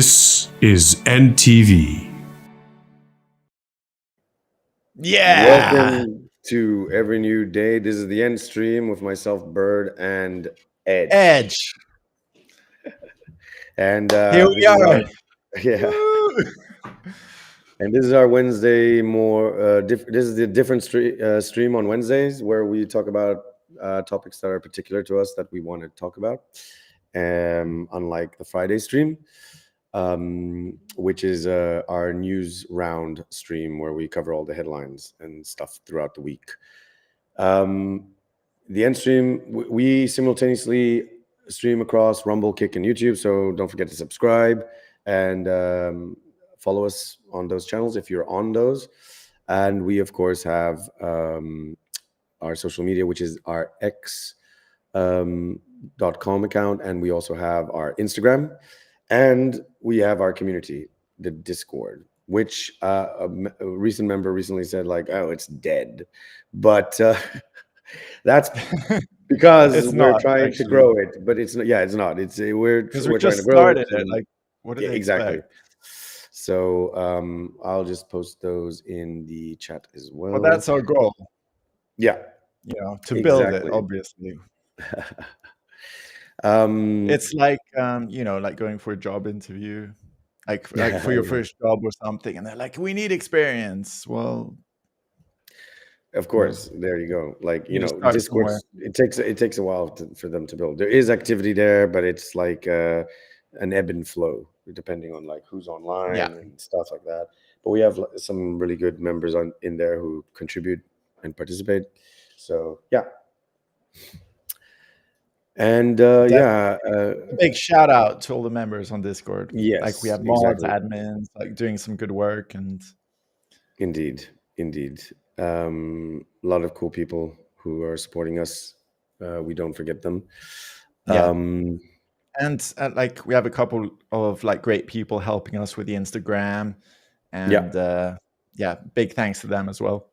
This is NTV. Yeah. Welcome to every new day. This is the ENDstream with myself, Bird, and Edge. Edge. And Here we are. And this is our Wednesday this is the different stream on Wednesdays where we talk about topics that are particular to us that we want to talk about. Unlike the Friday stream, which is our news round stream where we cover all the headlines and stuff throughout the week. The ENDstream, we simultaneously stream across Rumble, Kick, and YouTube, so don't forget to subscribe and follow us on those channels if you're on those. And we, of course, have our social media, which is our X.com account, and we also have our Instagram. And we have our community, the Discord, which a recent member recently said, like, oh, it's dead. But that's because we're trying to grow it. But it's not. Yeah, it's not. We're trying to grow it. Like, what did they exactly. expect? So I'll just post those in the chat as well. Well, that's our goal. Yeah. To build it, obviously. It's like like going for a job interview, like for your first job or something, and they're like, we need experience. Well, of course, there you go. Like, Discord, it takes a while for them to build. There is activity there, but it's like an ebb and flow depending on like who's online and stuff like that. But we have some really good members in there who contribute and participate. So yeah. And big shout out to all the members on Discord. Yes, like we have mods, admins, like doing some good work, and indeed, a lot of cool people who are supporting us. We don't forget them. And like we have a couple of like great people helping us with the Instagram, and big thanks to them as well.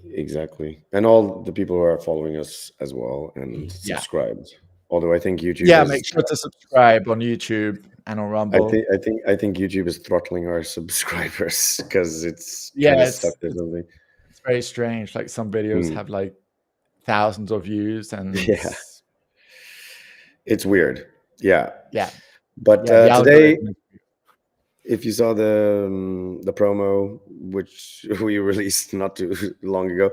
Exactly, and all the people who are following us as well and subscribed. Although I think YouTube. Yeah, make sure to subscribe on YouTube and on Rumble. I think YouTube is throttling our subscribers because it's stuck there something. It's very strange. Like some videos have like thousands of views, and it's weird. Yeah. But today, if you saw the promo, which we released not too long ago.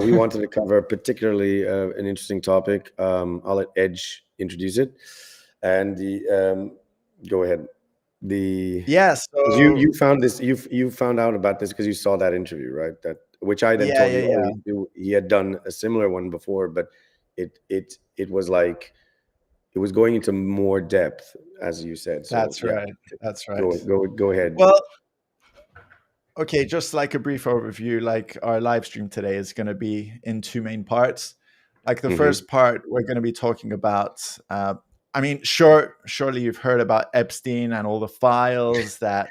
We wanted to cover particularly an interesting topic. I'll let Edge introduce it, and go ahead. So you found this. You found out about this because you saw that interview, right? Which I then told you he had done a similar one before, but it was like it was going into more depth, as you said. So, That's right. Go ahead. Well. Okay, just like a brief overview, like our live stream today is going to be in two main parts. Like the first part, we're going to be talking about, surely you've heard about Epstein and all the files that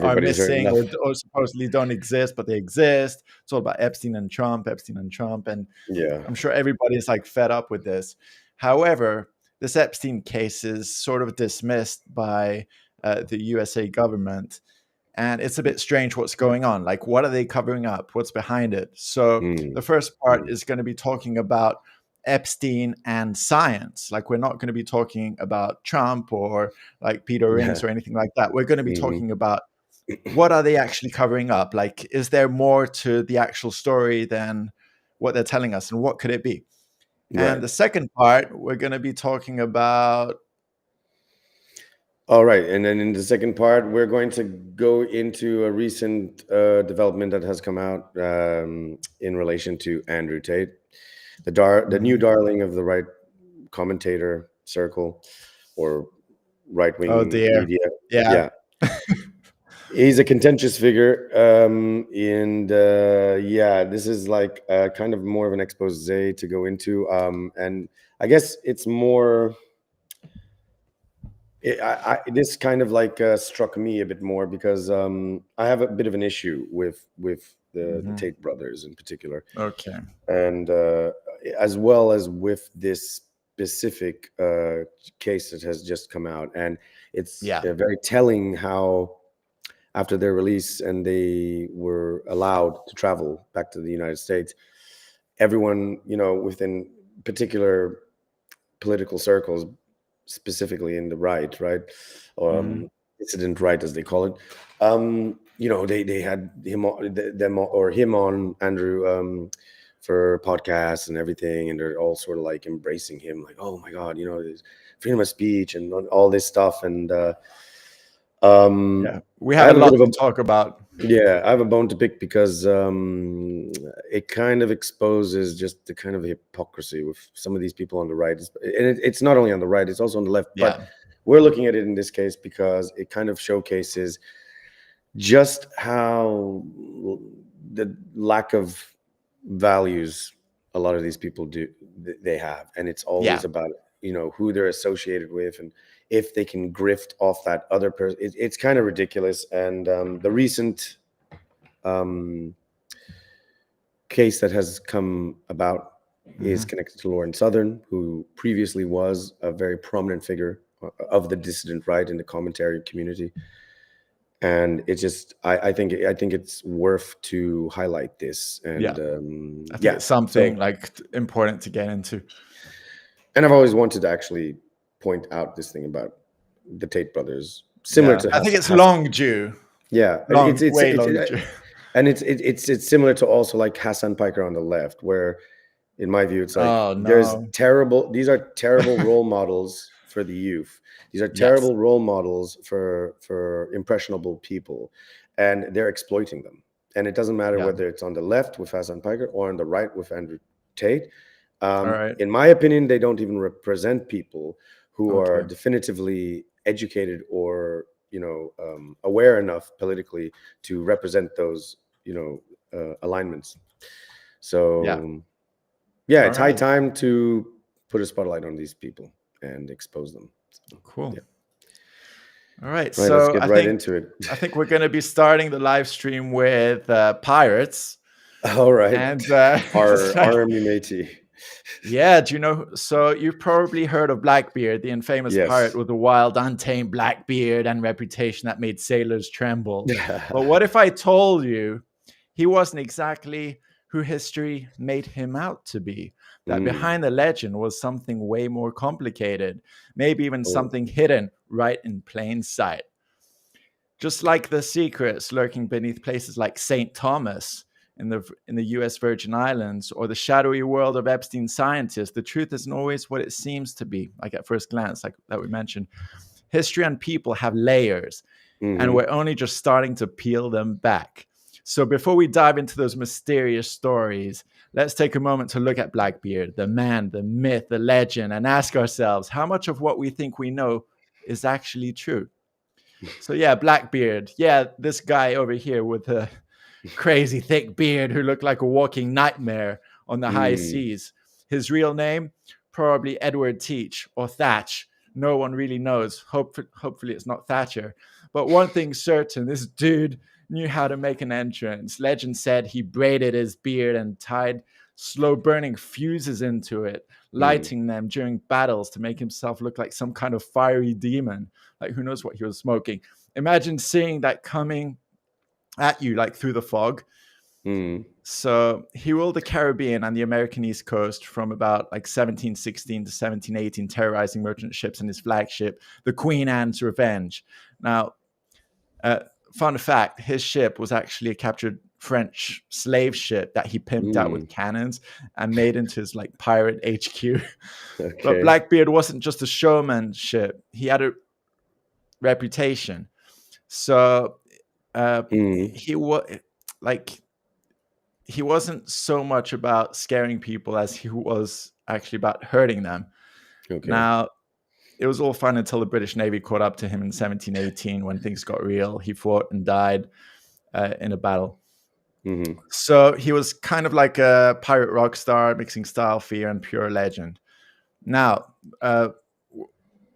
are missing or supposedly don't exist, but they exist. It's all about Epstein and Trump. And I'm sure everybody is like fed up with this. However, this Epstein case is sort of dismissed by the USA government. And it's a bit strange what's going on. Like, what are they covering up? What's behind it? So the first part is going to be talking about Epstein and science. Like, we're not going to be talking about Trump or like Peter Rings or anything like that. We're going to be talking about what are they actually covering up? Like, is there more to the actual story than what they're telling us? And what could it be? Right. And the second part, we're going to be talking about... All right. And then in the second part, we're going to go into a recent development that has come out in relation to Andrew Tate, the new darling of the right commentator circle or right-wing media. Yeah. He's a contentious figure. This is like kind of more of an expose to go into. And I guess it's more... this kind of like struck me a bit more because I have a bit of an issue with the Tate brothers in particular. Okay. And as well as with this specific case that has just come out, and it's very telling how after their release and they were allowed to travel back to the United States, everyone, within particular political circles, specifically in the right, or dissident right, as they call it, they had him on Andrew for podcasts and everything, and they're all sort of like embracing him, like, oh my God, there's freedom of speech and all this stuff, and we have a lot to talk about. Yeah, I have a bone to pick because it kind of exposes just the kind of hypocrisy with some of these people on the right. And it's not only on the right, it's also on the left. Yeah. But we're looking at it in this case because it kind of showcases just how the lack of values a lot of these people they have. And it's always about, who they're associated with and if they can grift off that other person. It's kind of ridiculous. And the recent case that has come about is connected to Lauren Southern, who previously was a very prominent figure of the dissident right in the commentary community. And it's just, I think it's worth to highlight this. And I think it's something like important to get into. And I've always wanted to actually point out this thing about the Tate brothers, similar to. I think it's long due. Yeah, it's long due. And it's similar to also like Hassan Piker on the left, where, in my view, it's like these are terrible role models for the youth. These are terrible role models for impressionable people, and they're exploiting them. And it doesn't matter whether it's on the left with Hassan Piker or on the right with Andrew Tate. In my opinion, they don't even represent people who are definitively educated or aware enough politically to represent those alignments. So it's high time to put a spotlight on these people and expose them. So, cool. All right, so let's get right into it. I think we're going to be starting the live stream with pirates. All right, and our army matey. Yeah, do you know? So you've probably heard of Blackbeard, the infamous pirate with the wild, untamed black beard and reputation that made sailors tremble. But what if I told you he wasn't exactly who history made him out to be? That behind the legend was something way more complicated, maybe even something hidden right in plain sight. Just like the secrets lurking beneath places like St. Thomas in the U.S. Virgin Islands, or the shadowy world of Epstein scientists, the truth isn't always what it seems to be, like at first glance, like that we mentioned. History and people have layers, and we're only just starting to peel them back. So before we dive into those mysterious stories, let's take a moment to look at Blackbeard, the man, the myth, the legend, and ask ourselves how much of what we think we know is actually true. So Blackbeard. This guy over here with the crazy thick beard who looked like a walking nightmare on the high seas. His real name, probably Edward Teach or Thatch. No one really knows. Hopefully it's not Thatcher. But one thing's certain, this dude knew how to make an entrance. Legend said he braided his beard and tied slow-burning fuses into it, lighting them during battles to make himself look like some kind of fiery demon. Like, who knows what he was smoking. Imagine seeing that coming at you, like through the fog. So he ruled the Caribbean and the American East Coast from about like 1716 to 1718, terrorizing merchant ships and his flagship, the Queen Anne's Revenge. Now, fun fact, his ship was actually a captured French slave ship that he pimped out with cannons and made into his like pirate HQ. But Blackbeard wasn't just a showmanship. He had a reputation. So he wasn't so much about scaring people as he was actually about hurting them. Now, it was all fun until the British Navy caught up to him in 1718 when things got real. He fought and died in a battle. So he was kind of like a pirate rock star, mixing style, fear, and pure legend. Now,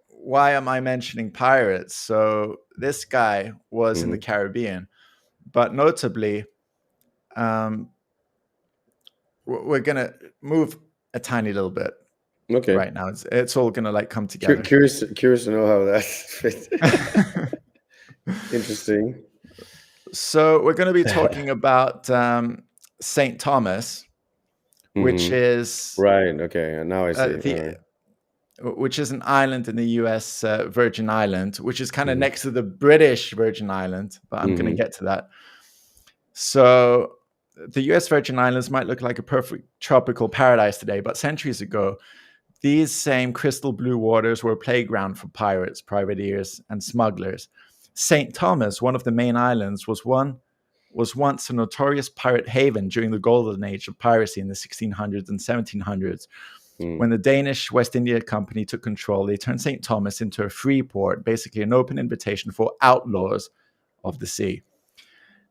why am I mentioning pirates? So this guy was in the Caribbean, but notably, we're going to move a tiny little bit. Okay. Right now, it's all gonna like come together. Curious to know how that fits. Interesting. So we're going to be talking about St. Thomas, which is right. Okay, now I see. Which is an island in the U.S. Virgin Island, which is kind of next to the British Virgin Island, but I'm going to get to that. So the U.S. Virgin Islands might look like a perfect tropical paradise today, but centuries ago, these same crystal blue waters were a playground for pirates, privateers, and smugglers. St. Thomas, one of the main islands, was once a notorious pirate haven during the golden age of piracy in the 1600s and 1700s. When the Danish West India Company took control, they turned St. Thomas into a free port, basically an open invitation for outlaws of the sea.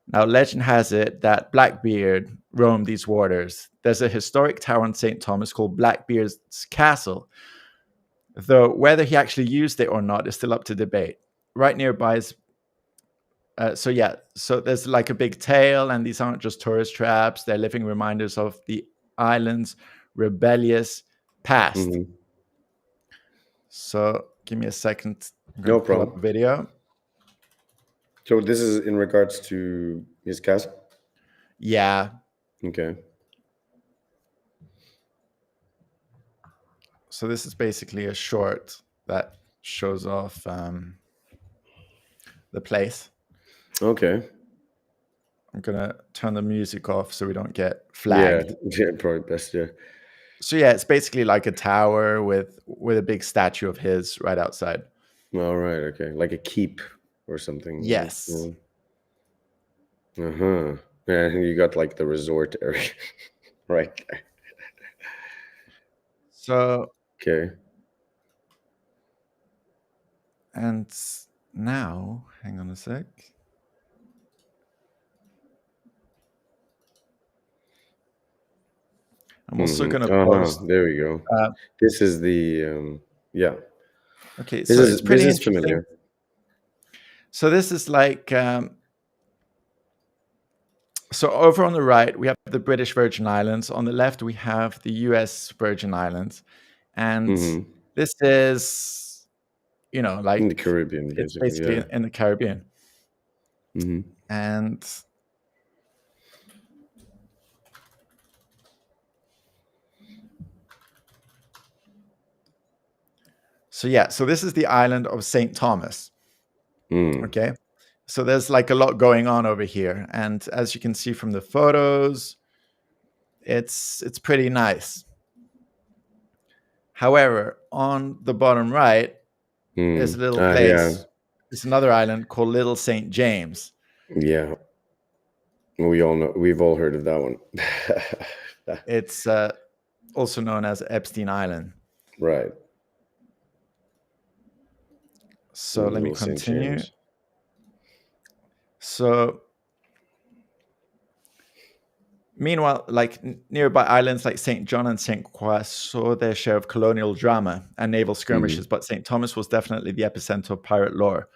Now, legend has it that Blackbeard roamed these waters. There's a historic tower on St. Thomas called Blackbeard's Castle, though whether he actually used it or not is still up to debate. Right nearby is so there's like a big tale, and these aren't just tourist traps. They're living reminders of the island's rebellious past. So give me a second. No problem. Pull up a video. So this is in regards to his castle? Yeah. Okay. So this is basically a short that shows off the place. Okay. I'm gonna turn the music off so we don't get flagged. Yeah, probably best. Yeah. So yeah, it's basically like a tower with a big statue of his right outside. All right. Okay, like a keep or something. Yes. Yeah, you got like the resort area right there. So okay. And now, hang on a sec. I'm also going to post. There we go. This is the yeah. Okay, so it's pretty interesting. Familiar. So this is like so over on the right we have the British Virgin Islands. On the left we have the U.S. Virgin Islands, and this is, like in the Caribbean. It's basically in the Caribbean, and. So this is the island of St. Thomas. Okay. So there's like a lot going on over here. And as you can see from the photos, it's pretty nice. However, on the bottom right, there's a little place. Yeah. It's another island called Little St. James. Yeah. We've all heard of that one. It's also known as Epstein Island. Right. So let me continue. So meanwhile, like nearby islands like St. John and St. Croix saw their share of colonial drama and naval skirmishes, but St. Thomas was definitely the epicenter of pirate lore.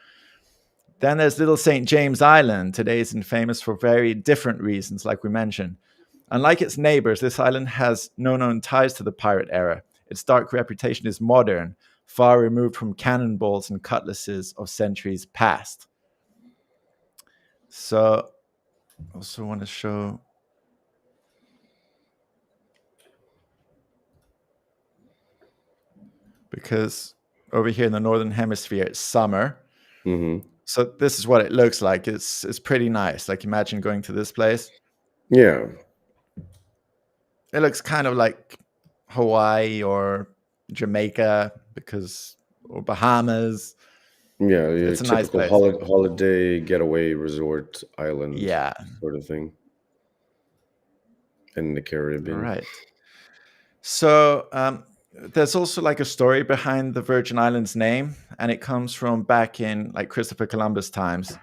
Then there's Little St. James Island. Today is famous for very different reasons, like we mentioned. Unlike its neighbors, this island has no known ties to the pirate era. Its dark reputation is modern, far removed from cannonballs and cutlasses of centuries past. So I also want to show because over here in the Northern Hemisphere, it's summer. So this is what it looks like. It's pretty nice. Like imagine going to this place. Yeah. It looks kind of like Hawaii or Jamaica or Bahamas. Yeah, it's a nice place. Holiday getaway resort island, sort of thing, in the Caribbean. Right. So there's also like a story behind the Virgin Islands name, and it comes from back in like Christopher Columbus times,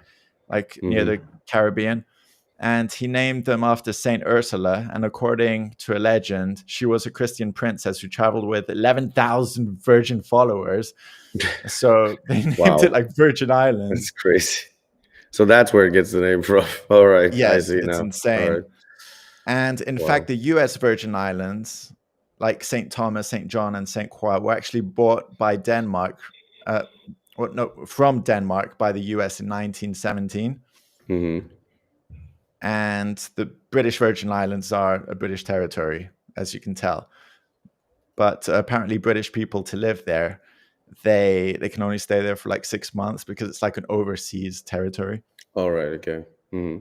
like near the Caribbean. And he named them after Saint Ursula. And according to a legend, she was a Christian princess who traveled with 11,000 virgin followers. So they named it like Virgin Islands. That's crazy. So that's where it gets the name from. All right. Yes, I see it's now. Insane. Right. And in fact, the U.S. Virgin Islands like St. Thomas, St. John, and St. Croix were actually bought by Denmark, from Denmark by the US in 1917. Mm-hmm. And the British Virgin Islands are a British territory, as you can tell. But apparently British people to live there, they can only stay there for like 6 months because it's like an overseas territory. All right. Okay. Mm-hmm.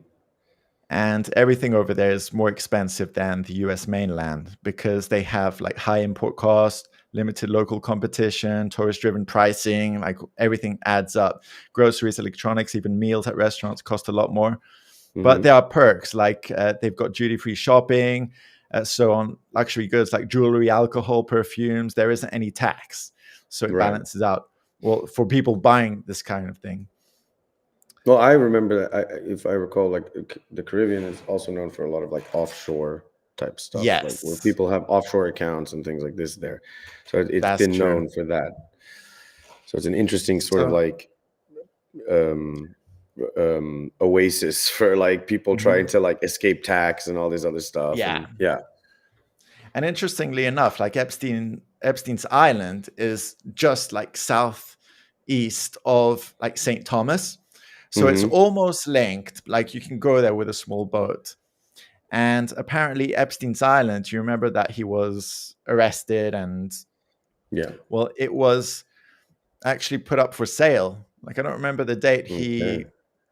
And everything over there is more expensive than the US mainland because they have like high import costs, limited local competition, tourist-driven pricing, like everything adds up. Groceries, electronics, even meals at restaurants cost a lot more. Mm-hmm. But there are perks, like they've got duty-free shopping. So on luxury goods like jewelry, alcohol, perfumes, there isn't any tax. So it balances out. Well, for people buying this kind of thing. Well, I remember that, if I recall, like the Caribbean is also known for a lot of like offshore type stuff, yes, like where people have offshore accounts and things like this there. So it's been known for that. So it's an interesting sort of like oasis for like people trying to like escape tax and all this other stuff. Yeah. Yeah. And interestingly enough, like Epstein's Island is just like southeast of like St. Thomas. So it's almost linked, like you can go there with a small boat. And apparently Epstein's Island, you remember that he was arrested and well, it was actually put up for sale. Like I don't remember the date he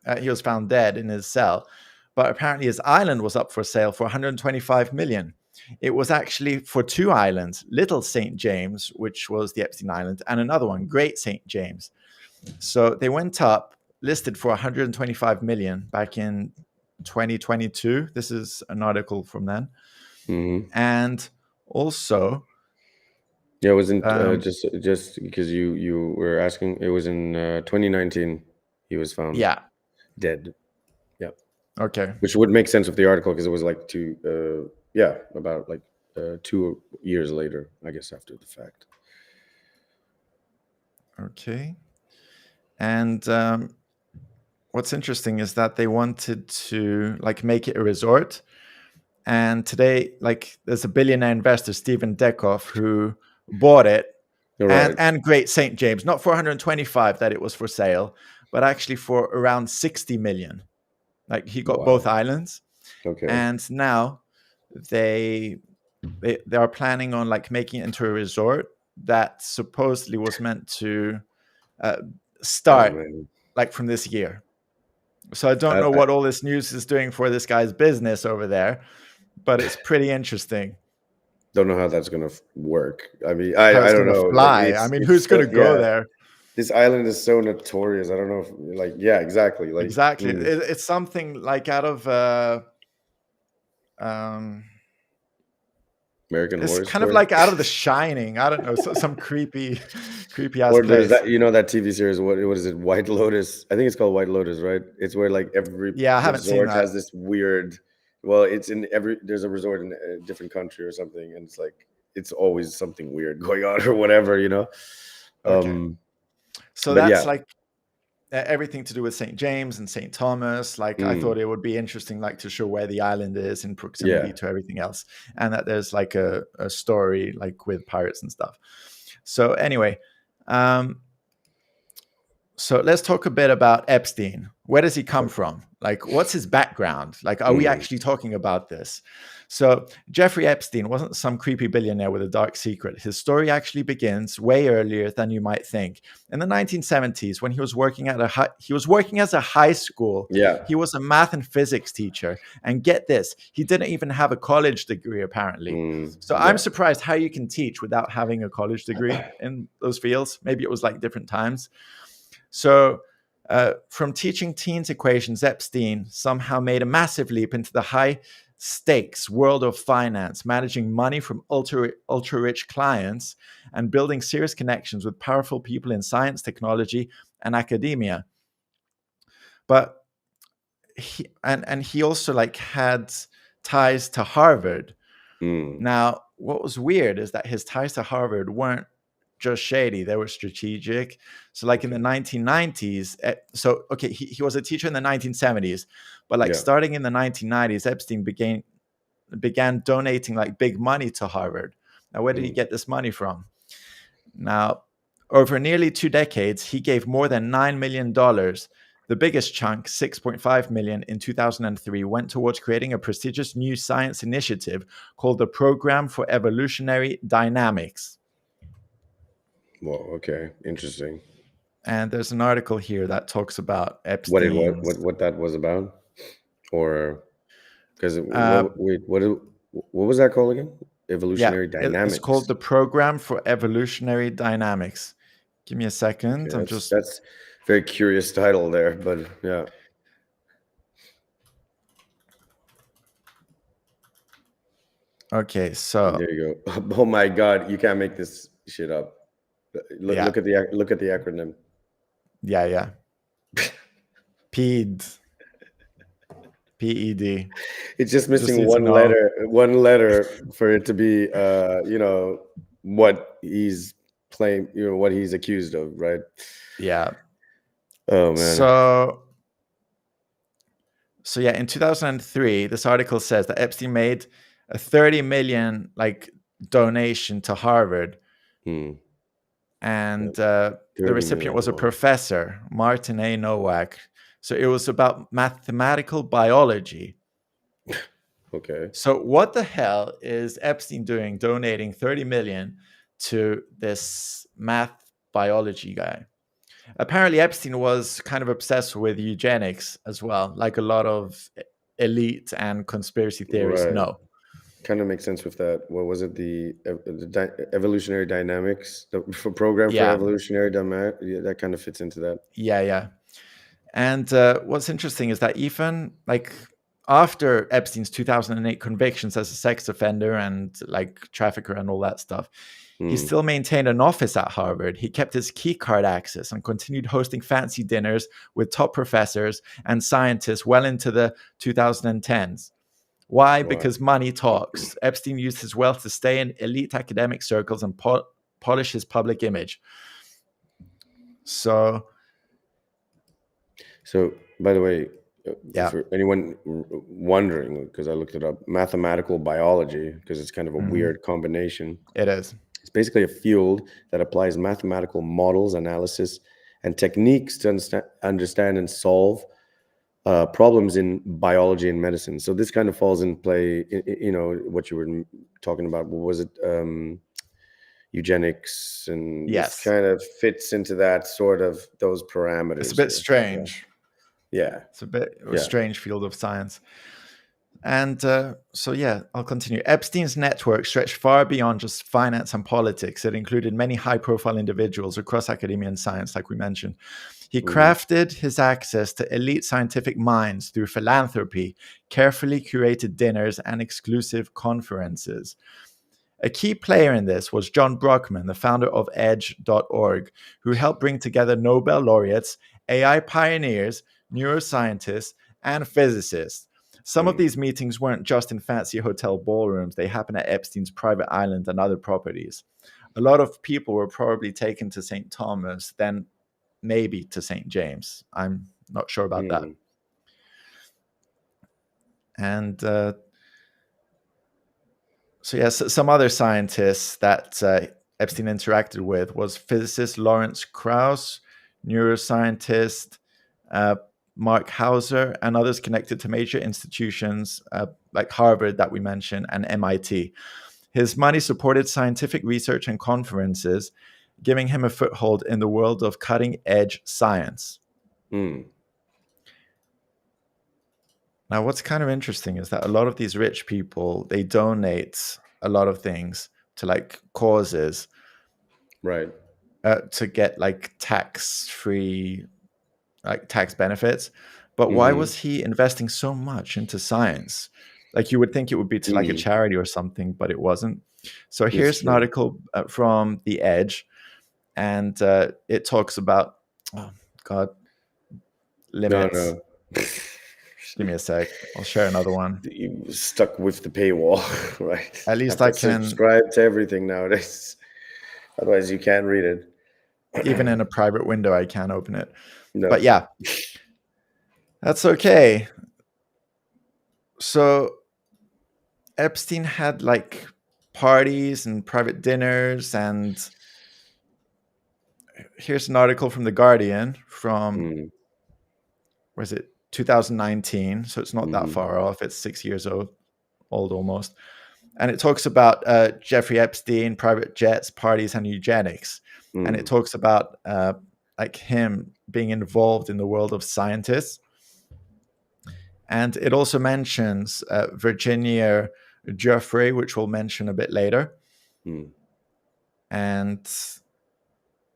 was found dead in his cell, but apparently his island was up for sale for 125 million. It was actually for two islands, Little St. James, which was the Epstein Island, and another one, Great St. James. So they went up, listed for 125 million back in 2022. This is an article from then. And also, it was in just because you were asking, it was in 2019 he was found dead. Yeah. Okay. Which would make sense with the article because it was like about like 2 years later, I guess, after the fact. Okay. And what's interesting is that they wanted to like make it a resort. And today, like there's a billionaire investor, Stephen Dekoff, who bought it and Great St. James, not for 125 that it was for sale, but actually for around 60 million. Like he got both islands. Okay. And now they are planning on like making it into a resort that supposedly was meant to start like from this year. So I don't know what all this news is doing for this guy's business over there, but it's pretty interesting. Don't know how that's going to work. I mean, I don't know. Fly. I mean, who's going to go there? This island is so notorious. I don't know if, like, exactly. Like, exactly. It's something like out of American Horror Story. It's kind of like out of The Shining. I don't know, some creepy ass or place. There's that, that TV series. What is it? White Lotus. I think it's called White Lotus, right? It's where like every I haven't seen that. Has this weird. Well, it's in there's a resort in a different country or something, and it's like it's always something weird going on or whatever, Okay. So that's like everything to do with St. James and St. Thomas. Like I thought it would be interesting, like to show where the island is in proximity to everything else, and that there's like a story like with pirates and stuff. So anyway, so let's talk a bit about Epstein. Where does he come from? Like, what's his background? Like, are we actually talking about this? So Jeffrey Epstein wasn't some creepy billionaire with a dark secret. His story actually begins way earlier than you might think. In the 1970s, when he was working as a high school. He was a math and physics teacher. And get this, he didn't even have a college degree, apparently. I'm surprised how you can teach without having a college degree in those fields. Maybe it was like different times. So from teaching teens equations, Epstein somehow made a massive leap into the high stakes world of finance, managing money from ultra rich clients and building serious connections with powerful people in science, technology, and academia. But he also like had ties to Harvard. Now, what was weird is that his ties to Harvard weren't just shady, they were strategic. So like in the 1990s, he was a teacher in the 1970s, but like starting in the 1990s, Epstein began donating like big money to Harvard. Now, where did he get this money from? Now, over nearly 2 decades, he gave more than $9 million. The biggest chunk, $6.5 million in 2003, went towards creating a prestigious new science initiative called the Program for Evolutionary Dynamics. Well, okay, interesting. And there's an article here that talks about Epstein. What that was about, or because what was that called again? Evolutionary Dynamics. It's called the Program for Evolutionary Dynamics. Give me a second. Okay, that's a very curious title there, but yeah. Okay, so there you go. Oh my God, you can't make this shit up. Look at the acronym. Yeah. PED. PED. It's just missing one letter for it to be what he's claimed, what he's accused of, right? Yeah. Oh man. So yeah, in 2003, this article says that Epstein made a 30 million donation to Harvard. And the recipient was a professor, Martin A. Nowak. So it was about mathematical biology. Okay. So what the hell is Epstein doing, donating 30 million to this math biology guy? Apparently, Epstein was kind of obsessed with eugenics as well, like a lot of elite and conspiracy theorists know. Kind of makes sense with that. What was it? The evolutionary dynamics, the program for evolutionary dynamics. Yeah, that kind of fits into that. Yeah. And what's interesting is that even after Epstein's 2008 convictions as a sex offender and trafficker and all that stuff, he still maintained an office at Harvard. He kept his key card access and continued hosting fancy dinners with top professors and scientists well into the 2010s. Why? Because money talks. Epstein used his wealth to stay in elite academic circles and polish his public image. So, by the way, for anyone wondering, because I looked it up, mathematical biology, because it's kind of a weird combination. It is. It's basically a field that applies mathematical models, analysis, and techniques to understand and solve problems in biology and medicine. So this kind of falls in play, what you were talking about. What was it? Eugenics, and this kind of fits into that sort of those parameters. It's a bit strange. Yeah. It's a bit of a strange field of science. And I'll continue. Epstein's network stretched far beyond just finance and politics. It included many high-profile individuals across academia and science, like we mentioned. He crafted his access to elite scientific minds through philanthropy, carefully curated dinners, and exclusive conferences. A key player in this was John Brockman, the founder of Edge.org, who helped bring together Nobel laureates, AI pioneers, neuroscientists, and physicists. Some of these meetings weren't just in fancy hotel ballrooms. They happened at Epstein's private island and other properties. A lot of people were probably taken to St. Thomas, then maybe to St. James. I'm not sure about that. And some other scientists that Epstein interacted with was physicist Lawrence Krauss, neuroscientist Mark Hauser, and others connected to major institutions like Harvard that we mentioned and MIT. His money supported scientific research and conferences, giving him a foothold in the world of cutting-edge science. Now, what's kind of interesting is that a lot of these rich people, they donate a lot of things to causes, right? To get tax-free, tax benefits. But why was he investing so much into science? You would think it would be to a charity or something, but it wasn't. So here's an article from The Edge, and it talks about, limits. No. Give me a sec. I'll share another one. You stuck with the paywall, right? At least I can subscribe to everything nowadays. Otherwise, you can't read it. Even in a private window, I can't open it. No. But yeah, that's okay. So Epstein had parties and private dinners. And here's an article from The Guardian from, was it 2019? So it's not that far off. It's 6 years old almost. And it talks about Jeffrey Epstein, private jets, parties, and eugenics. And it talks about like him being involved in the world of scientists. And it also mentions Virginia Giuffre, which we'll mention a bit later. And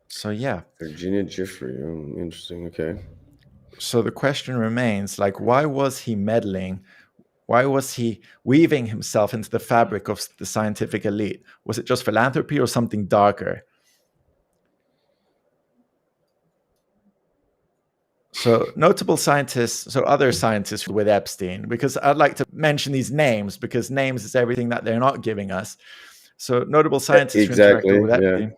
so, yeah. Virginia Giuffre. Oh, interesting. Okay. So the question remains, like, why was he meddling? Why was he weaving himself into the fabric of the scientific elite? Was it just philanthropy or something darker? So notable scientists, so other scientists with Epstein, because I'd like to mention these names because names is everything that they're not giving us. So notable scientists who interacted with Epstein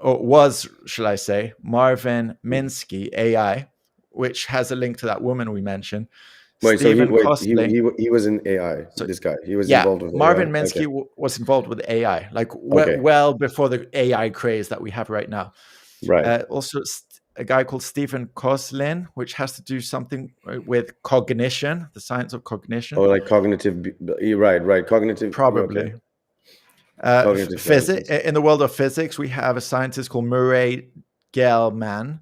was, shall I say, Marvin Minsky, AI, which has a link to that woman we mentioned. Wait, so he was in AI. So, this guy, he was involved with Marvin AI. Minsky was involved with AI, like well before the AI craze that we have right now. Right. Also, a guy called Stephen Koslin, which has to do something with cognition, the science of cognition. Oh, like cognitive, right. Cognitive. Probably. Okay. Physics. In the world of physics, we have a scientist called Murray Gell-Mann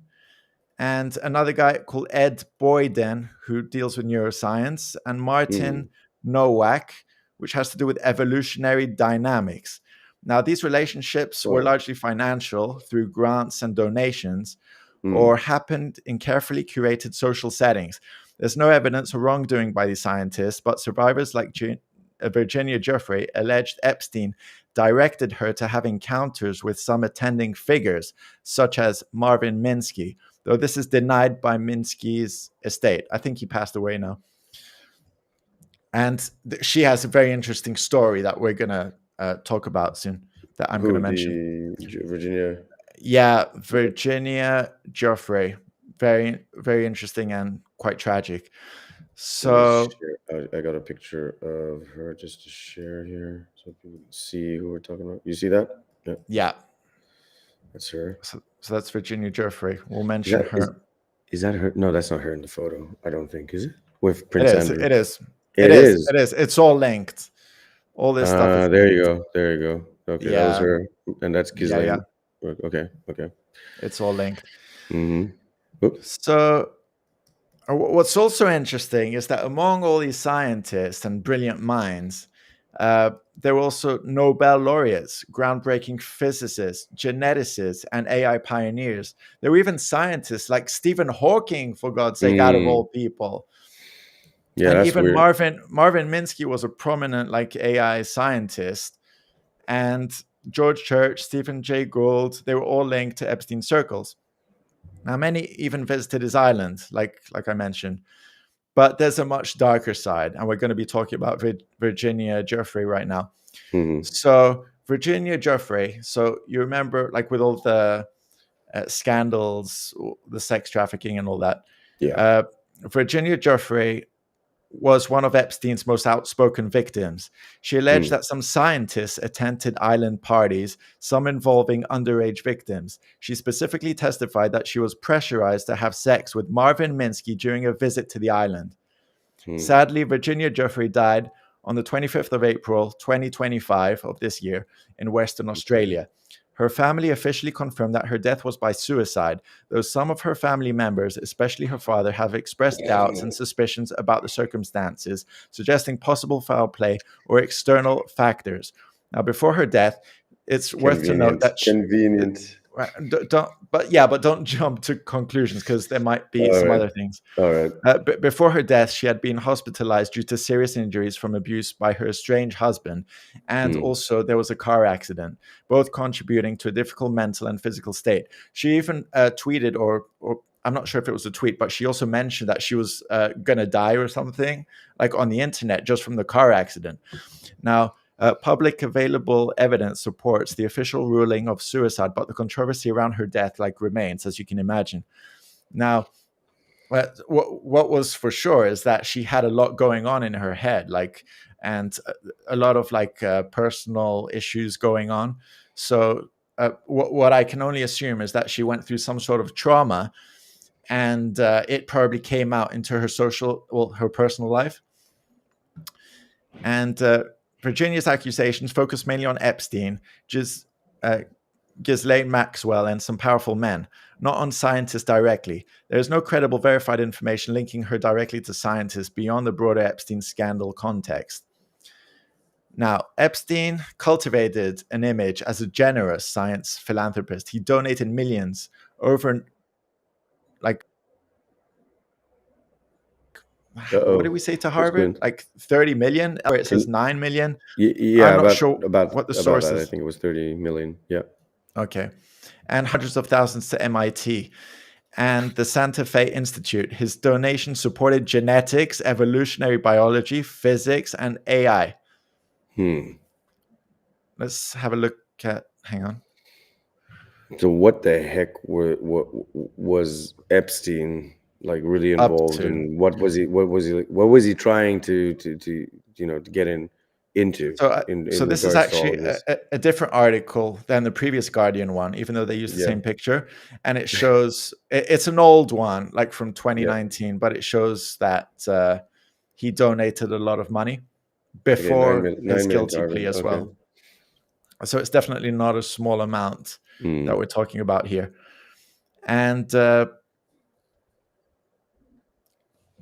and another guy called Ed Boyden, who deals with neuroscience, and Martin Nowak, which has to do with evolutionary dynamics. Now, these relationships were largely financial through grants and donations, or happened in carefully curated social settings. There's no evidence of wrongdoing by these scientists, but survivors like Virginia Giuffre alleged Epstein directed her to have encounters with some attending figures, such as Marvin Minsky, though this is denied by Minsky's estate. I think he passed away now. And she has a very interesting story that we're going to talk about soon, that I'm going to mention. Virginia? Yeah, Virginia Giuffre. Very, very interesting and quite tragic. So I got a picture of her just to share here so people can see who we're talking about. You see that? Yeah. That's her. So that's Virginia Giuffre. We'll mention her. Is that her? No, that's not her in the photo. I don't think. Is it? With Prince Andrew. It is. It's all linked. All this stuff is there linked. you go. Okay, that was her. And that's Ghislaine. Yeah. Okay. It's all linked. Oops. So what's also interesting is that among all these scientists and brilliant minds, there were also Nobel laureates, groundbreaking physicists, geneticists, and AI pioneers. There were even scientists like Stephen Hawking, for God's sake, out of all people. Yeah, and that's even weird. Marvin Minsky was a prominent AI scientist. And George Church, Stephen Jay Gould, they were all linked to Epstein circles. Now, many even visited his island, like I mentioned. But there's a much darker side, and we're going to be talking about Virginia Giuffre right now. So Virginia Giuffre, so you remember, like with all the scandals, the sex trafficking and all that. Yeah. Virginia Giuffre was one of Epstein's most outspoken victims. She alleged that some scientists attended island parties, some involving underage victims. She specifically testified that she was pressurized to have sex with Marvin Minsky during a visit to the island. Sadly, Virginia Giuffre died on the 25th of April, 2025 of this year in Western Australia. Her family officially confirmed that her death was by suicide, though some of her family members, especially her father, have expressed doubts and suspicions about the circumstances, suggesting possible foul play or external factors. Now, before her death, it's worth to note that but don't jump to conclusions because there might be some other things. All right. Before her death, she had been hospitalized due to serious injuries from abuse by her estranged husband, and also there was a car accident, both contributing to a difficult mental and physical state. She even tweeted, or I'm not sure if it was a tweet, but she also mentioned that she was gonna die or something, like on the internet, just from the car accident. Now, public available evidence supports the official ruling of suicide, but the controversy around her death remains, as you can imagine. Now, But what was for sure is that she had a lot going on in her head, and a lot of personal issues going on. So what I can only assume is that she went through some sort of trauma, and it probably came out into her personal life. And Virginia's accusations focus mainly on Epstein, Ghislaine Maxwell, and some powerful men, not on scientists directly. There is no credible verified information linking her directly to scientists beyond the broader Epstein scandal context. Now, Epstein cultivated an image as a generous science philanthropist. He donated millions over, what did we say to Harvard? 30 million? Or it says 9 million? Yeah, I'm not sure about what the source is. I think it was 30 million. Yeah. Okay. And hundreds of thousands to MIT and the Santa Fe Institute. His donation supported genetics, evolutionary biology, physics, and AI. Let's have a look at, hang on. So what the heck was Epstein really involved in? What was he trying to get into? So this is actually a different article than the previous Guardian one, even though they use the same picture. And it shows, it's an old one, from 2019, but it shows that he donated a lot of money before his guilty plea as well. So it's definitely not a small amount that we're talking about here. And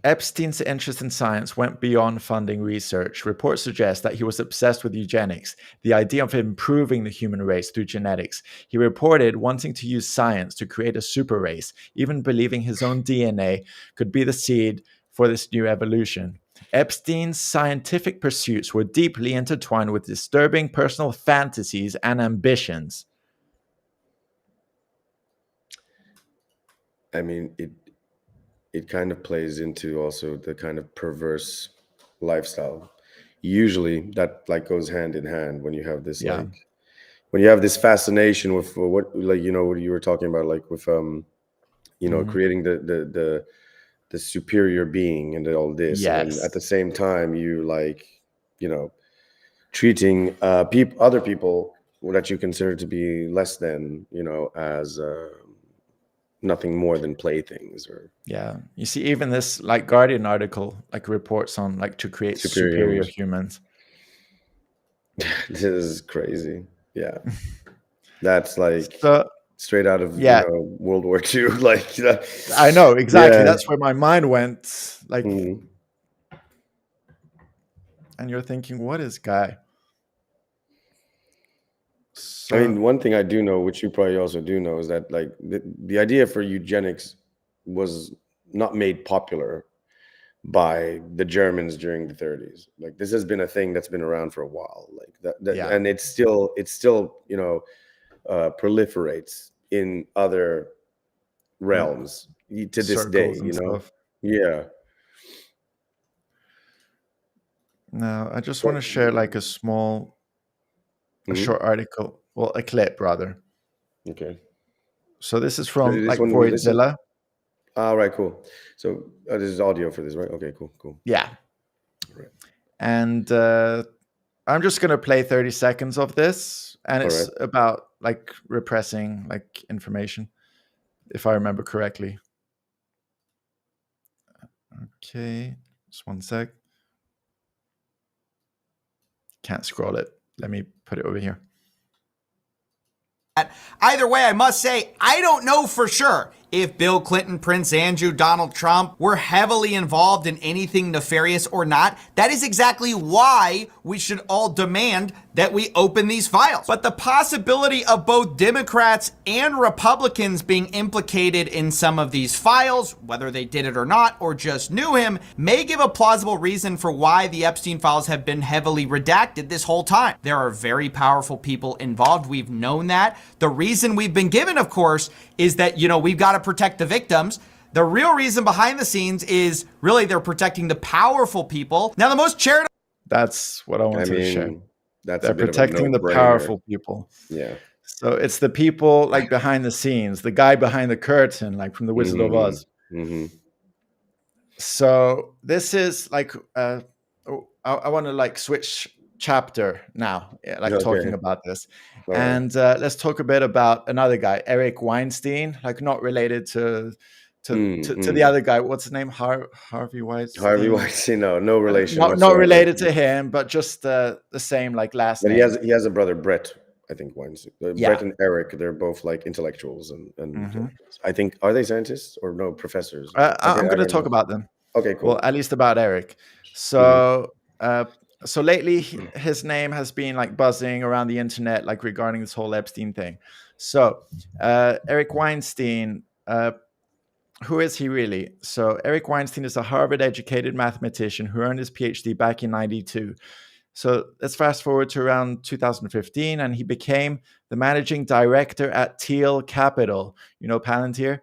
Epstein's interest in science went beyond funding research. Reports suggest that he was obsessed with eugenics, the idea of improving the human race through genetics. He reported wanting to use science to create a super race, even believing his own DNA could be the seed for this new evolution. Epstein's scientific pursuits were deeply intertwined with disturbing personal fantasies and ambitions. I mean, it kind of plays into also the kind of perverse lifestyle. Usually that goes hand in hand when you have this when you have this fascination with what what you were talking about, with creating the superior being and all this. Yes. And at the same time you treating other people that you consider to be less than, as nothing more than playthings. Or you see, even this Guardian article reports on to create superior humans. This is crazy. That's straight out of World War II. I know exactly. That's where my mind went. And you're thinking, what is guy? I mean, one thing I do know, which you probably also do know, is that the idea for eugenics was not made popular by the Germans during the 30s. This has been a thing that's been around for a while. And it still proliferates in other realms to this day. Now, I just want to share a small, a short article. Well, a clip rather. Okay. So this is from Voidzilla. All right, cool. So this is audio for this, right? Okay, cool. Yeah. Right. And I'm just going to play 30 seconds of this. And it's about repressing information, if I remember correctly. Okay, just one sec. Can't scroll it. Let me put it over here. Either way, I must say, I don't know for sure if Bill Clinton, Prince Andrew, Donald Trump were heavily involved in anything nefarious or not. That is exactly why we should all demand that we open these files. But the possibility of both Democrats and Republicans being implicated in some of these files, whether they did it or not, or just knew him, may give a plausible reason for why the Epstein files have been heavily redacted this whole time. There are very powerful people involved. We've known that. The reason we've been given, of course, is that, we've got to protect the victims. The real reason behind the scenes is really they're protecting the powerful people. Now, the most charitable... That's what I wanted to share. They're protecting the powerful people. Yeah. So it's the people behind the scenes, the guy behind the curtain, from The Wizard of Oz. Mm-hmm. So this is like I want to like switch chapter now, like talking about this. All and let's talk a bit about another guy, Eric Weinstein, like not related to the other guy. What's his name? Harvey Weinstein. Harvey Weinstein, no relation. Not related to him, but just the same like last name. But he has a brother, Brett. I think Weinstein. Brett and Eric, they're both like intellectuals, and I think, are they scientists or no, professors? I'm going to talk about them. Okay, cool. Well, at least about Eric. So so lately his name has been like buzzing around the internet, like regarding this whole Epstein thing. So Eric Weinstein, who is he really? So Eric Weinstein is a Harvard-educated mathematician who earned his PhD back in 92. So let's fast forward to around 2015, and he became the managing director at Thiel Capital. You know Palantir?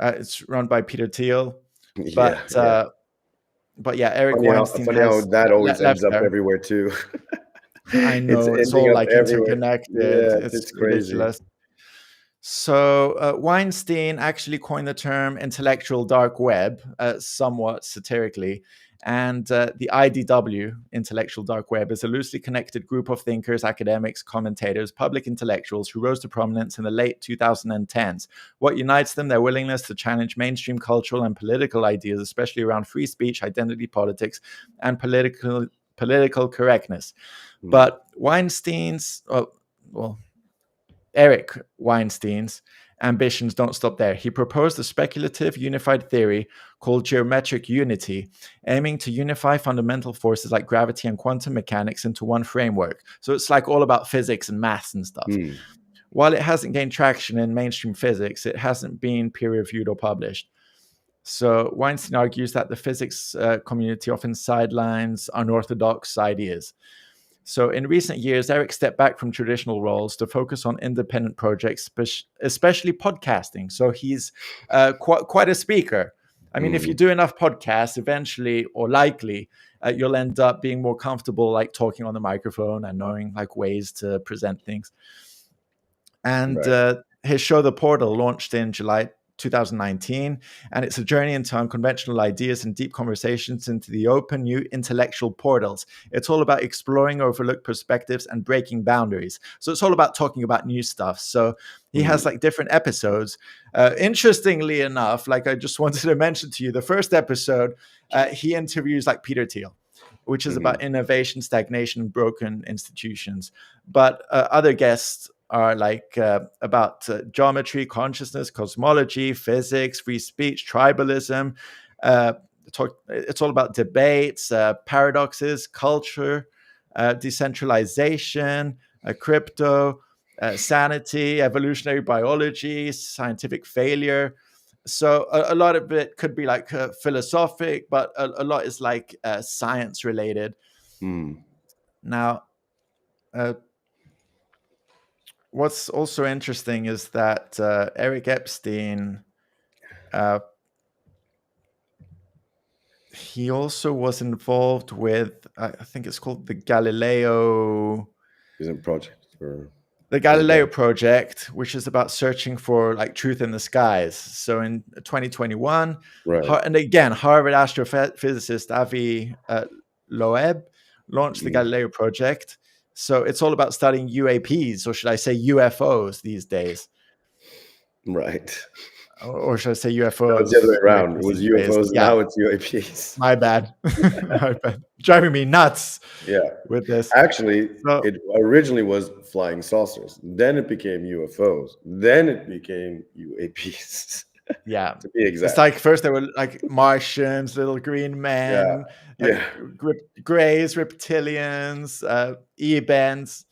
It's run by Peter Thiel. But yeah, Eric Weinstein. Funny how that always ends up everywhere too. I know, it's all like interconnected. Yeah, it's crazy. Ridiculous. So Weinstein actually coined the term intellectual dark web, somewhat satirically. And the IDW, intellectual dark web, is a loosely connected group of thinkers, academics, commentators, public intellectuals who rose to prominence in the late 2010s. What unites them? Their willingness to challenge mainstream cultural and political ideas, especially around free speech, identity politics, and political correctness. But Eric Weinstein's ambitions don't stop there. He proposed a speculative unified theory called geometric unity, aiming to unify fundamental forces like gravity and quantum mechanics into one framework. So it's like all about physics and maths and stuff. While it hasn't gained traction in mainstream physics, it hasn't been peer-reviewed or published. So Weinstein argues that the physics community often sidelines unorthodox ideas. So in recent years, Eric stepped back from traditional roles to focus on independent projects, especially podcasting. So he's quite a speaker. I mean, if you do enough podcasts, eventually or likely, you'll end up being more comfortable like talking on the microphone and knowing like ways to present things. And his show, The Portal, launched in July 2019, and it's a journey into unconventional ideas and deep conversations into the open new intellectual portals. It's all about exploring overlooked perspectives and breaking boundaries. So it's all about talking about new stuff. So he has like different episodes. Interestingly enough, like I just wanted to mention to you, the first episode, he interviews like Peter Thiel, which is about innovation, stagnation, and broken institutions. But other guests are like about geometry, consciousness, cosmology, physics, free speech, tribalism. It's all about debates, paradoxes, culture, decentralization, crypto, sanity, evolutionary biology, scientific failure. So a lot of it could be like philosophic, but a lot is like science related. Now, what's also interesting is that Eric Epstein, he also was involved with, I think it's called the Galileo. Project. The Galileo project, which is about searching for like truth in the skies. So in 2021, and again, Harvard astrophysicist Avi Loeb launched the Galileo project. So it's all about studying UAPs, or should I say UFOs these days? Right. Or should I say UFOs? No, it's the other way around. It was UFOs, now it's UAPs. My bad. Driving me nuts with this. Actually, it originally was flying saucers. Then it became UFOs. Then it became UAPs. To be exact. It's like first they were like Martians, little green men, Greys, reptilians, E-bends.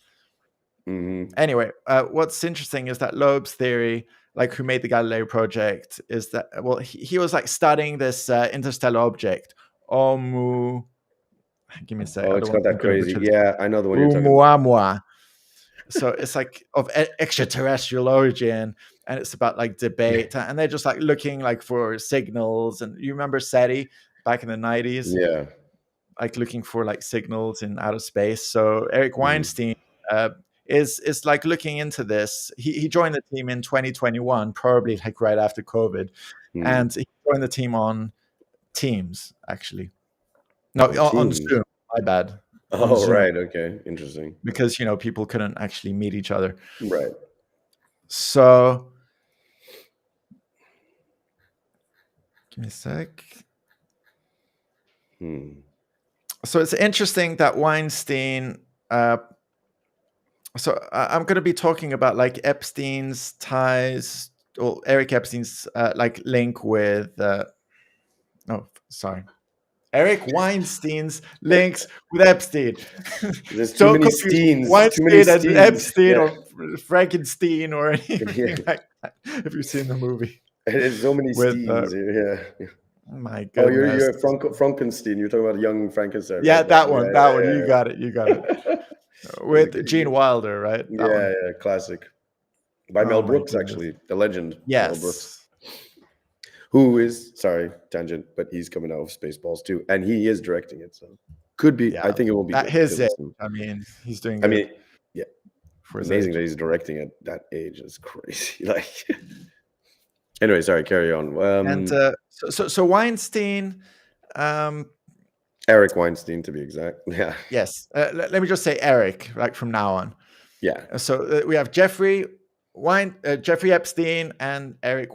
Anyway, what's interesting is that Loeb's theory, like who made the Galileo project, is that, well, he was like studying this interstellar object, Oumuamua. Give me a second. Oh, it's got that crazy. Yeah, I know the one you're talking about. So it's like of extraterrestrial origin, and it's about like debate, and they're just like looking like for signals. And you remember SETI back in the 90s? Yeah. Like looking for like signals in outer space. So Eric Weinstein is like looking into this. He joined the team in 2021, probably like right after COVID, and he joined the team on Teams, actually. No, on Zoom. My bad. Oh, right. Okay. Interesting. Because, people couldn't actually meet each other. Right. So, give me a sec. So it's interesting that Weinstein. So I'm going to be talking about like Epstein's ties, or Eric Epstein's link with. Eric Weinstein's links with Epstein. There's too many Steins. Weinstein and Epstein, or Frankenstein, or anything like that. Have you seen the movie? There's so many Steins. Yeah. My goodness. You're Frankenstein. You're talking about young Frankenstein. Yeah, right? that one. You got it. With Gene Wilder, right? Yeah, classic. By Mel Brooks, actually, the legend. Yes. Mel Brooks. Who is, sorry, tangent, but he's coming out of Spaceballs too, and he is directing it, so could be. Yeah. I think it will be at his age. I mean, he's doing good. I mean, yeah, amazing that he's directing at that age. It's crazy. Like, anyway, sorry, carry on. And so Weinstein, Eric Weinstein, to be exact. Yeah. Yes. Let me just say Eric, like from now on. Yeah. So we have Jeffrey Epstein and Eric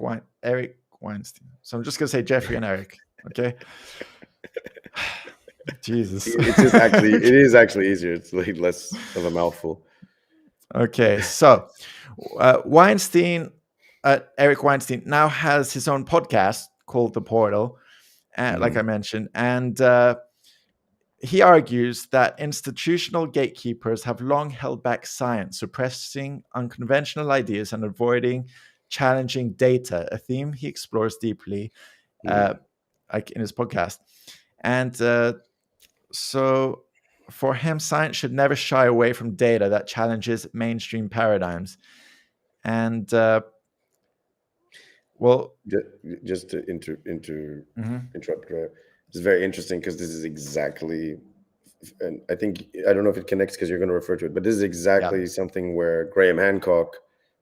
Weinstein. So I'm just gonna say Jeffrey and Eric. Okay. Jesus. It is actually easier. It's like less of a mouthful. Okay. So Weinstein, Eric Weinstein, now has his own podcast called The Portal, like I mentioned, and he argues that institutional gatekeepers have long held back science, suppressing unconventional ideas and avoiding challenging data, a theme he explores deeply like in his podcast. And so for him, science should never shy away from data that challenges mainstream paradigms. And just to interrupt, it's very interesting because this is exactly, and I don't know if it connects because you're going to refer to it, but this is exactly something where Graham Hancock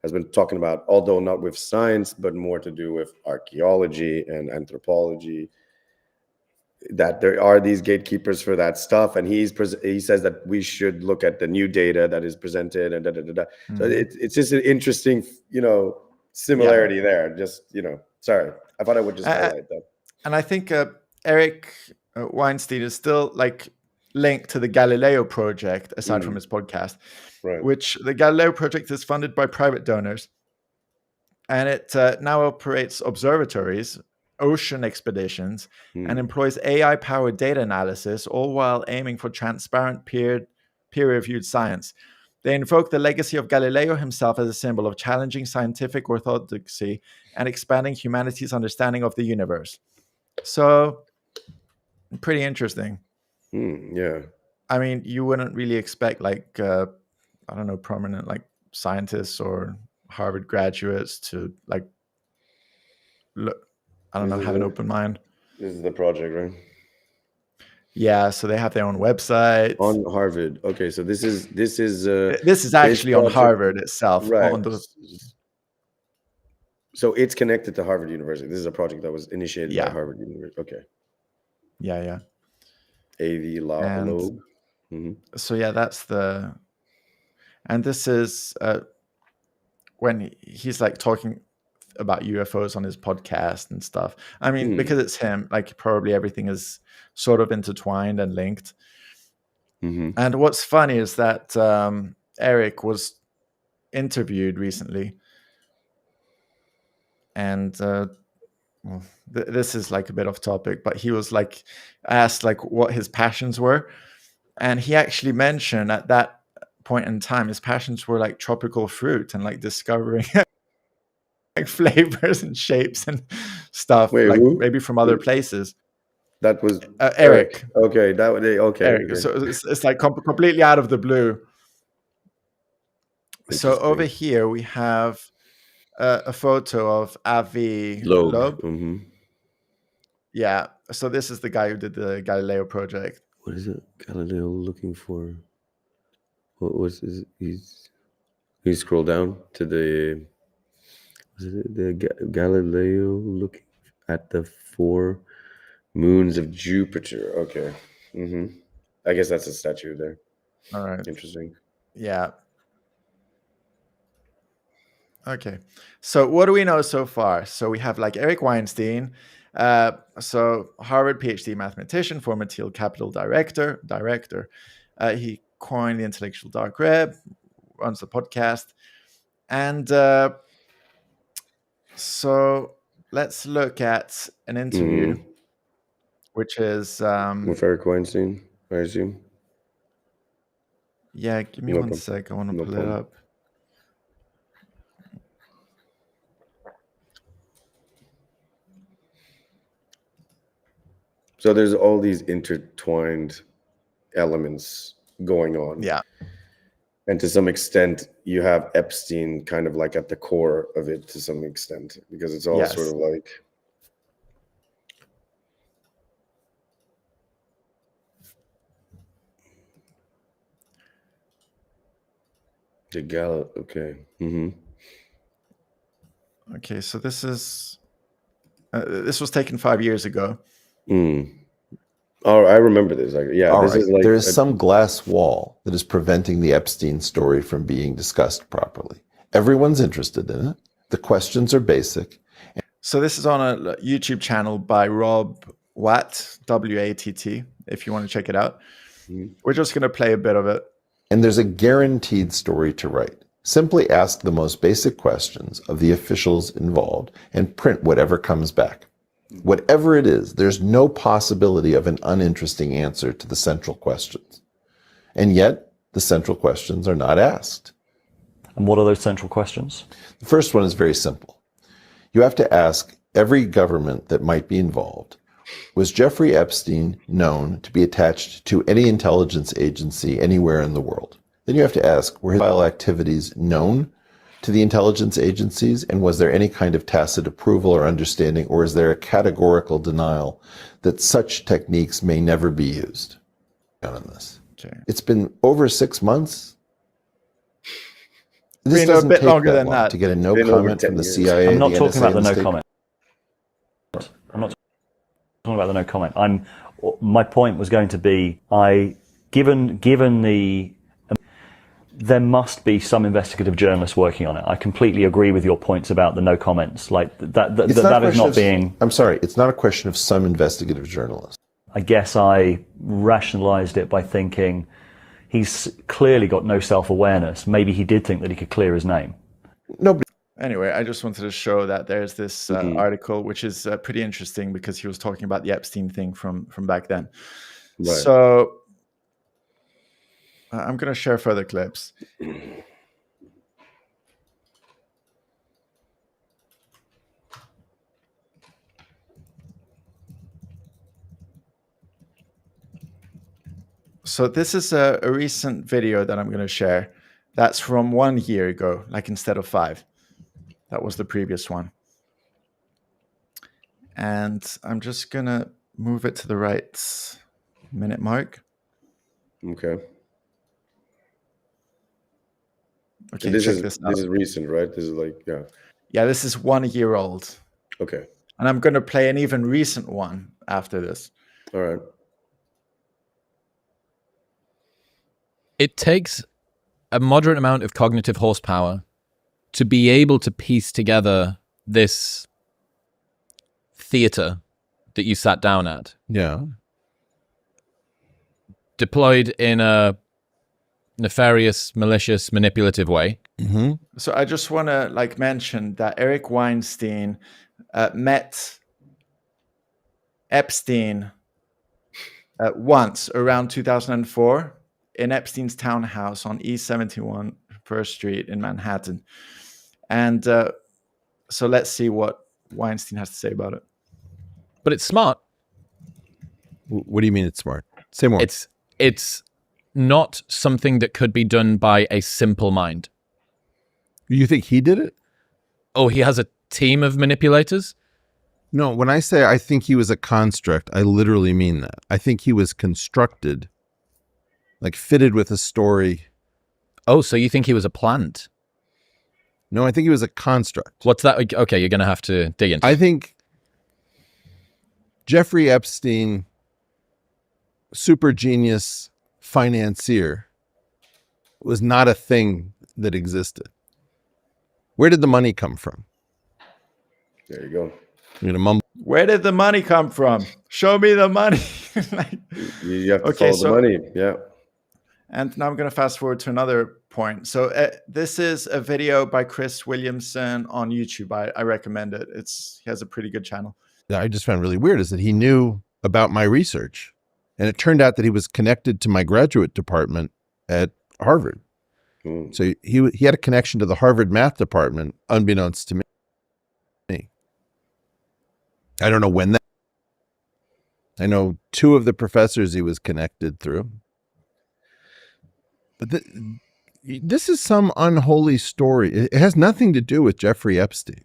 has been talking about, although not with science, but more to do with archaeology and anthropology, that there are these gatekeepers for that stuff. And he says that we should look at the new data that is presented and So it's just an interesting, similarity there. Just, sorry, I thought I would just highlight that. And I think Eric Weinstein is still like linked to the Galileo project, aside from his podcast, which the Galileo project is funded by private donors. And it now operates observatories, ocean expeditions, and employs AI-powered data analysis, all while aiming for transparent, peer-reviewed science. They invoke the legacy of Galileo himself as a symbol of challenging scientific orthodoxy and expanding humanity's understanding of the universe. So, pretty interesting. Yeah. I mean, you wouldn't really expect prominent scientists or Harvard graduates to have an open mind. This is the project, right? Yeah, so they have their own website on Harvard. Okay, so this is actually on Harvard itself, right? So it's connected to Harvard University. This is a project that was initiated by Harvard University. Okay. Yeah. AV Loeb. So that's and this is when he's talking about UFOs on his podcast and stuff. I mean, because it's him, probably everything is sort of intertwined and linked. And what's funny is that Eric was interviewed recently, and this is a bit off topic, but he was asked what his passions were, and he actually mentioned at that point in time his passions were tropical fruit and discovering flavors and shapes and stuff. Wait, maybe from other places. That was Eric. Okay, okay. Eric. So it's completely out of the blue. So over here we have a photo of Avi Loeb. Yeah. So this is the guy who did the Galileo project. What is it? Galileo looking for? What was his? You scroll down to the. Was it the Galileo looking at the four Moons of Jupiter. Okay. I guess that's a statue there. All right. Interesting. Yeah. Okay. So what do we know so far? So we have like Eric Weinstein, so Harvard PhD mathematician, former Thiel Capital director. He coined the intellectual dark web, runs the podcast. And so let's look at an interview, which is... with Eric Weinstein, I assume. Yeah, give me one sec. I want to pull it up. So there's all these intertwined elements going on. Yeah. And to some extent, you have Epstein kind of like at the core of it to some extent, because it's all sort of like... The Galileo, okay. Okay, so this is... this was taken 5 years ago. Oh, I remember this. Is like there is some glass wall that is preventing the Epstein story from being discussed properly. Everyone's interested in it. The questions are basic. So this is on a YouTube channel by Rob Watt, W-A-T-T, if you want to check it out. We're just going to play a bit of it. And there's a guaranteed story to write. Simply ask the most basic questions of the officials involved and print whatever comes back. Whatever it is, there's no possibility of an uninteresting answer to the central questions. And yet, the central questions are not asked. And what are those central questions? The first one is very simple. You have to ask every government that might be involved, was Jeffrey Epstein known to be attached to any intelligence agency anywhere in the world? Then you have to ask, were his vile activities known to the intelligence agencies, and was there any kind of tacit approval or understanding, or is there a categorical denial that such techniques may never be used on this? Okay. It's been over 6 months. This Been a doesn't bit take longer that than long that. to get a no comment from the CIA. I'm not the talking NSA, about the and no state. comment. I'm not talking about the no comment. My point was going to be, given the there must be some investigative journalists working on it. I completely agree with your points about the no comments. Like that is not being... I'm sorry, it's not a question of some investigative journalists. I guess I rationalized it by thinking he's clearly got no self-awareness. Maybe he did think that he could clear his name. Nobody. Anyway, I just wanted to show that there's this article, which is pretty interesting because he was talking about the Epstein thing from back then. Right. So I'm going to share further clips. So this is a recent video that I'm going to share. That's from 1 year ago, like instead of 5. That was the previous one. And I'm just going to move it to the right minute mark. Okay. Okay, this is recent, right? This is like, yeah, this is 1 year old. Okay. And I'm going to play an even recent one after this. All right. It takes a moderate amount of cognitive horsepower to be able to piece together this theater that you sat down at. Yeah. Deployed in a nefarious, malicious, manipulative way. Mm-hmm. So I just want to mention that Eric Weinstein met Epstein once around 2004 in Epstein's townhouse on East 71 First Street in Manhattan. And so let's see what Weinstein has to say about it. But it's smart. What do you mean it's smart? Say more. It's not something that could be done by a simple mind. You think he did it? Oh, he has a team of manipulators? No, when I say I think he was a construct, I literally mean that. I think he was constructed, like fitted with a story. Oh, so you think he was a plant? No, I think he was a construct. What's that? Okay, you're going to have to dig into. I think Jeffrey Epstein, super genius financier, was not a thing that existed. Where did the money come from? There you go. You're gonna mumble. Where did the money come from? Show me the money. You have to follow the money. Yeah. And now I'm going to fast forward to another point. So this is a video by Chris Williamson on YouTube. I recommend it. He has a pretty good channel. I just found really weird is that he knew about my research, and it turned out that he was connected to my graduate department at Harvard. So he had a connection to the Harvard math department, unbeknownst to me. I don't know when that. I know 2 of the professors he was connected through. But this is some unholy story. It has nothing to do with Jeffrey Epstein.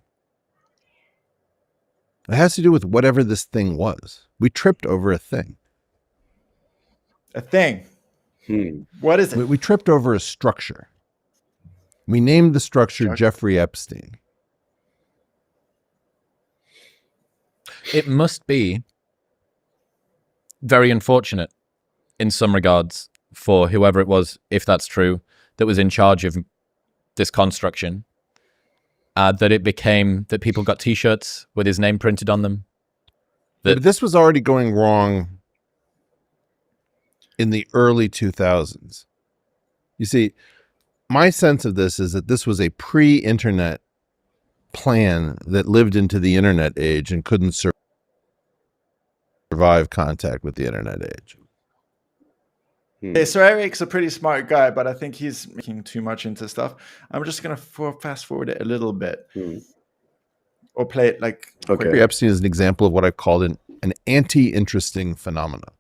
It has to do with whatever this thing was. We tripped over a thing. A thing? What is it? We tripped over a structure. We named the structure Jeffrey Epstein. It must be very unfortunate in some regards for whoever it was, if that's true, that was in charge of this construction, that people got T-shirts with his name printed on them. But this was already going wrong in the early 2000s. You see, my sense of this is that this was a pre-internet plan that lived into the internet age and couldn't survive contact with the internet age. Okay, so Eric's a pretty smart guy, but I think he's making too much into stuff. I'm just going to fast forward it a little bit. Or play it like... Okay. Jeffrey Epstein is an example of what I've called an anti-interesting phenomenon.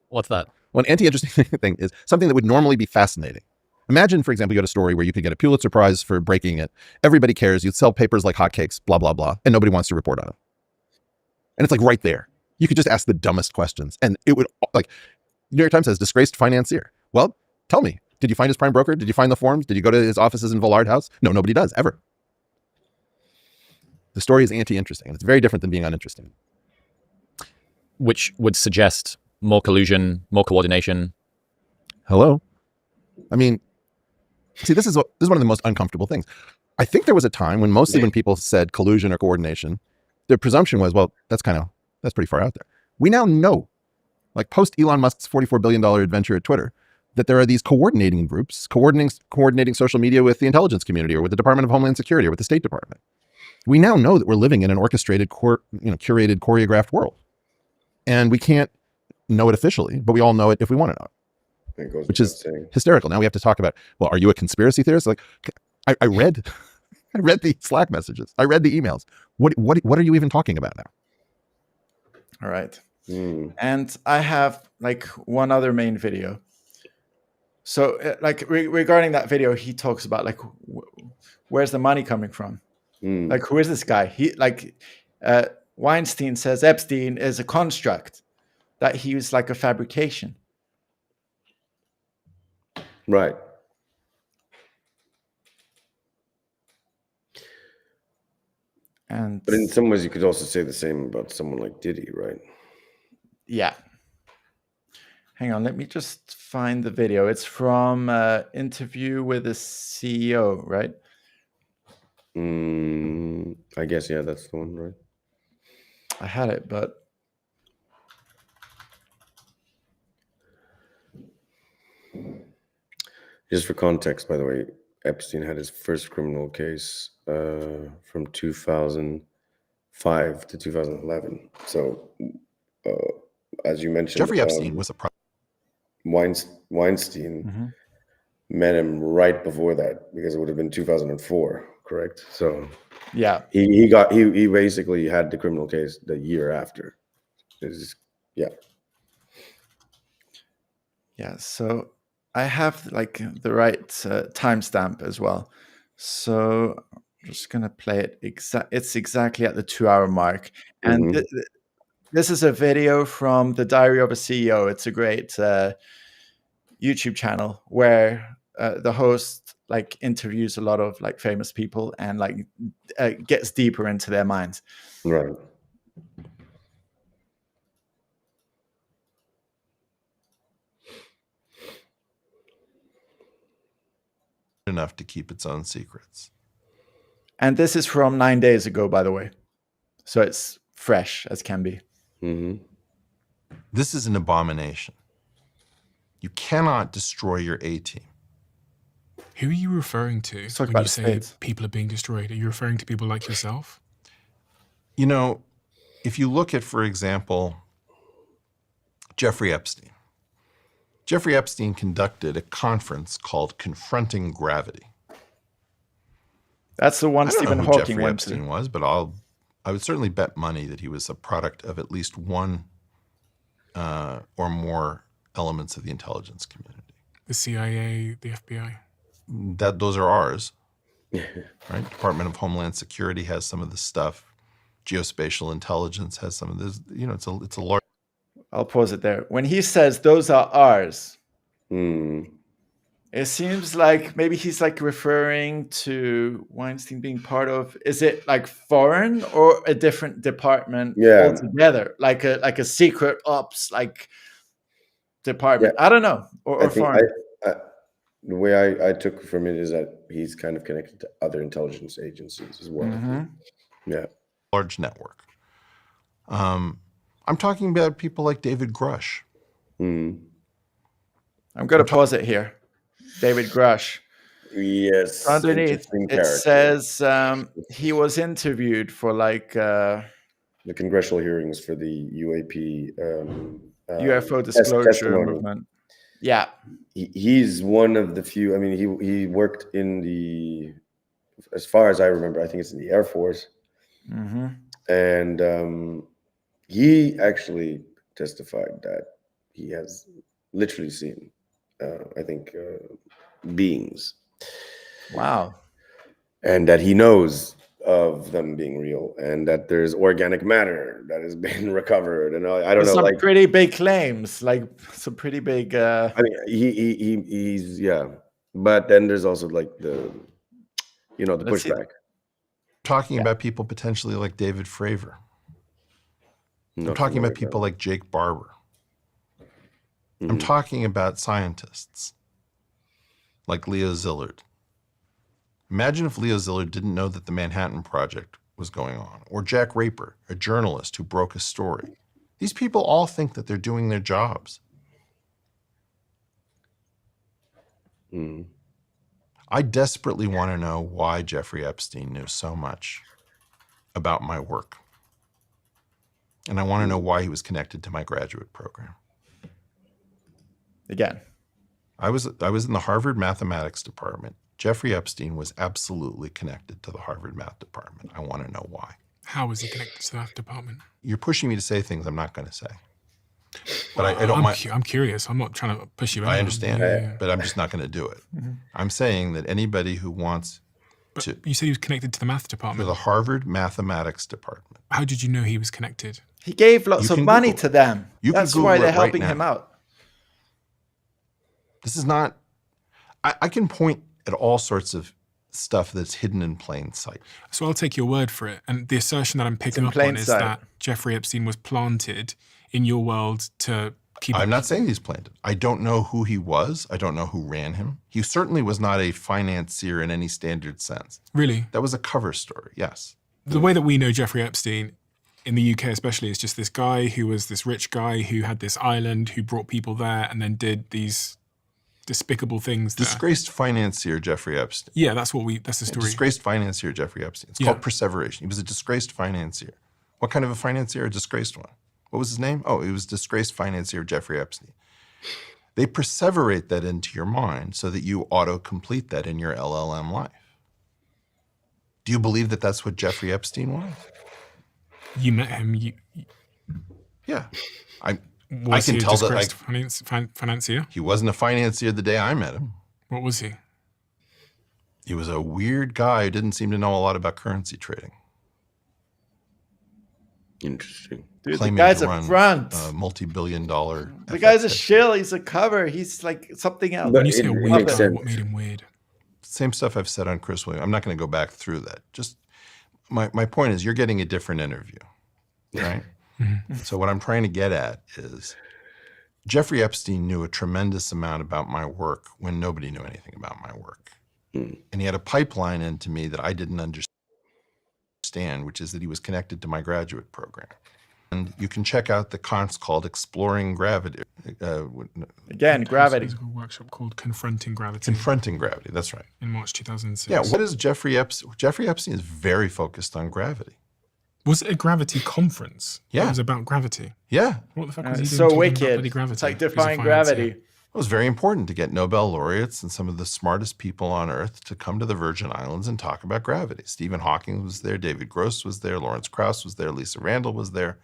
What's that? Well, an anti-interesting thing is something that would normally be fascinating. Imagine, for example, you had a story where you could get a Pulitzer Prize for breaking it. Everybody cares. You'd sell papers like hotcakes, blah, blah, blah, and nobody wants to report on it. And it's like right there. You could just ask the dumbest questions, and it would, like, New York Times says, disgraced financier. Well, tell me, did you find his prime broker? Did you find the forms? Did you go to his offices in Villard House? No, nobody does, ever. The story is anti-interesting, and it's very different than being uninteresting. Which would suggest more collusion, more coordination. Hello? I mean, see, this is one of the most uncomfortable things. I think there was a time when when people said collusion or coordination, the presumption was, well, that's pretty far out there. We now know, like post Elon Musk's $44 billion adventure at Twitter, that there are these coordinating groups, coordinating social media with the intelligence community or with the Department of Homeland Security or with the State Department. We now know that we're living in an orchestrated, curated, choreographed world. And we can't know it officially, but we all know it if we want to know it. Which is hysterical. Now we have to talk about, well, are you a conspiracy theorist? Like, I read the Slack messages. I read the emails. What are you even talking about now? All right. And I have like one other main video. So like regarding that video, he talks about like, where's the money coming from? Like, who is this guy? Weinstein says Epstein is a construct, that he was like a fabrication. Right. But in some ways, you could also say the same about someone like Diddy, right? Yeah. Hang on, let me just find the video. It's from interview with the CEO, right? I guess, yeah, that's the one, right? I had it, but... Just for context, by the way, Epstein had his first criminal case from 2005 to 2011. So, as you mentioned, Jeffrey Epstein was a Weinstein met him right before that, because it would have been 2004, correct? So, yeah, he basically had the criminal case the year after. Yeah. So I have like the right timestamp as well. So I'm just gonna play it. It's exactly at the 2-hour mark, and this is a video from the Diary of a CEO. It's a great YouTube channel where the host like interviews a lot of like famous people and like gets deeper into their minds. Right. Enough to keep its own secrets. And this is from 9 days ago, by the way. So it's fresh as can be. Mm-hmm. This is an abomination. You cannot destroy your A-team. Who are you referring to when you say people are being destroyed? Are you referring to people like yourself? You know, if you look at, for example, Jeffrey Epstein. Jeffrey Epstein conducted a conference called Confronting Gravity. That's the one Stephen Hawking Jeffrey went Epstein to. was, but I would certainly bet money that he was a product of at least one or more elements of the intelligence community. The CIA, the FBI. Those are ours, right? Department of Homeland Security has some of this stuff. Geospatial intelligence has some of this. You know, it's a large. I'll pause it there. When he says those are ours, it seems like maybe he's like referring to Weinstein being part of. Is it like foreign or a different department altogether, like a secret ops like department? I don't know, or foreign. The way I took from it is that he's kind of connected to other intelligence agencies as well. Mm-hmm. Yeah, large network. I'm talking about people like David Grush. I'm going to pause it here. David Grush. Yes. Underneath it says he was interviewed for like the congressional hearings for the UAP UFO disclosure movement. Yeah, he's one of the few. I mean, he worked in the, as far as I remember, I think it's in the Air Force, and he actually testified that he has literally seen, I think, beings. Wow. And that he knows of them being real, and that there's organic matter that has been recovered. And I don't know, some like pretty big claims, like some pretty big. I mean, he's but then there's also like the pushback. Talking about people potentially like David Fravor. I'm talking about people like Jake Barber. I'm talking about scientists like Leo Szilard. Imagine if Leo Szilard didn't know that the Manhattan Project was going on, or Jack Raper, a journalist who broke a story. These people all think that they're doing their jobs. I desperately want to know why Jeffrey Epstein knew so much about my work. And I want to know why he was connected to my graduate program. Again, I was in the Harvard mathematics department. Jeffrey Epstein was absolutely connected to the Harvard math department. I want to know why. How was he connected to that department? You're pushing me to say things I'm not going to say. But I don't mind. I'm curious. I'm not trying to push you. I understand, but I'm just not going to do it. I'm saying that anybody who wants to. You said he was connected to the math department. To the Harvard mathematics department. How did you know he was connected? He gave lots of money to them. That's why they're helping him out. This is not. I can point at all sorts of stuff that's hidden in plain sight. So I'll take your word for it. And the assertion that I'm picking up on is that Jeffrey Epstein was planted in your world to keep. I'm not saying he's planted. I don't know who he was. I don't know who ran him. He certainly was not a financier in any standard sense. Really? That was a cover story, yes. The way that we know Jeffrey Epstein, in the UK especially, is just this guy who was this rich guy who had this island, who brought people there and then did these despicable things. Disgraced financier Jeffrey Epstein. Yeah, that's the story. Disgraced financier Jeffrey Epstein. It's called perseveration. He was a disgraced financier. What kind of a financier? A disgraced one. What was his name? Oh, he was disgraced financier Jeffrey Epstein. They perseverate that into your mind so that you auto-complete that in your LLM life. Do you believe that that's what Jeffrey Epstein was? You met him. Yeah. I Was can he a tell that financier? He wasn't a financier the day I met him. What was he? He was a weird guy who didn't seem to know a lot about currency trading. Interesting. Dude, the guy's a front. Multi-billion-dollar. The guy's a shill. He's a cover. He's like something else. When you say a weird guy, what made him weird? Same stuff I've said on Chris Williams. I'm not going to go back through that. Just my point is you're getting a different interview, right? So what I'm trying to get at is Jeffrey Epstein knew a tremendous amount about my work when nobody knew anything about my work. And he had a pipeline into me that I didn't understand, which is that he was connected to my graduate program. And you can check out the conference called Exploring Gravity. Again, gravity. There's a workshop called Confronting Gravity. Confronting Gravity, that's right. In March 2006. Yeah, what is Jeffrey Epstein? Jeffrey Epstein is very focused on gravity. Was it a gravity conference? Yeah. It was about gravity? Yeah. What the fuck was he so doing wicked. Gravity? It's like defying gravity. It was very important to get Nobel laureates and some of the smartest people on Earth to come to the Virgin Islands and talk about gravity. Stephen Hawking was there, David Gross was there, Lawrence Krauss was there, Lisa Randall was there,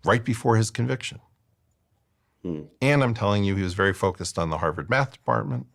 right before his conviction. And I'm telling you, he was very focused on the Harvard math department,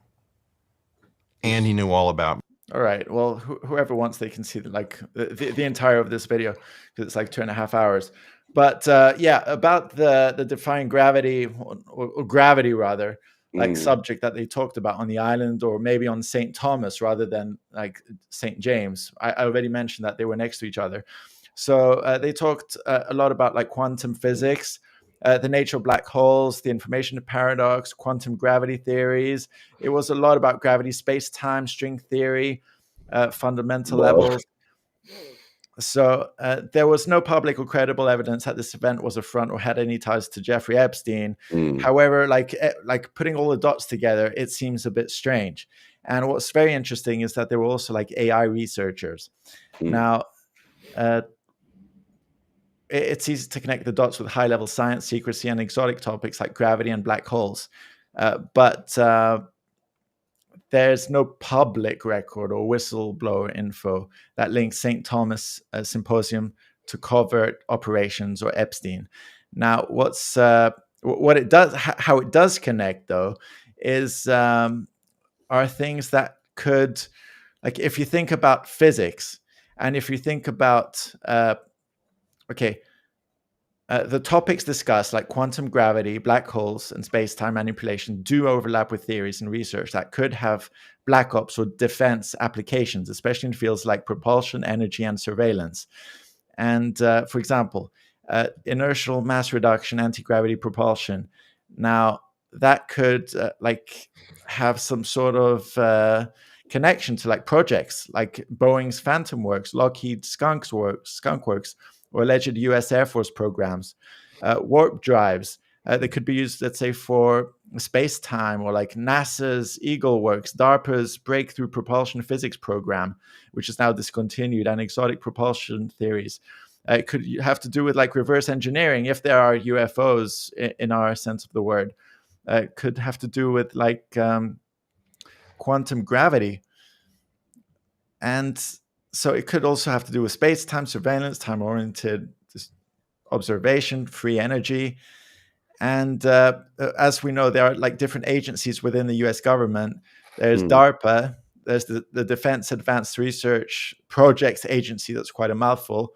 and he knew all about. All right. Well, whoever wants, they can see the entire of this video because it's like 2.5 hours. But yeah, about the defying gravity or gravity rather, like subject that they talked about on the island, or maybe on St. Thomas rather than like St. James. I already mentioned that they were next to each other. So they talked a lot about like quantum physics, the nature of black holes, the information paradox, quantum gravity theories. It was a lot about gravity, space-time, string theory, fundamental levels. So there was no public or credible evidence that this event was a front or had any ties to Jeffrey Epstein. However, like putting all the dots together, it seems a bit strange. And what's very interesting is that there were also like AI researchers. Now, it's easy to connect the dots with high-level science, secrecy, and exotic topics like gravity and black holes. But there's no public record or whistleblower info that links St. Thomas Symposium to covert operations or Epstein. Now, what it does, how it does connect though, is are things that could, like if you think about physics, and if you think about the topics discussed, like quantum gravity, black holes, and space-time manipulation, do overlap with theories and research that could have black ops or defense applications, especially in fields like propulsion, energy, and surveillance. And for example, inertial mass reduction, anti-gravity propulsion. Now, that could have some sort of connection to like projects like Boeing's Phantom Works, Lockheed's Skunk Works, or alleged US Air Force programs, warp drives that could be used, let's say, for space-time, or like NASA's Eagle Works, DARPA's Breakthrough Propulsion Physics program, which is now discontinued, and exotic propulsion theories. It could have to do with like reverse engineering, if there are UFOs in our sense of the word. It could have to do with like quantum gravity. And so it could also have to do with space-time surveillance, time-oriented observation, free energy. And as we know, there are like different agencies within the US government. There's DARPA, there's the Defense Advanced Research Projects Agency, that's quite a mouthful.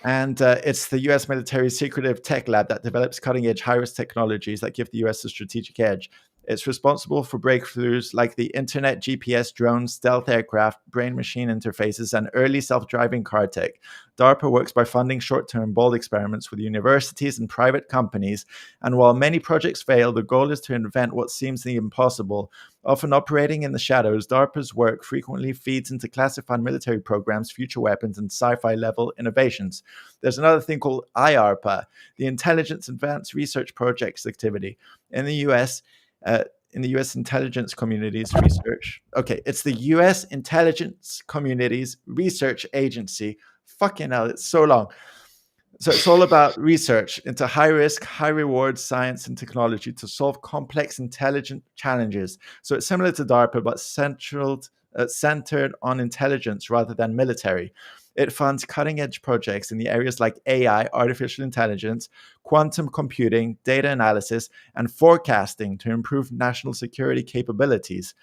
And it's the US military secretive tech lab that develops cutting-edge high-risk technologies that give the US a strategic edge. It's responsible for breakthroughs like the internet, GPS, drones, stealth aircraft, brain-machine interfaces, and early self-driving car tech. DARPA works by funding short-term bold experiments with universities and private companies. And while many projects fail, the goal is to invent what seems the impossible. Often operating in the shadows, DARPA's work frequently feeds into classified military programs, future weapons, and sci-fi level innovations. There's another thing called IARPA, the Intelligence Advanced Research Projects Activity. In the US Intelligence Communities Research. Okay, it's the US Intelligence Communities Research Agency. Fucking hell, it's so long. So it's all about research into high risk, high reward science and technology to solve complex intelligent challenges. So it's similar to DARPA, but centered on intelligence rather than military. It funds cutting-edge projects in the areas like AI, artificial intelligence, quantum computing, data analysis, and forecasting to improve national security capabilities.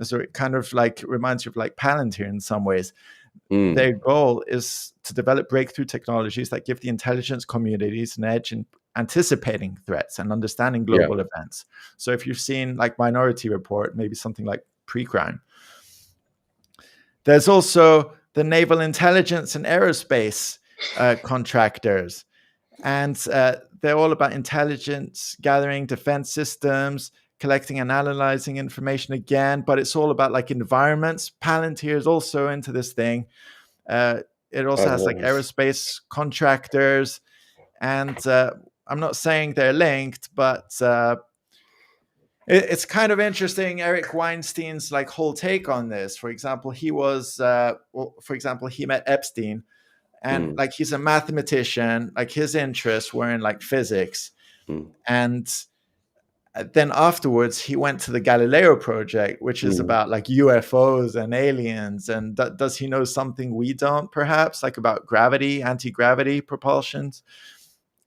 So it kind of like reminds you of like Palantir in some ways. Their goal is to develop breakthrough technologies that give the intelligence communities an edge in anticipating threats and understanding global events. So if you've seen like Minority Report, maybe something like Pre-Crime. There's also the naval intelligence and aerospace contractors. And they're all about intelligence, gathering defense systems, collecting and analyzing information again, but it's all about like environments. Palantir is also into this thing. It also has like aerospace contractors, and I'm not saying they're linked, but it's kind of interesting. Eric Weinstein's like whole take on this. For example, he met Epstein, and like he's a mathematician. Like his interests were in like physics, and then afterwards he went to the Galileo project, which is about like UFOs and aliens. And does he know something we don't, perhaps, like about gravity, anti-gravity propulsions?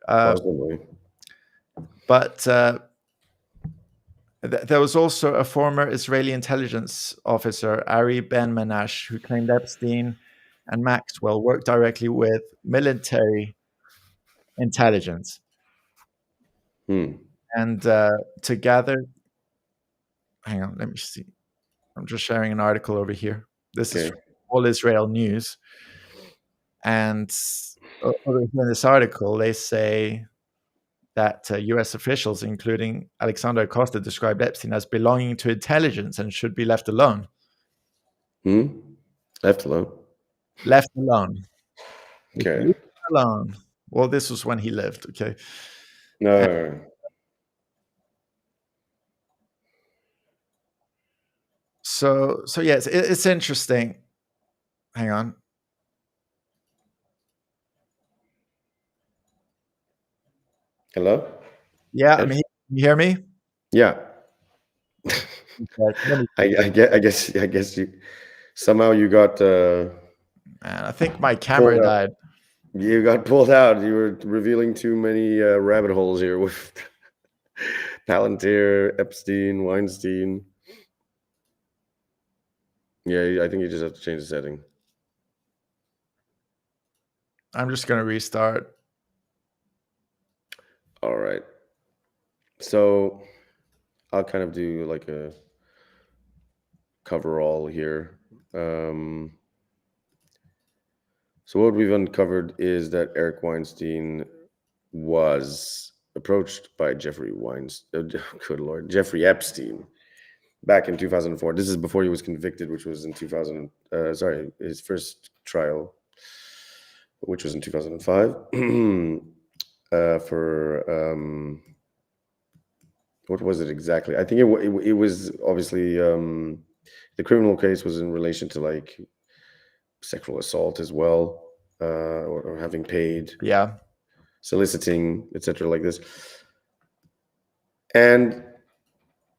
Possibly. But there was also a former Israeli intelligence officer, Ari Ben-Menash, who claimed Epstein and Maxwell worked directly with military intelligence. And together, hang on, let me see. I'm just sharing an article over here. This is from All Israel News. And over here in this article, they say that U.S. officials, including Alexander Acosta, described Epstein as belonging to intelligence and should be left alone. Left alone? Left alone. Okay. Left alone. Well, this was when he lived, okay? No. So yes, it's interesting. Hang on. Hello? Yeah, I mean, you hear me? Yeah. I guess you somehow you got. Man, I think my camera died. You got pulled out. You were revealing too many rabbit holes here with Palantir, Epstein, Weinstein. Yeah, I think you just have to change the setting. I'm just going to restart. All right. So I'll kind of do like a coverall here. So what we've uncovered is that Eric Weinstein was approached by Jeffrey Epstein back in 2004. This is before he was convicted, which was in his first trial, which was in 2005. What was it exactly? I think it was obviously the criminal case was in relation to like sexual assault as well, or having paid, soliciting, etc., like this. And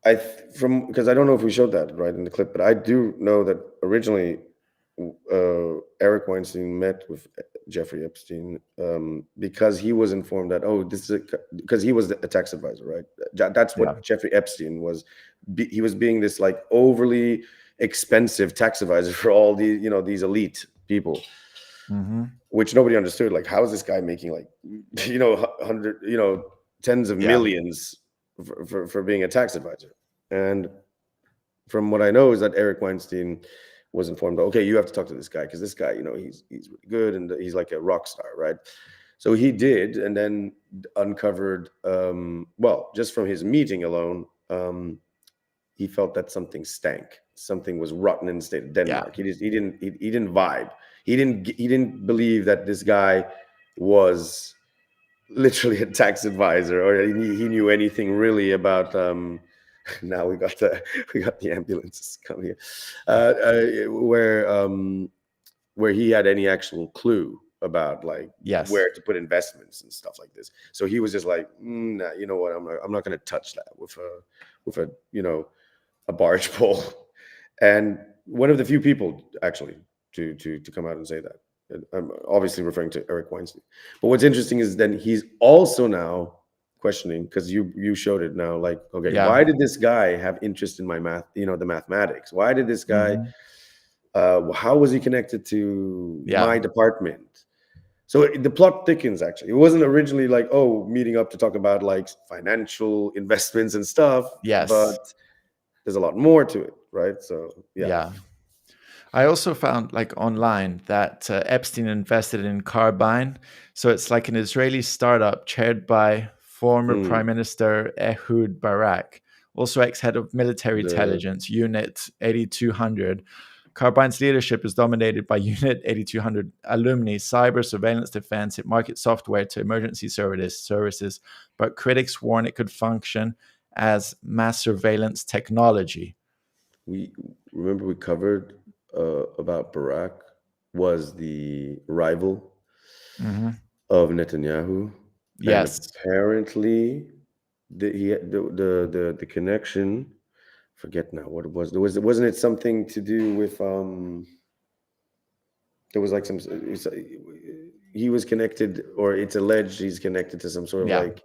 because I don't know if we showed that right in the clip, but I do know that originally Eric Weinstein met with Jeffrey Epstein because he was informed that because he was a tax advisor, right? That's what Jeffrey Epstein was. He was being this like overly expensive tax advisor for all these these elite people, which nobody understood. Like, how is this guy making like tens of millions for being a tax advisor? And from what I know is that Eric Weinstein was informed, okay, you have to talk to this guy because this guy, he's really good and he's like a rock star, right? So he did, and then uncovered, just from his meeting alone, he felt that something stank, something was rotten in the state of Denmark. He didn't vibe. He didn't believe that this guy was literally a tax advisor, or he knew anything really about. Now we got the ambulances coming here, where he had any actual clue about like where to put investments and stuff like this. So he was just like, nah, you know what? I'm not going to touch that with a barge pole. And one of the few people actually to come out and say that. I'm obviously referring to Eric Weinstein. But what's interesting is then he's also now questioning, because you showed it now, like, okay, why did this guy have interest in my math, the mathematics? Why did this guy How was he connected to my department? So the plot thickens, actually. It wasn't originally like, oh, meeting up to talk about like financial investments and stuff. Yes. But there's a lot more to it, right? So, yeah. I also found like online that Epstein invested in Carbyne. So it's like an Israeli startup chaired by former Prime Minister Ehud Barak, also ex-head of military intelligence, Unit 8200. Carbyne's leadership is dominated by Unit 8200 alumni, cyber surveillance defense. It markets software to emergency services, but critics warn it could function as mass surveillance technology. We covered about Barak was the rival of Netanyahu. Yes, and apparently the connection. Forget now what it was. Wasn't it something to do with there was like some. He was connected, or it's alleged he's connected to some sort of like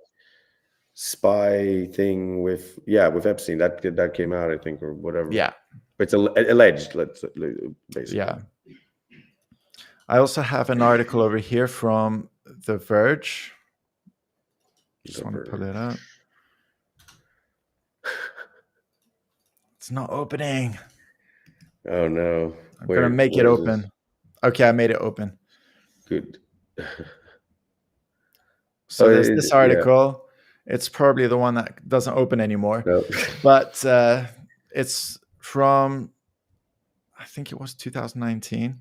spy thing with Epstein. That came out, I think, or whatever. Yeah. But it's alleged, basically. Yeah. I also have an article over here from The Verge. Just want to pull it up. It's not opening. Oh no. I'm going to make it open. Okay, I made it open. Good. So there's this article. Yeah. It's probably the one that doesn't open anymore. No. But it's from, I think it was 2019.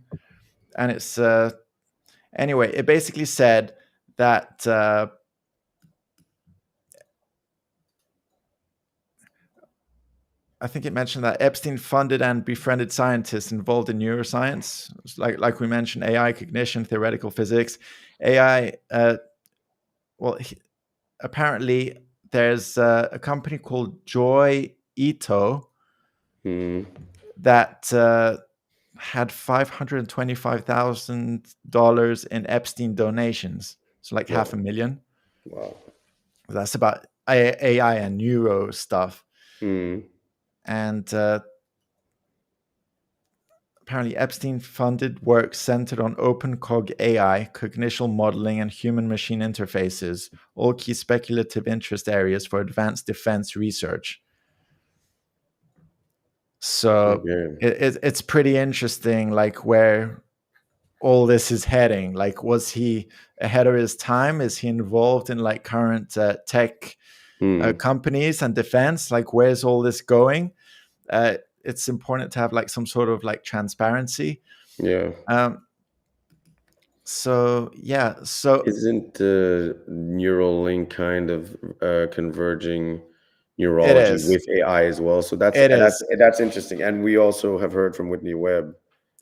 And it's, anyway, it basically said that I think it mentioned that Epstein funded and befriended scientists involved in neuroscience, like we mentioned, AI, cognition, theoretical physics. AI, apparently there's a company called Joy Ito that had $525,000 in Epstein donations. So like $500,000. Wow. That's about AI and neuro stuff. And apparently Epstein funded work centered on OpenCog AI, cognition modeling, and human-machine interfaces, all key speculative interest areas for advanced defense research. So it's pretty interesting, like where all this is heading. Like, was he ahead of his time? Is he involved in like current tech companies and defense? Like, where's all this going? It's important to have like some sort of like transparency. Yeah. So isn't Neuralink kind of converging neurology with AI as well? So that's interesting. And we also have heard from Whitney Webb.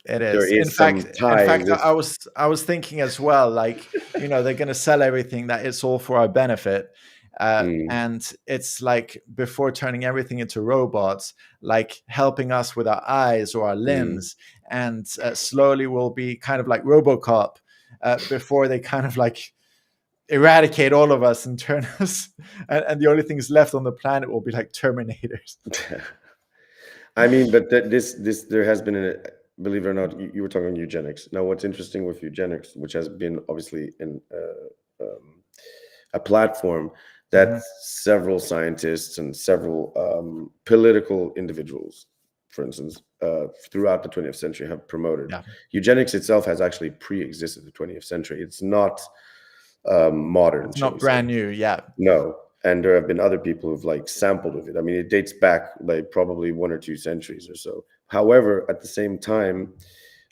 It is. In fact, I was thinking as well, like, you know, they're going to sell everything that it's all for our benefit. And it's like before turning everything into robots, like helping us with our eyes or our limbs, and slowly we'll be kind of like RoboCop before they kind of like eradicate all of us and turn us, and the only things left on the planet will be like Terminators. I mean, but this there has been believe it or not, you were talking eugenics. Now, what's interesting with eugenics, which has been obviously in a platform that several scientists and several political individuals, for instance, throughout the 20th century have promoted. Eugenics itself has actually pre-existed the 20th century. It's not modern. It's not brand new, No. And there have been other people who've like sampled of it. I mean, it dates back like probably 1 or 2 centuries or so. However, at the same time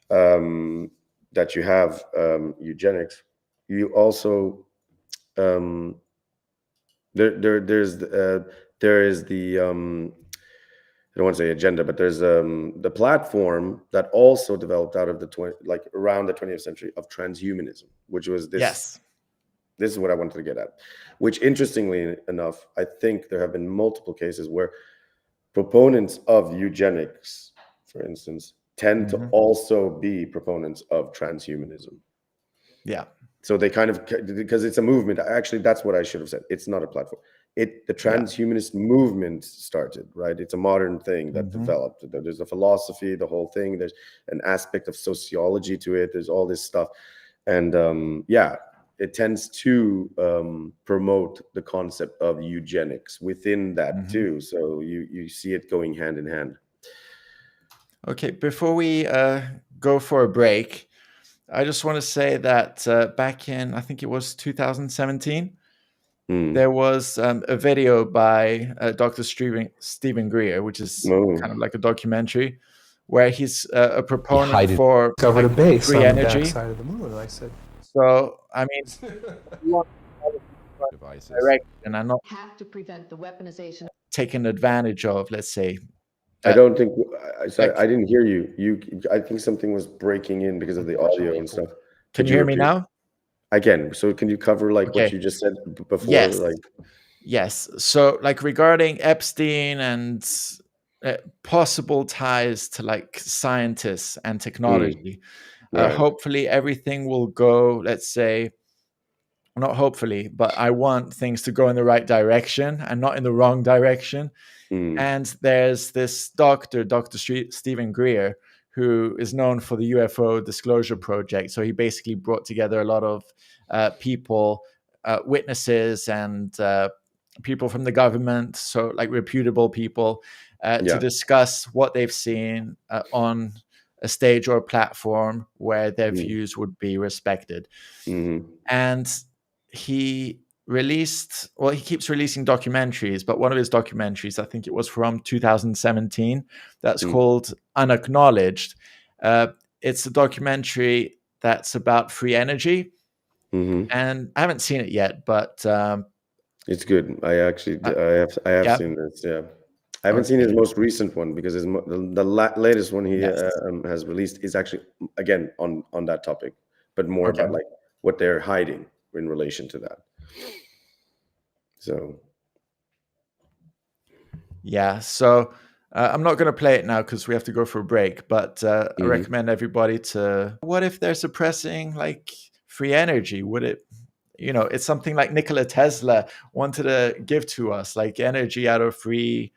that you have eugenics, you also there is the I don't want to say agenda, but there's the platform that also developed out of around the 20th century of transhumanism, which was this. Yes. This is what I wanted to get at, which interestingly enough, I think there have been multiple cases where proponents of eugenics, for instance, tend to also be proponents of transhumanism. Yeah. So they kind of, because it's a movement. Actually, that's what I should have said. It's not a platform. the transhumanist movement started, right? It's a modern thing that developed. There's a philosophy, the whole thing. There's an aspect of sociology to it. There's all this stuff. And it tends to promote the concept of eugenics within that too. So you see it going hand in hand. Okay, before we go for a break, I just want to say that back in, I think it was 2017, there was a video by Dr. Stephen Greer, which is kind of like a documentary, where he's a proponent for discovered a base free on energy. the backside of the moon. And I said, so, I mean, you want Devices. direction and not have to prevent the weaponization, taken advantage of, let's say. I don't think, sorry, I didn't hear you. I think something was breaking in because of the audio and stuff. Can you hear me now? I can. So can you cover like what you just said before? Yes. Like, yes. So like regarding Epstein and possible ties to like scientists and technology, hopefully everything will go, let's say, not hopefully, but I want things to go in the right direction and not in the wrong direction. And there's this Dr. Stephen Greer, who is known for the UFO Disclosure Project. So he basically brought together a lot of people, witnesses, and people from the government, so like reputable people, to discuss what they've seen on a stage or a platform where their views would be respected. And he keeps releasing documentaries, but one of his documentaries, I think it was from 2017, that's called Unacknowledged. It's a documentary that's about free energy. And I haven't seen it yet, but it's good. I have seen this. Yeah, I haven't seen his most recent one because the latest one he has released is actually again on that topic, but more about like what they're hiding in relation to that. So so I'm not going to play it now because we have to go for a break, but I recommend everybody to, what if they're suppressing like free energy? Would it, it's something like Nikola Tesla wanted to give to us, like energy out of free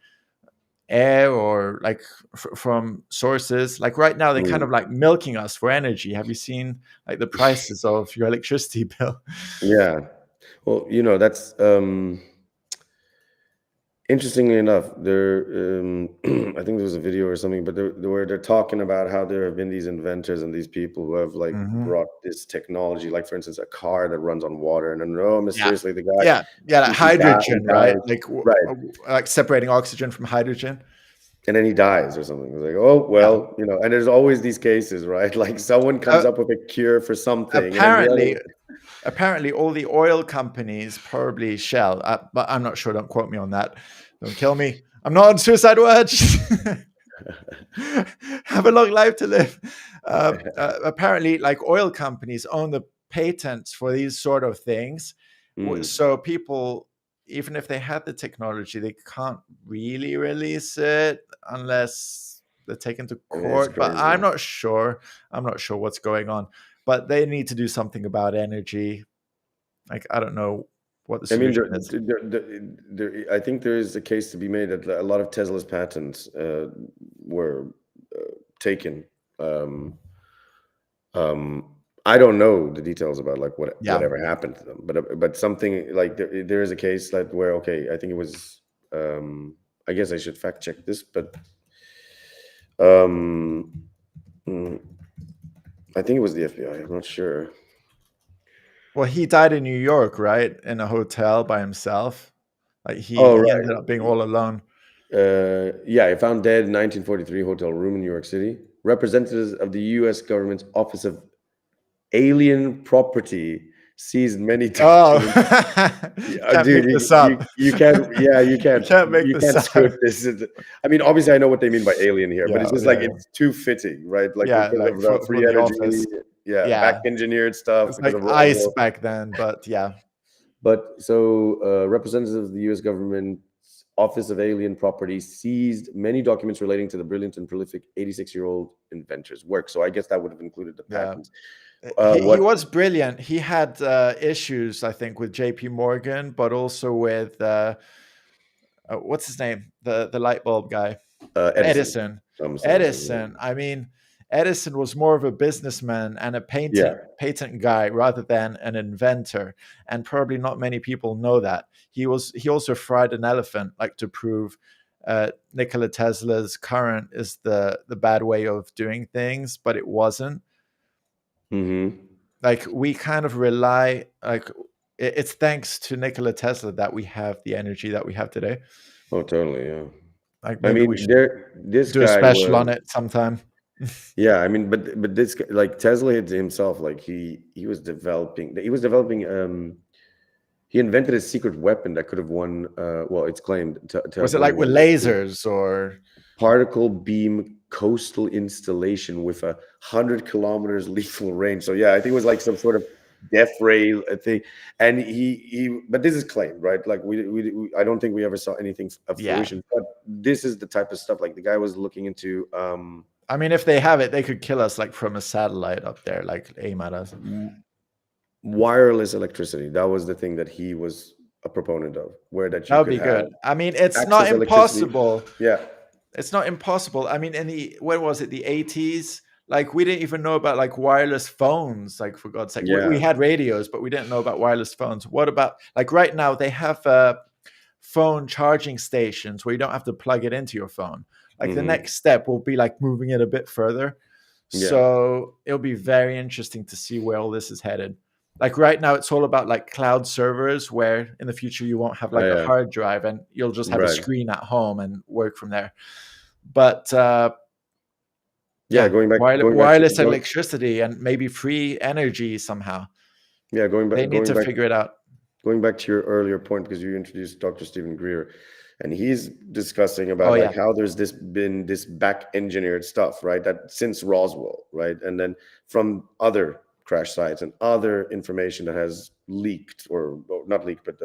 air or like from sources. Like right now, they're kind of like milking us for energy. Have you seen like the prices of your electricity bill? Yeah. Well, that's interestingly enough, there I think there was a video or something, but where they're talking about how there have been these inventors and these people who have like brought this technology, like for instance, a car that runs on water, and then mysteriously the guy, like hydrogen, right? Like separating oxygen from hydrogen. And then he dies or something. It's like, oh, well, and there's always these cases, right? Like someone comes up with a cure for something. Apparently all the oil companies, probably Shell, but I'm not sure. Don't quote me on that. Don't kill me. I'm not on suicide watch. Have a long life to live. Apparently, like oil companies own the patents for these sort of things. So people, even if they had the technology, they can't really release it unless they're taken to court. But I'm not sure. I'm not sure what's going on. But they need to do something about energy. Like, I don't know what the solution is. I think there is a case to be made that a lot of Tesla's patents were taken. I don't know the details about like whatever happened to them, but something like there is a case that where I think it was. I guess I should fact check this, but I think it was the FBI. I'm not sure. Well, he died in New York, right? In a hotel by himself. Like he ended up being all alone. He found dead in 1943 hotel room in New York City. Representatives of the U.S. government's Office of Alien Property seized many times. Dude, you can't. Yeah, you can't. You can't script this. I mean, obviously, I know what they mean by alien here, but it's just it's too fitting, right? Like, for free energy, back engineered stuff. It's like ice back then, but yeah. But so representatives of the U.S. government's Office of Alien Property seized many documents relating to the brilliant and prolific 86-year-old inventor's work. So I guess that would have included the patents. He was brilliant. He had issues, I think, with J.P. Morgan, but also with what's his name, the light bulb guy, Edison. I mean, Edison was more of a businessman and a patent guy rather than an inventor, and probably not many people know that. He also fried an elephant, like, to prove Nikola Tesla's current is the bad way of doing things, but it wasn't. Like, we kind of rely, like, it's thanks to Nikola Tesla that we have the energy that we have today. Oh, totally, yeah. Like, maybe we should do a special on it sometime. Yeah, I mean, but this, like, Tesla himself, like, he was developing. He invented a secret weapon that could have won. Well, it's claimed. Was it like with lasers or particle beam coastal installation with 100 kilometers lethal range? So yeah, I think it was like some sort of death ray thing. And but this is claimed, right? Like, we I don't think we ever saw anything of fruition. But this is the type of stuff, like, the guy was looking into. I mean, if they have it, they could kill us, like, from a satellite up there, like, aim at us. Wireless electricity. That was the thing that he was a proponent of, where that would be good. I mean, it's not impossible. Yeah, it's not impossible. I mean, when was it? The 80s. Like, we didn't even know about, like, wireless phones. Like, for God's sake, we had radios, but we didn't know about wireless phones. What about, like, right now they have phone charging stations where you don't have to plug it into your phone. Like, the next step will be, like, moving it a bit further. So it'll be very interesting to see where all this is headed. Like, right now, it's all about, like, cloud servers, where in the future you won't have, like, a hard drive, and you'll just have a screen at home and work from there. But going back, wireless electricity and maybe free energy somehow. Yeah, they need to figure it out. Going back to your earlier point, because you introduced Dr. Stephen Greer, and he's discussing about how there's been this back engineered stuff, right? That since Roswell, right? And then from other crash sites and other information that has leaked, or not leaked, but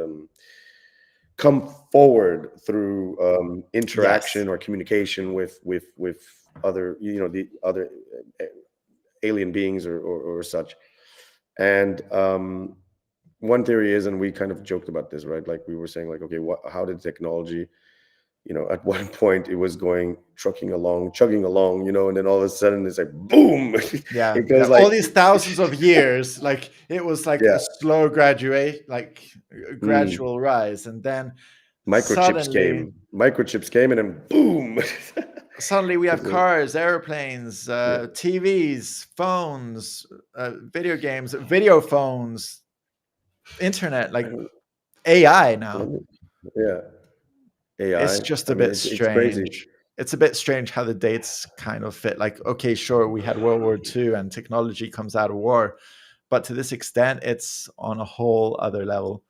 come forward through interaction or communication with other, the other alien beings or such. And one theory is, and we kind of joked about this, right? Like, we were saying, like, okay, how did technology, at one point it was chugging along, and then all of a sudden it's like, boom. Yeah. Because all these thousands of years, like, it was like a slow gradual rise. And then microchips came and then boom. Suddenly we have cars, airplanes, TVs, phones, video games, video phones, internet, like AI now. Yeah. AI. It's just a bit strange. It's a bit strange how the dates kind of fit. Like, okay, sure, we had World War II and technology comes out of war, but to this extent, it's on a whole other level.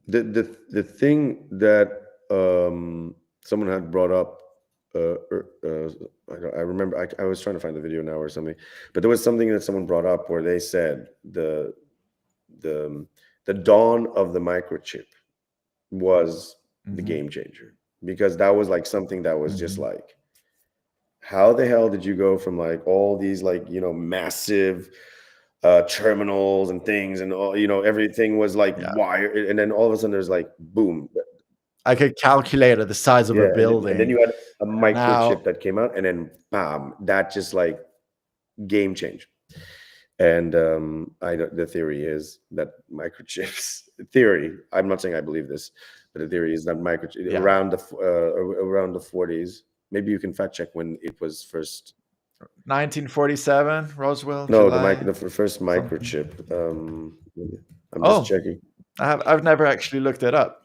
The thing that someone had brought up, I remember, I was trying to find the video now or something, but there was something that someone brought up where they said the dawn of the microchip was the game changer, because that was like something that was just like, how the hell did you go from like all these like, massive terminals and things and all, everything was like wire, and then all of a sudden there's like boom, like a calculator the size of a building, and then you had a microchip that came out, and then bam, that just like game change. And the theory is that microchips I'm not saying I believe this, but the theory is that microchip around the 40s, maybe you can fact check when it was first. 1947, Roswell. No, the first microchip. I'm just checking. I've never actually looked it up.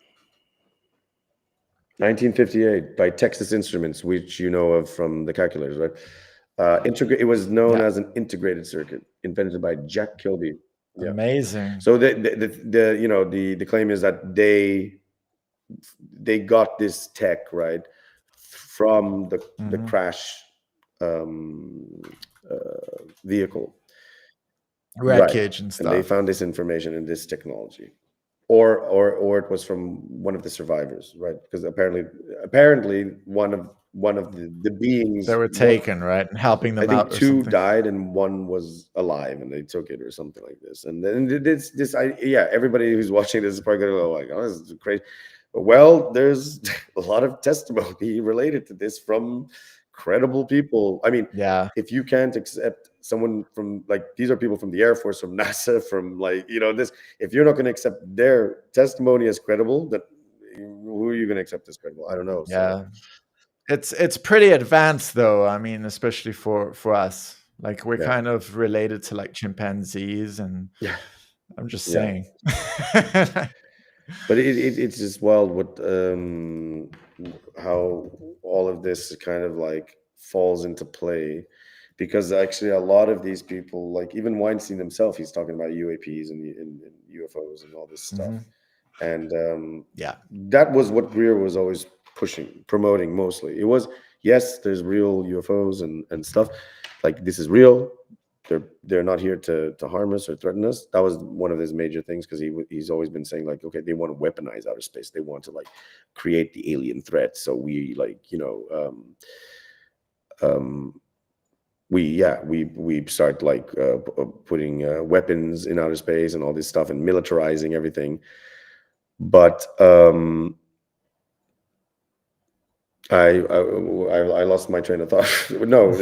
1958 by Texas Instruments, which you know of from the calculators, right? It was known as an integrated circuit, invented by Jack Kilby. Yeah. Amazing. So the claim is that they got this tech right from the crash vehicle wreckage and stuff, and they found this information in this technology, or it was from one of the survivors, right? Because apparently one of one of the beings that were taken, right, and helping them out. I think 2 died and 1 was alive, and they took it or something like this. And then everybody who's watching this is probably going to go like, "Oh, this is crazy." Well, there's a lot of testimony related to this from credible people. I mean, if you can't accept someone from like, these are people from the Air Force, from NASA, from like, this, if you're not going to accept their testimony as credible, that who are you going to accept as credible? I don't know. Yeah. So. It's pretty advanced though. I mean, especially for us, like we're kind of related to like chimpanzees, and I'm just saying. But it's just wild what how all of this kind of like falls into play, because actually a lot of these people, like even Weinstein himself, he's talking about UAPs and UFOs and all this stuff. And that was what Greer was always promoting mostly. It was, yes, there's real UFOs and stuff, like this is real. They're not here to harm us or threaten us. That was one of his major things, because he's always been saying like, okay, they want to weaponize outer space. They want to like create the alien threat. So we like, we start like putting weapons in outer space and all this stuff and militarizing everything. But I lost my train of thought. No.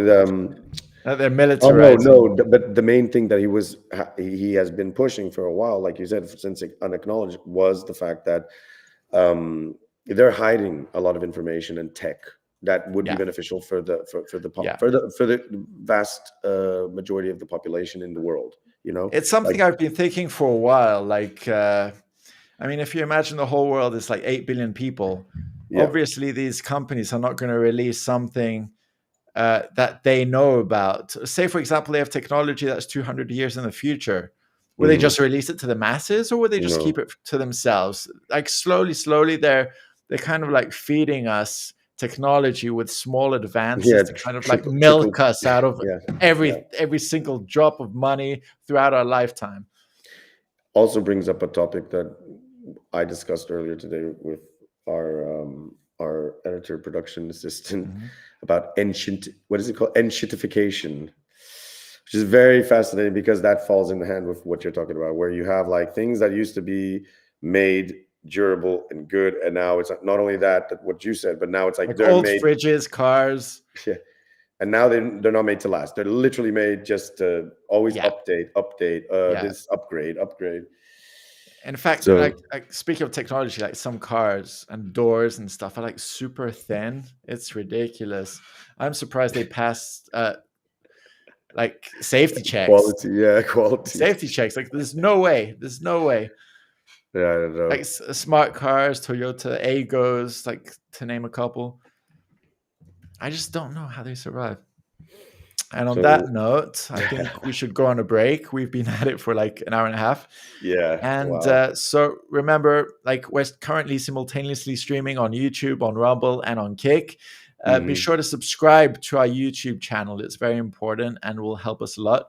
They're militarized. But the main thing that he has been pushing for a while, like you said, since unacknowledged, was the fact that they're hiding a lot of information and tech that would be beneficial for the vast majority of the population in the world. It's something I've been thinking for a while. Like, I mean, if you imagine the whole world is like 8 billion people, obviously these companies are not going to release something that they know about. Say, for example, they have technology that's 200 years in the future. Will they just release it to the masses, or will they just keep it to themselves? Like slowly, they're kind of like feeding us technology with small advances to kind of like milk us out of every single drop of money throughout our lifetime. Also brings up a topic that I discussed earlier today with our editor, production assistant, about ancientification, which is very fascinating, because that falls in hand with what you're talking about, where you have like things that used to be made durable and good, and now it's not only that what you said, but now it's like they're old made, fridges, cars, and now they're not made to last. They're literally made just to always update, this upgrade. In fact, like speaking of technology, like some cars and doors and stuff are like super thin. It's ridiculous. I'm surprised they passed like safety checks. Quality. Safety checks. Like there's no way. Yeah, I don't know. Like smart cars, Toyota Aygos, like to name a couple. I just don't know how they survive. And on that note, I think we should go on a break. We've been at it for like an hour and a half. Yeah. And so remember, like we're currently simultaneously streaming on YouTube, on Rumble, and on Kick. Be sure to subscribe to our YouTube channel. It's very important and will help us a lot.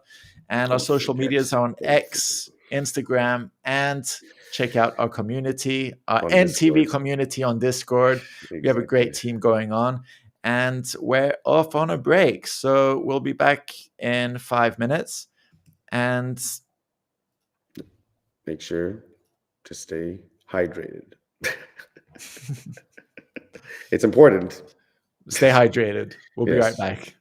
And our social medias are on X, Instagram, and check out our community, our NTV community on Discord. We have a great team going on. And we're off on a break. So we'll be back in 5 minutes. And make sure to stay hydrated. It's important. Stay hydrated. We'll be right back.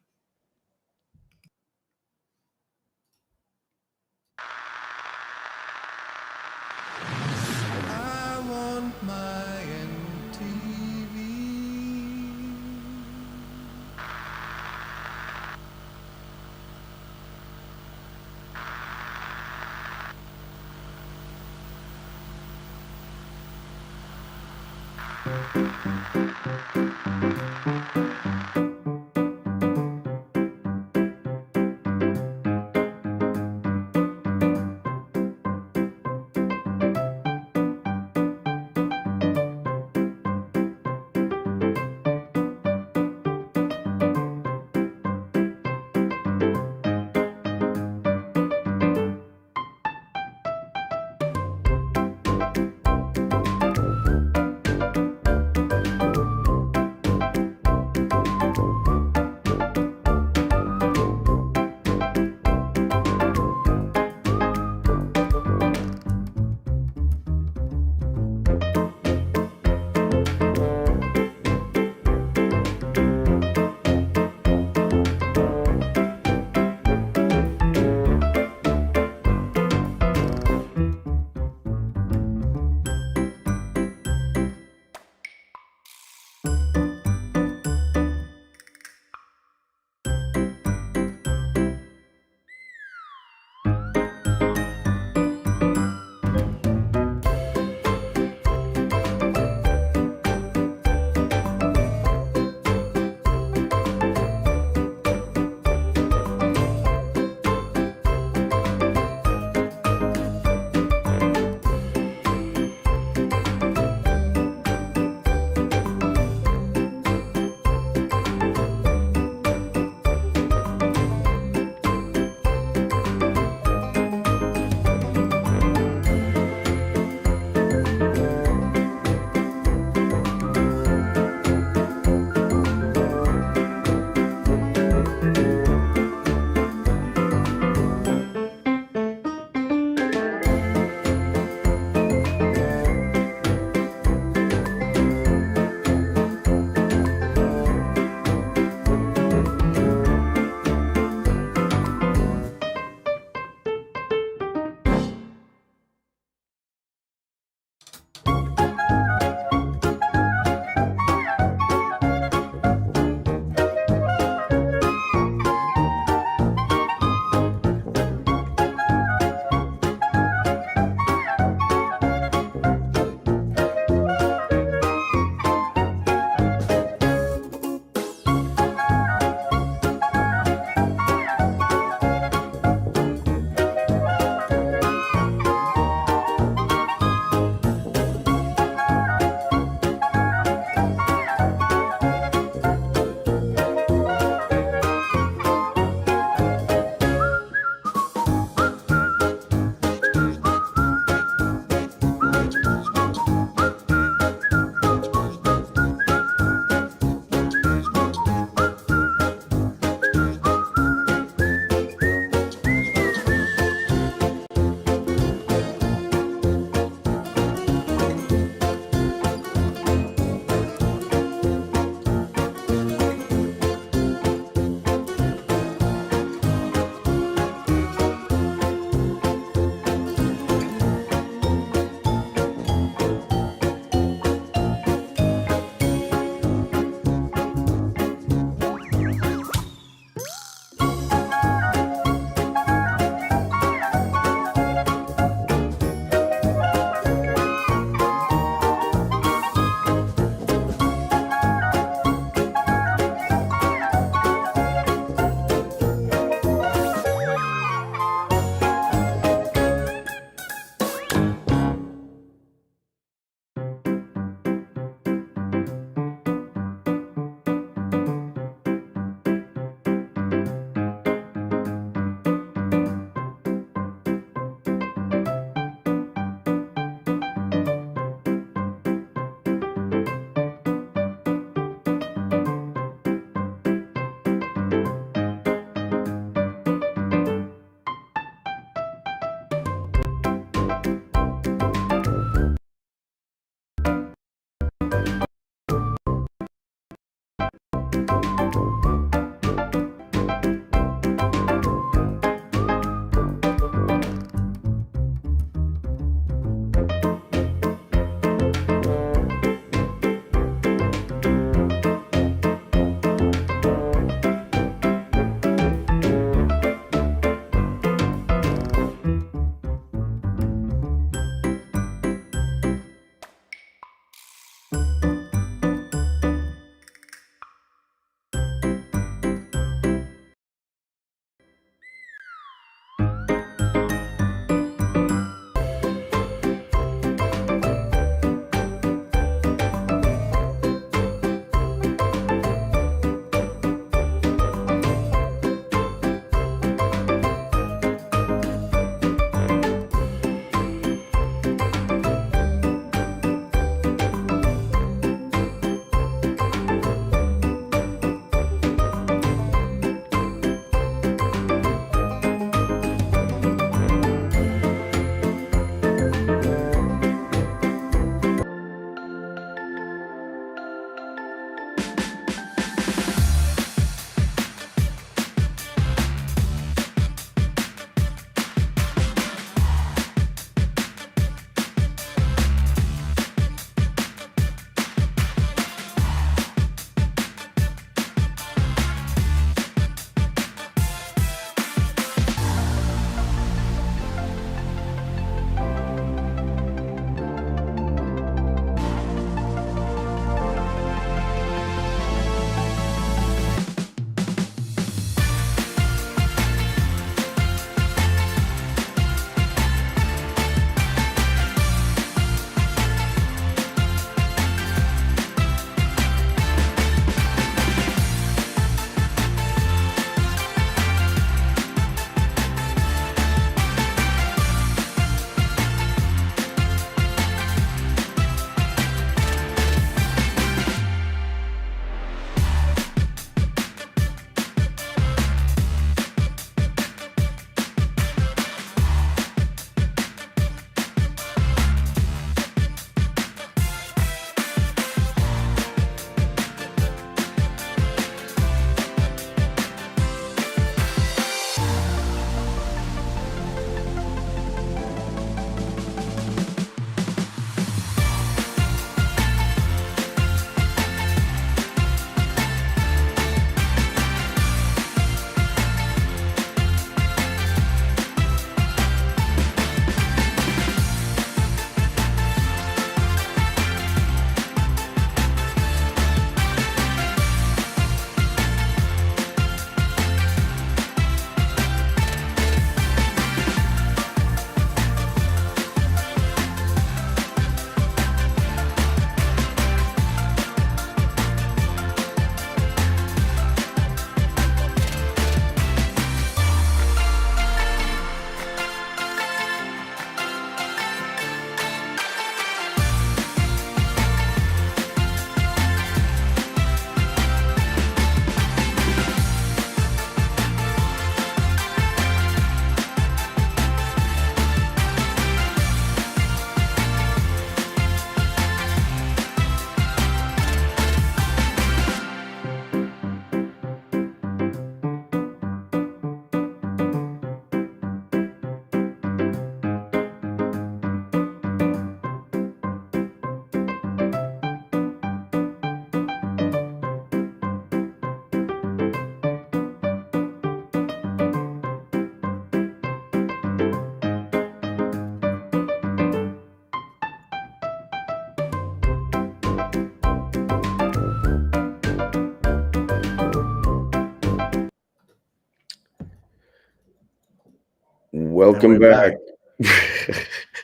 Welcome back.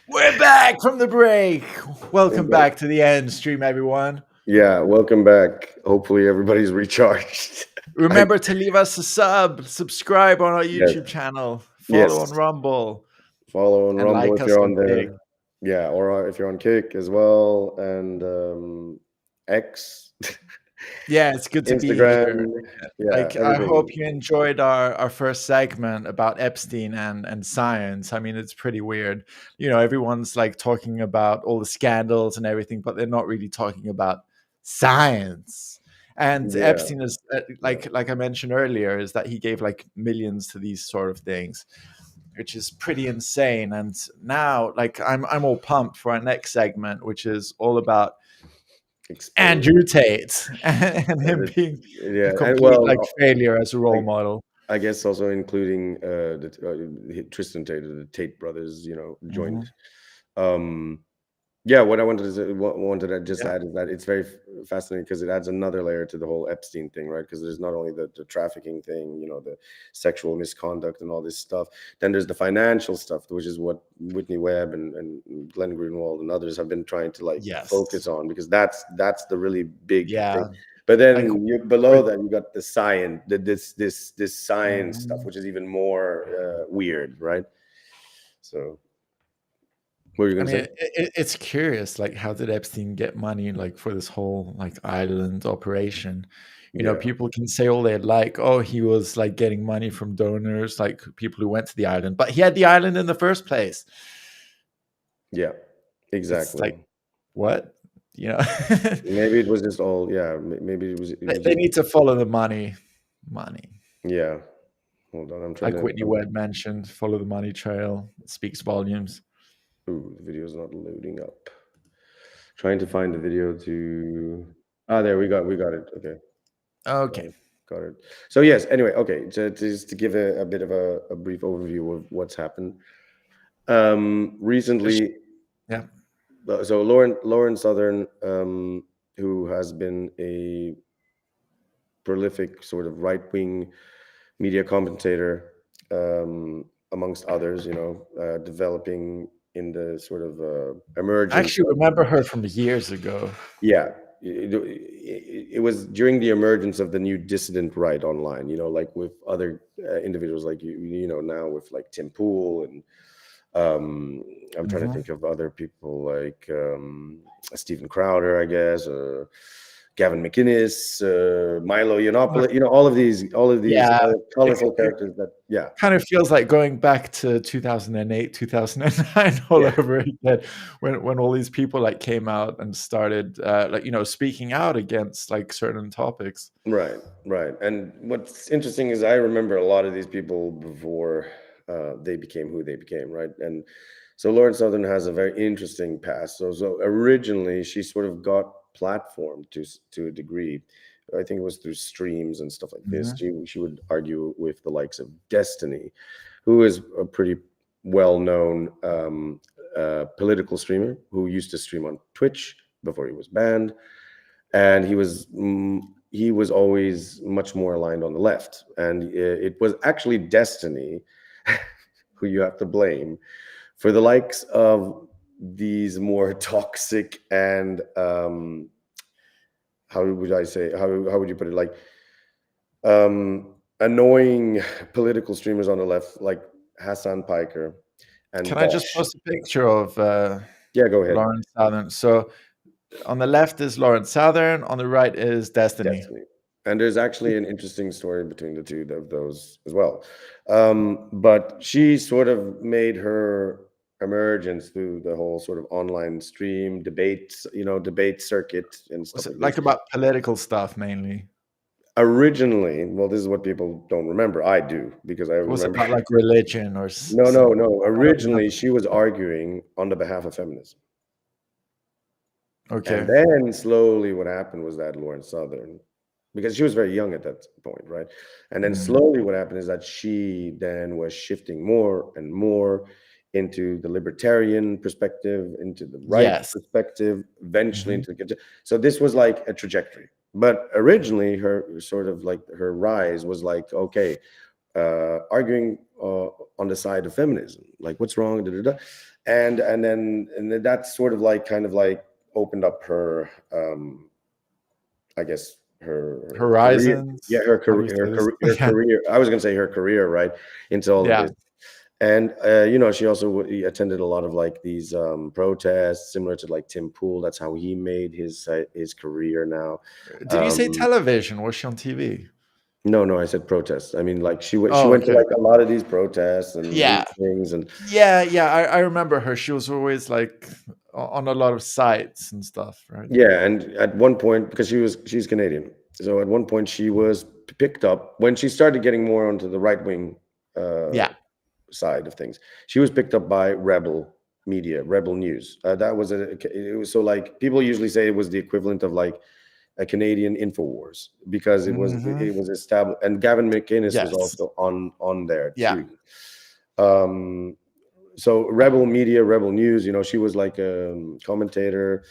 We're back from the break. Welcome back to the ENDstream, everyone. Yeah, welcome back. Hopefully everybody's recharged. Remember to leave us a subscribe on our YouTube channel, follow on Rumble. Follow on Rumble like if you're on there. Kick. Yeah, or if you're on Kick as well, and X. Yeah, it's good to Instagram, be here. I hope you enjoyed our first segment about Epstein and science. I mean, it's pretty weird. You know, everyone's like talking about all the scandals and everything, but they're not really talking about science. And Epstein is like I mentioned earlier, is that he gave like millions to these sort of things, which is pretty insane. And now, like, I'm all pumped for our next segment, which is all about Andrew Tate and him being a complete failure as a role model. I guess also including Tristan Tate, the Tate brothers, joined. What I wanted to just add is that it's very fascinating because it adds another layer to the whole Epstein thing, right? Because there's not only the trafficking thing, the sexual misconduct and all this stuff. Then there's the financial stuff, which is what Whitney Webb and Glenn Greenwald and others have been trying to focus on, because that's the really big thing. But then below that, you got the science, this science stuff, which is even more weird, right? So. What were you going to say? It's curious, like, how did Epstein get money, like, for this whole like island operation? You know, people can say all they like, oh, he was like getting money from donors, like people who went to the island, but he had the island in the first place. Yeah, exactly. It's like, what? Maybe it was just all. Yeah, maybe it was. They need to follow the money. Yeah. Hold on, I'm trying. Like Whitney Webb mentioned, follow the money trail. It speaks volumes. Ooh, the video's not loading up. Trying to find the video to. There we got it. Okay. Got it. So yes. Anyway, okay. Just to give a bit of a brief overview of what's happened. Recently. Yeah. So Lauren Southern, who has been a prolific sort of right-wing media commentator, amongst others, developing in the sort of emergence. I actually remember her from years ago. Yeah, it was during the emergence of the new dissident right online, like with other individuals, like now with like Tim Pool, and I'm trying to think of other people like Stephen Crowder, I guess, Gavin McInnes, Milo Yiannopoulos, all of these colorful characters that kind of feels like going back to 2008, 2009 all over again, when all these people like came out and started speaking out against like certain topics. Right. And what's interesting is I remember a lot of these people before they became who they became, right? And so Lauren Southern has a very interesting past. So originally she sort of got platformed to a degree. I think it was through streams and stuff like this. She would argue with the likes of Destiny, who is a pretty well-known political streamer who used to stream on Twitch before he was banned, and he was always much more aligned on the left. And it was actually Destiny who you have to blame for the likes of these more toxic and how would you put it, like annoying political streamers on the left, like Hassan Piker and Can Bosch. I just post a picture of go ahead. Lauren Southern? So on the left is Lauren Southern, on the right is Destiny. And there's actually an interesting story between the two of those as well. But she sort of made her emergence through the whole sort of online stream debates, debate circuit and stuff. Was it like about political stuff mainly? Originally, well, this is what people don't remember. I do, because I remember. Was it about like religion or? No. Originally, she was arguing on the behalf of feminism. Okay. And then slowly, what happened was that Lauren Southern, because she was very young at that point, right? And then slowly, what happened is that she then was shifting more and more into the libertarian perspective, into the right perspective, eventually into the. So this was like a trajectory. But originally, her rise was like, okay, arguing on the side of feminism, like what's wrong, and then that's sort of like kind of like opened up her, I guess her horizons. Career. Yeah, her career. I was gonna say her career, right, into all of this. And she also attended a lot of like these protests, similar to like Tim Pool. That's how he made his career now. Did you say television? Was she on TV? No, I said protests. I mean, like she went to like a lot of these protests and things. And I remember her. She was always like on a lot of sites and stuff, right? Yeah, and at one point, because she's Canadian, So at one point she was picked up when she started getting more onto the right-wing side of things. She was picked up by Rebel Media, Rebel News. It was so like people usually say it was the equivalent of like a Canadian InfoWars because it was established, and Gavin McInnes was also on there too. So Rebel Media, Rebel News, she was like a commentator.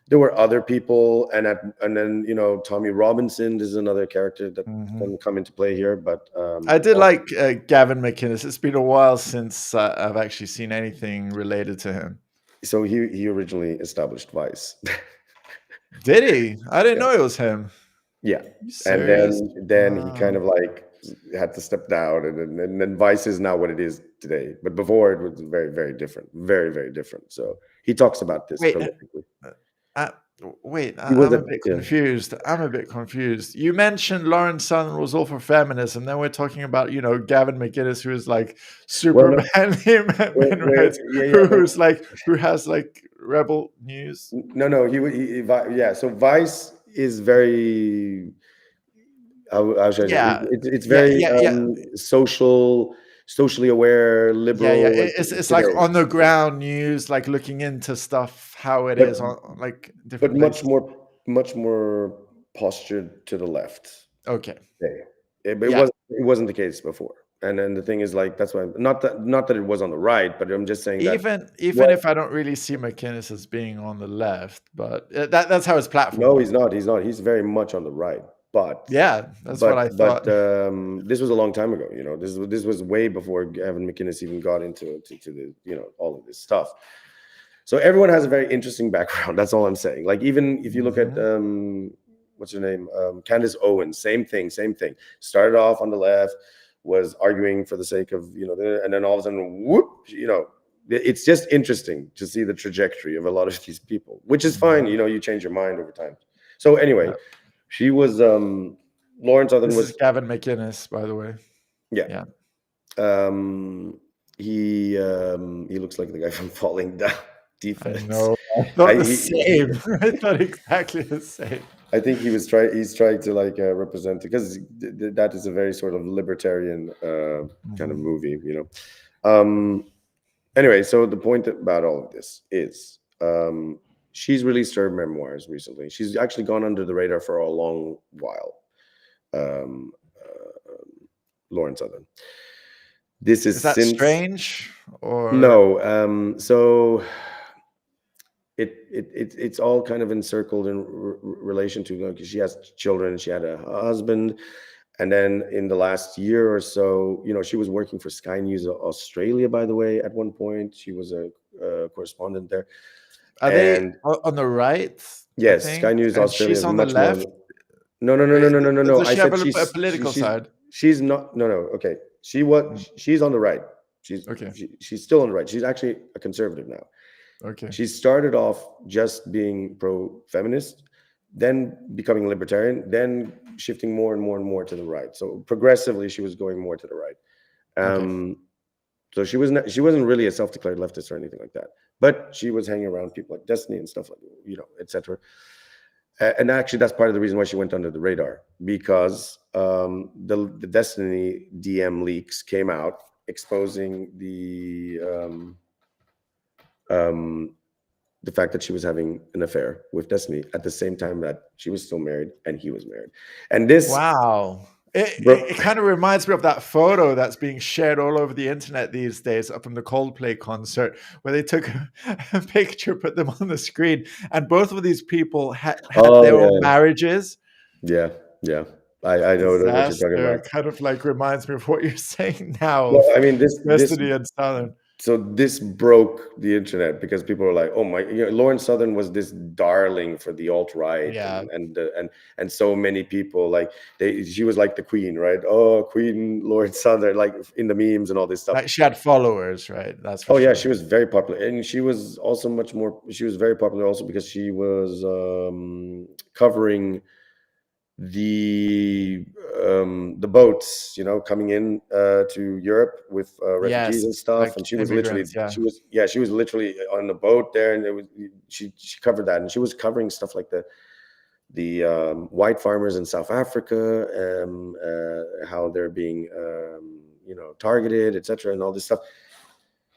There were other people, and then Tommy Robinson. This is another character that doesn't come into play here, but I did like Gavin McInnes. It's been a while since I've actually seen anything related to him. So he originally established Vice. Did he? I didn't know it was him. Yeah, and then he kind of like had to step down, and then Vice is now what it is today. But before it was very, very different, very, very different. So he talks about this prolifically. I'm a bit confused. I'm a bit confused. You mentioned Lawrence Southern was all for feminism. Then we're talking about, Gavin McInnes, who is like super manly men rights, who has like Rebel News. No, So Vice is very. How should I say? It's very socially aware, liberal. It's like on the ground news, like looking into stuff, how it is on like different. But much more postured to the left. Okay. It wasn't the case before. And then the thing is, like, that's why not that it was on the right, but I'm just saying even if I don't really see McInnes as being on the left, but that's how his platform. No, he's not. He's very much on the right. But that's what I thought. But this was a long time ago. This was way before Gavin McInnes even got into the all of this stuff. So everyone has a very interesting background. That's all I'm saying. Like even if you look at what's her name, Candace Owens, same thing. Started off on the left, was arguing for the sake of and then all of a sudden, whoop, it's just interesting to see the trajectory of a lot of these people, which is fine. You change your mind over time. So anyway. She was Lawrence Southern was Gavin McInnes, by the way. Yeah. He looks like the guy from Falling Down Defense. I know. I thought the same. I thought exactly the same. I think he's trying to like represent, because that is a very sort of libertarian kind of movie, Anyway, so the point about all of this is she's released her memoirs recently. She's actually gone under the radar for a long while. Lauren Southern. This is that strange or no? So it's all kind of encircled in relation to, because she has children. She had a husband, and then in the last year or so, she was working for Sky News Australia. By the way, at one point she was a correspondent there. Are they on the right? Yes, Sky News Australia. She's on the left. No. Does she have a political side? She's not. No. Okay, she's on the right. She's still on the right. She's actually a conservative now. Okay. She started off just being pro-feminist, then becoming libertarian, then shifting more and more and more to the right. So progressively, she was going more to the right. So she wasn't really a self-declared leftist or anything like that, but she was hanging around people like Destiny and stuff like, etc. And actually, that's part of the reason why she went under the radar, because the Destiny DM leaks came out exposing the fact that she was having an affair with Destiny at the same time that she was still married and he was married. And this It kind of reminds me of that photo that's being shared all over the internet these days from the Coldplay concert, where they took a picture, put them on the screen, and both of these people had their own marriages. Yeah. I know what you're talking about. Kind of like reminds me of what you're saying now. Well, I mean, Destiny and Southern. So this broke the internet because people were like, "Oh my!" Lawrence Southern was this darling for the alt-right, and so many people she was like the queen, right? Oh, Queen Lawrence Southern, like in the memes and all this stuff. Like she had followers, right? That's for sure. Yeah, she was very popular, and she was also much more. She was very popular also because she was covering the boats, coming in to Europe with refugees and stuff, like, and she was literally she was literally on the boat there, and she covered that, and she was covering stuff like the white farmers in South Africa, how they're being targeted, etc., and all this stuff.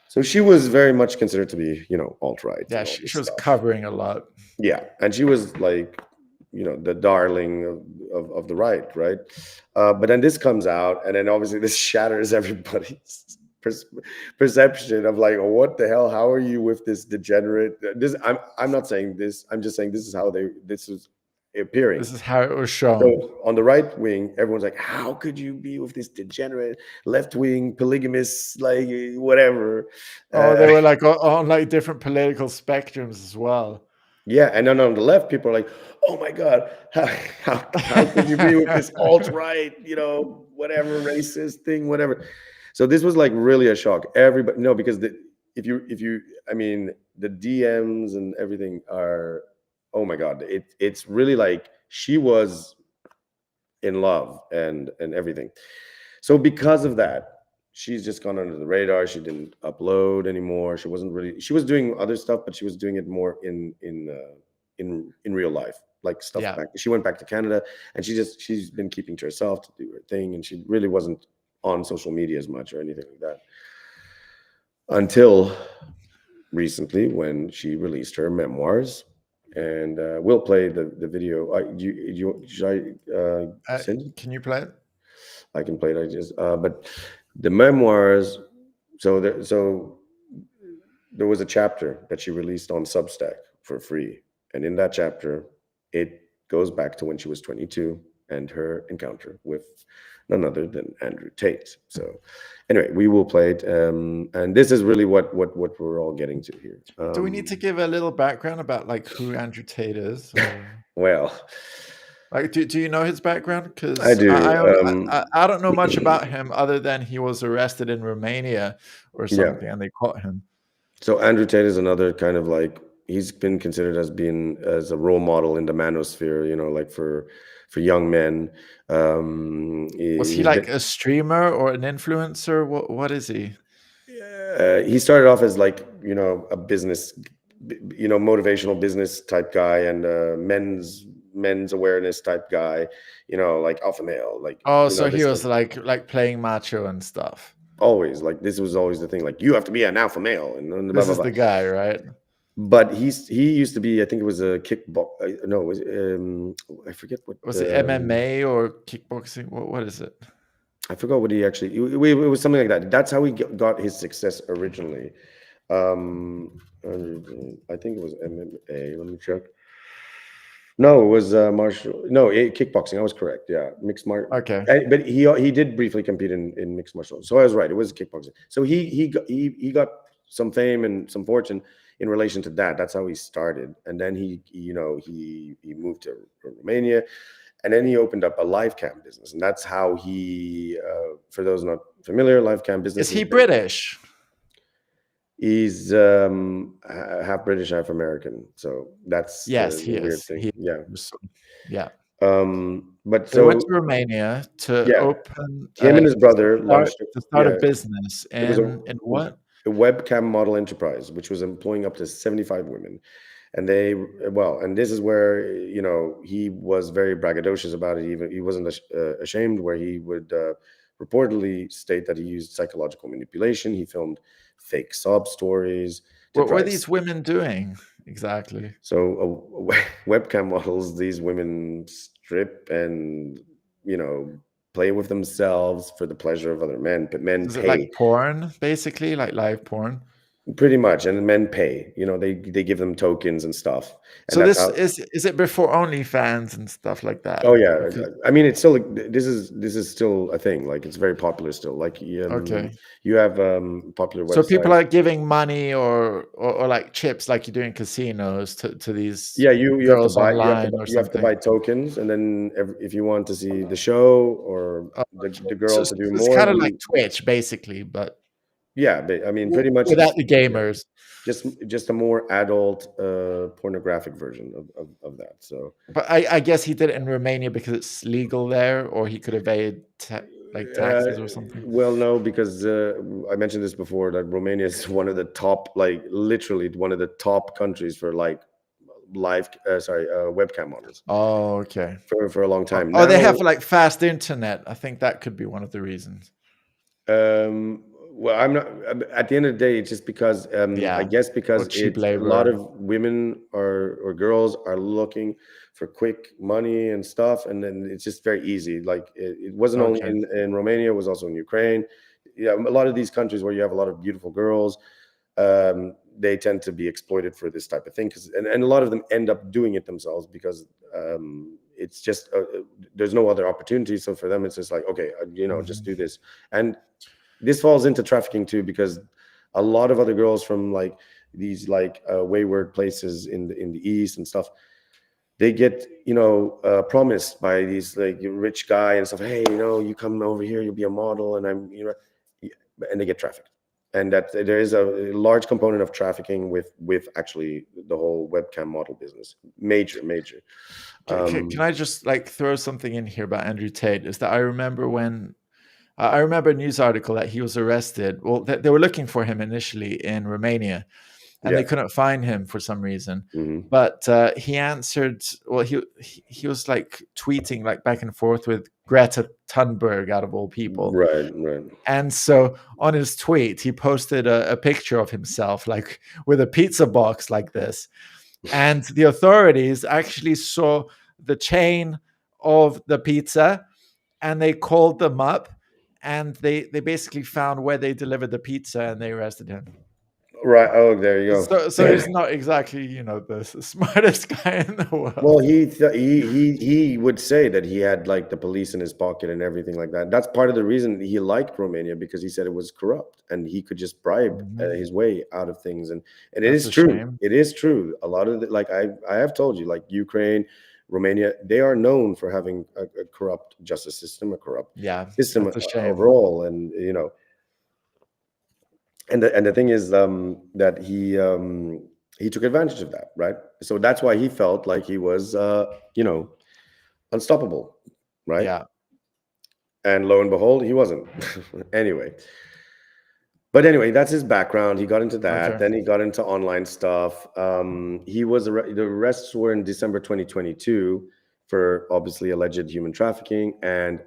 So she was very much considered to be, alt-right. Yeah, she was covering a lot. Yeah, and she was like, the darling of the right. But then this comes out, and then obviously this shatters everybody's perception of like, oh, what the hell? How are you with this degenerate? I'm not saying this. I'm just saying this is how this is appearing. This is how it was shown. So on the right wing, everyone's like, how could you be with this degenerate left wing polygamist, like whatever? Oh, they were like on like different political spectrums as well. Yeah, and then on the left, people are like, oh my God, how could you be with this alt-right, whatever, racist thing, whatever. So this was like really a shock. Everybody, no, because if you, I mean, the DMs and everything are, oh my God, it's really like she was in love and everything. So because of that, she's just gone under the radar. She didn't upload anymore. She was doing other stuff, but she was doing it more in real life, like stuff. Yeah. She went back to Canada, and she's been keeping to herself to do her thing, and she really wasn't on social media as much or anything like that until recently when she released her memoirs. And we'll play the video. Should I send it? Can you play it? I can play it. But the memoirs. So there was a chapter that she released on Substack for free, and in that chapter, it goes back to when she was 22 and her encounter with none other than Andrew Tate. So anyway, we will play it, and this is really what we're all getting to here. Do we need to give a little background about like who Andrew Tate is? Well, like, do you know his background? Because I do. I don't know much about him other than he was arrested in Romania or something, and they caught him. So Andrew Tate is another kind of like, he's been considered as a role model in the manosphere, like for young men. Was he like a streamer or an influencer? What is he? He started off as like, a business, motivational business type guy, and men's awareness type guy, like alpha male. Like, so he was like playing macho and stuff. Always, like, this was always the thing, like, you have to be an alpha male, and blah, this blah, is blah. The guy, right? But he used to be, I think it was a kickbox. No, it was I forget what was it, MMA or kickboxing? What is it? I forgot what he actually. It was something like that. That's how he got his success originally. I think it was MMA. Let me check. No, it was martial. No, kickboxing. I was correct. Yeah, mixed martial. Okay. But he did briefly compete in mixed martial arts. So I was right. It was kickboxing. So he got some fame and some fortune in relation to that. That's how he started. And then he moved to Romania, and then he opened up a live cam business. And that's how he, for those not familiar, live cam business. Is he British? He's half British, half American. So that's he weird is. thing. Yeah. But so he went to Romania to open. Him and his brother to start a business in what? A webcam model enterprise, which was employing up to 75 women. And and this is where, he was very braggadocious about it. Even he wasn't ashamed, where he would reportedly state that he used psychological manipulation. He filmed fake sob stories. What were these women doing exactly? So webcam models, these women strip and, play with themselves for the pleasure of other men, but men Is pay. It like porn, basically, like live porn? Pretty much, and men pay. They give them tokens and stuff. And so this is it before OnlyFans and stuff like that? Oh yeah, I mean, it's still this is still a thing. Like, it's very popular still. Like, okay, you have popular websites. So people are giving money or like chips, like you do in casinos, to these you girls have to buy, online you have to buy tokens, and then if you want to see the show or the girl to do more, it's kind of like Twitch, basically, but. Yeah, but I mean, pretty much without the gamers, just a more adult pornographic version of that. So, but I guess he did it in Romania because it's legal there, or he could evade taxes or something. Well, no, because I mentioned this before, that Romania is one of the top, like literally one of the top countries for like webcam models. Oh, okay. For a long time. Oh, they have like fast internet. I think that could be one of the reasons. Well, I'm not. At the end of the day, it's just because I guess because a lot of women or girls are looking for quick money and stuff, and then it's just very easy. Like it wasn't only in Romania; it was also in Ukraine. Yeah, a lot of these countries where you have a lot of beautiful girls, they tend to be exploited for this type of thing. And a lot of them end up doing it themselves because it's just there's no other opportunity. So for them, it's just like, okay, just do this. And this falls into trafficking too, because a lot of other girls from like these wayward places in the East and stuff, they get promised by these like rich guy and stuff. Hey, you come over here, you'll be a model, and and they get trafficked. And that there is a large component of trafficking with actually the whole webcam model business. Major. Can I just like throw something in here about Andrew Tate? Is that I remember a news article that he was arrested. Well, they were looking for him initially in Romania, and they couldn't find him for some reason. Mm-hmm. But he answered. Well, he was like tweeting like back and forth with Greta Thunberg, out of all people. Right. And so on his tweet, he posted a picture of himself like with a pizza box like this, and the authorities actually saw the chain of the pizza, and they called them up. And they basically found where they delivered the pizza, and they arrested him. Right. Oh, there you go. So he's not exactly, the smartest guy in the world. Well, he would say that he had like the police in his pocket and everything like that. That's part of the reason he liked Romania, because he said it was corrupt and he could just bribe his way out of things. And it is true. Shame. It is true. A lot of I have told you, like Ukraine, Romania, they are known for having a corrupt justice system, a corrupt system overall, and and the thing is that he took advantage of that, right? So that's why he felt like he was unstoppable, right? Yeah. And lo and behold, he wasn't. But anyway, that's his background. He got into that. Okay. Then he got into online stuff. The arrests were in December 2022 for obviously alleged human trafficking. And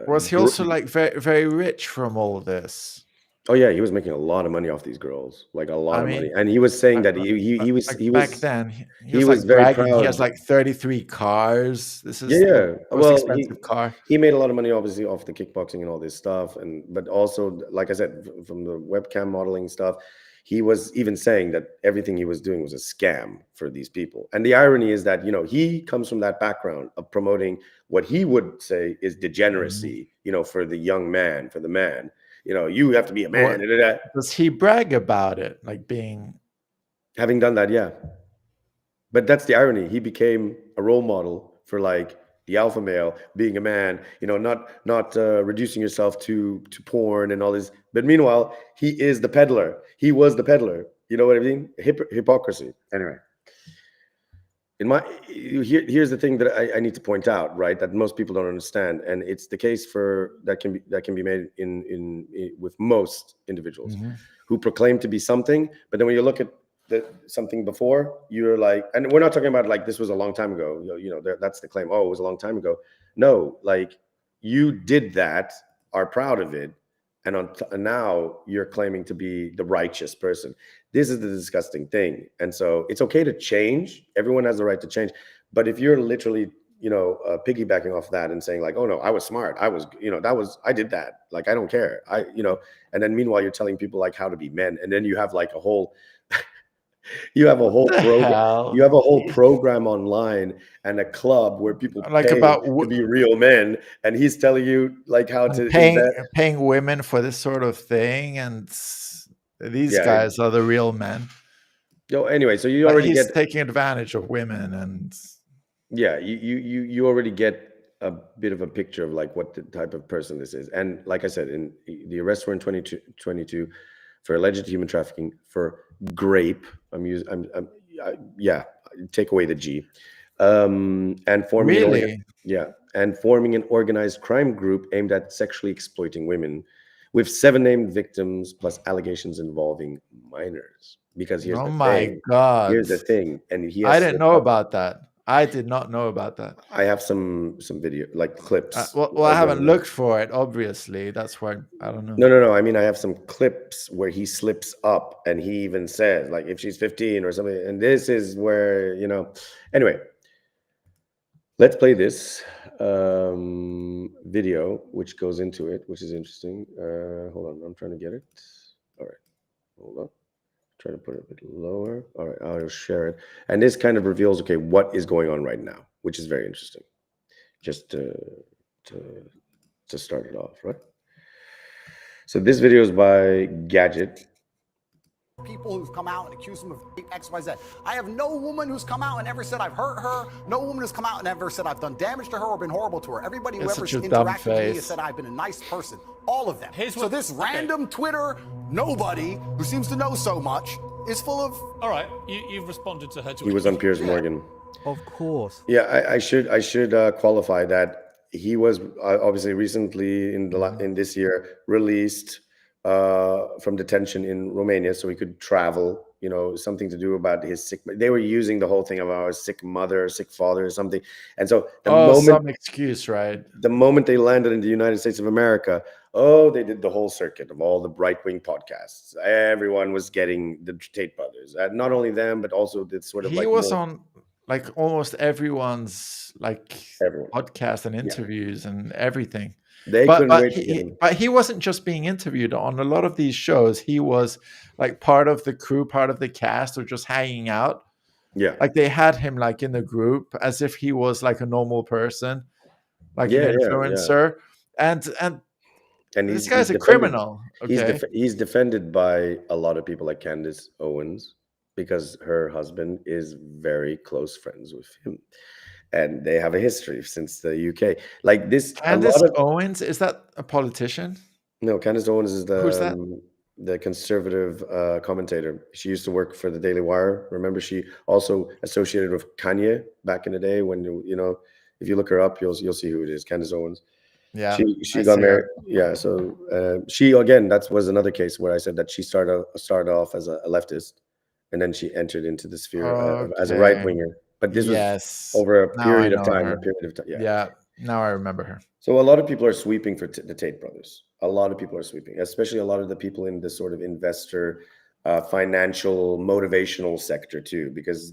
was he also like very, very rich from all of this? Oh yeah, he was making a lot of money off these girls, like a lot of money. And he was saying that he was back then. He was very bragging. Proud. He has like 33 cars. This is the most expensive car. He made a lot of money, obviously, off the kickboxing and all this stuff, but also, like I said, from the webcam modeling stuff, he was even saying that everything he was doing was a scam for these people. And the irony is that he comes from that background of promoting what he would say is degeneracy, for the young man, for the man. You have to be a man. Does he brag about it, like having done that? Yeah. But that's the irony. He became a role model for like the alpha male, being a man, not reducing yourself to porn and all this. But meanwhile, he is the peddler. He was the peddler. You know what I mean? Hypocrisy. Anyway. Here's the thing that I need to point out, right? That most people don't understand, and it's the case that can be made in with most individuals who proclaim to be something, but then when you look at something before, you're like, and we're not talking about like this was a long time ago. That's the claim. Oh, it was a long time ago. No, like you did that, are proud of it, and now you're claiming to be the righteous person. This is the disgusting thing. And so it's okay to change. Everyone has the right to change. But if you're literally, piggybacking off that and saying like, oh no, I was smart. I was, I did that. Like, I don't care. And then meanwhile, you're telling people like how to be men. And then you have like a whole, program online and a club where people like pay to be real men. And he's telling you like how to paying women for this sort of thing. And these guys are the real men. Anyway, so you already he's taking advantage of women, and you already get a bit of a picture of like what the type of person this is. And like I said, in the arrests were in 2022 for alleged human trafficking for grape. Take away the G. And forming forming an organized crime group aimed at sexually exploiting women, with 7 named victims plus allegations involving minors. Because here's oh the my thing. God. Here's the thing. And I didn't know about that. I did not know about that. I have some video, like clips. Well, I haven't looked for it, obviously. That's why I don't know. No. I mean, I have some clips where he slips up and he even says, like, if she's 15 or something. And this is where, anyway, let's play this video, which goes into it, which is interesting. Hold on. I'm trying to get it. All right. Hold on. Try to put it a bit lower. All right, I'll share it. And this kind of reveals, okay, what is going on right now, which is very interesting. Just to start it off, right? So this video is by Gadget. People who've come out and accused him of X, Y, Z. I have no woman who's come out and ever said I've hurt her. No woman who's come out and ever said I've done damage to her or been horrible to her. Everybody who ever interacted with me has said I've been a nice person. All of them. So this random Twitter nobody who seems to know so much is full of... All right, you've responded to her. He was on Piers Morgan. Of course. Yeah, I should qualify that he was obviously recently in this year released from detention in Romania, so he could travel. Something to do about his sick. They were using the whole thing of our sick mother, sick father, or something. And so some excuse, right? The moment they landed in the United States of America, they did the whole circuit of all the Rightwing podcasts. Everyone was getting the Tate brothers. Not only them, but also this sort of. He was on like almost everyone's podcast and interviews and everything. But he wasn't just being interviewed on a lot of these shows. He was like part of the crew, part of the cast, or just hanging out. Yeah, like they had him like in the group as if he was like a normal person, like an influencer. And this guy's a criminal. Okay? He's defended by a lot of people like Candace Owens because her husband is very close friends with him. And they have a history since the UK. Like this, Candace Owens, is that a politician? No, Candace Owens is Who's that? The conservative commentator. She used to work for the Daily Wire. Remember, she also associated with Kanye back in the day. When if you look her up, you'll see who it is. Candace Owens. Yeah, she got married. Yeah, so she again. That was another case where I said that she started off as a leftist, and then she entered into the sphere as a right winger. But this was over a period of time. Yeah, now I remember her. So a lot of people are sweeping for the Tate brothers. A lot of people are sweeping, especially a lot of the people in the sort of investor, financial, motivational sector too, because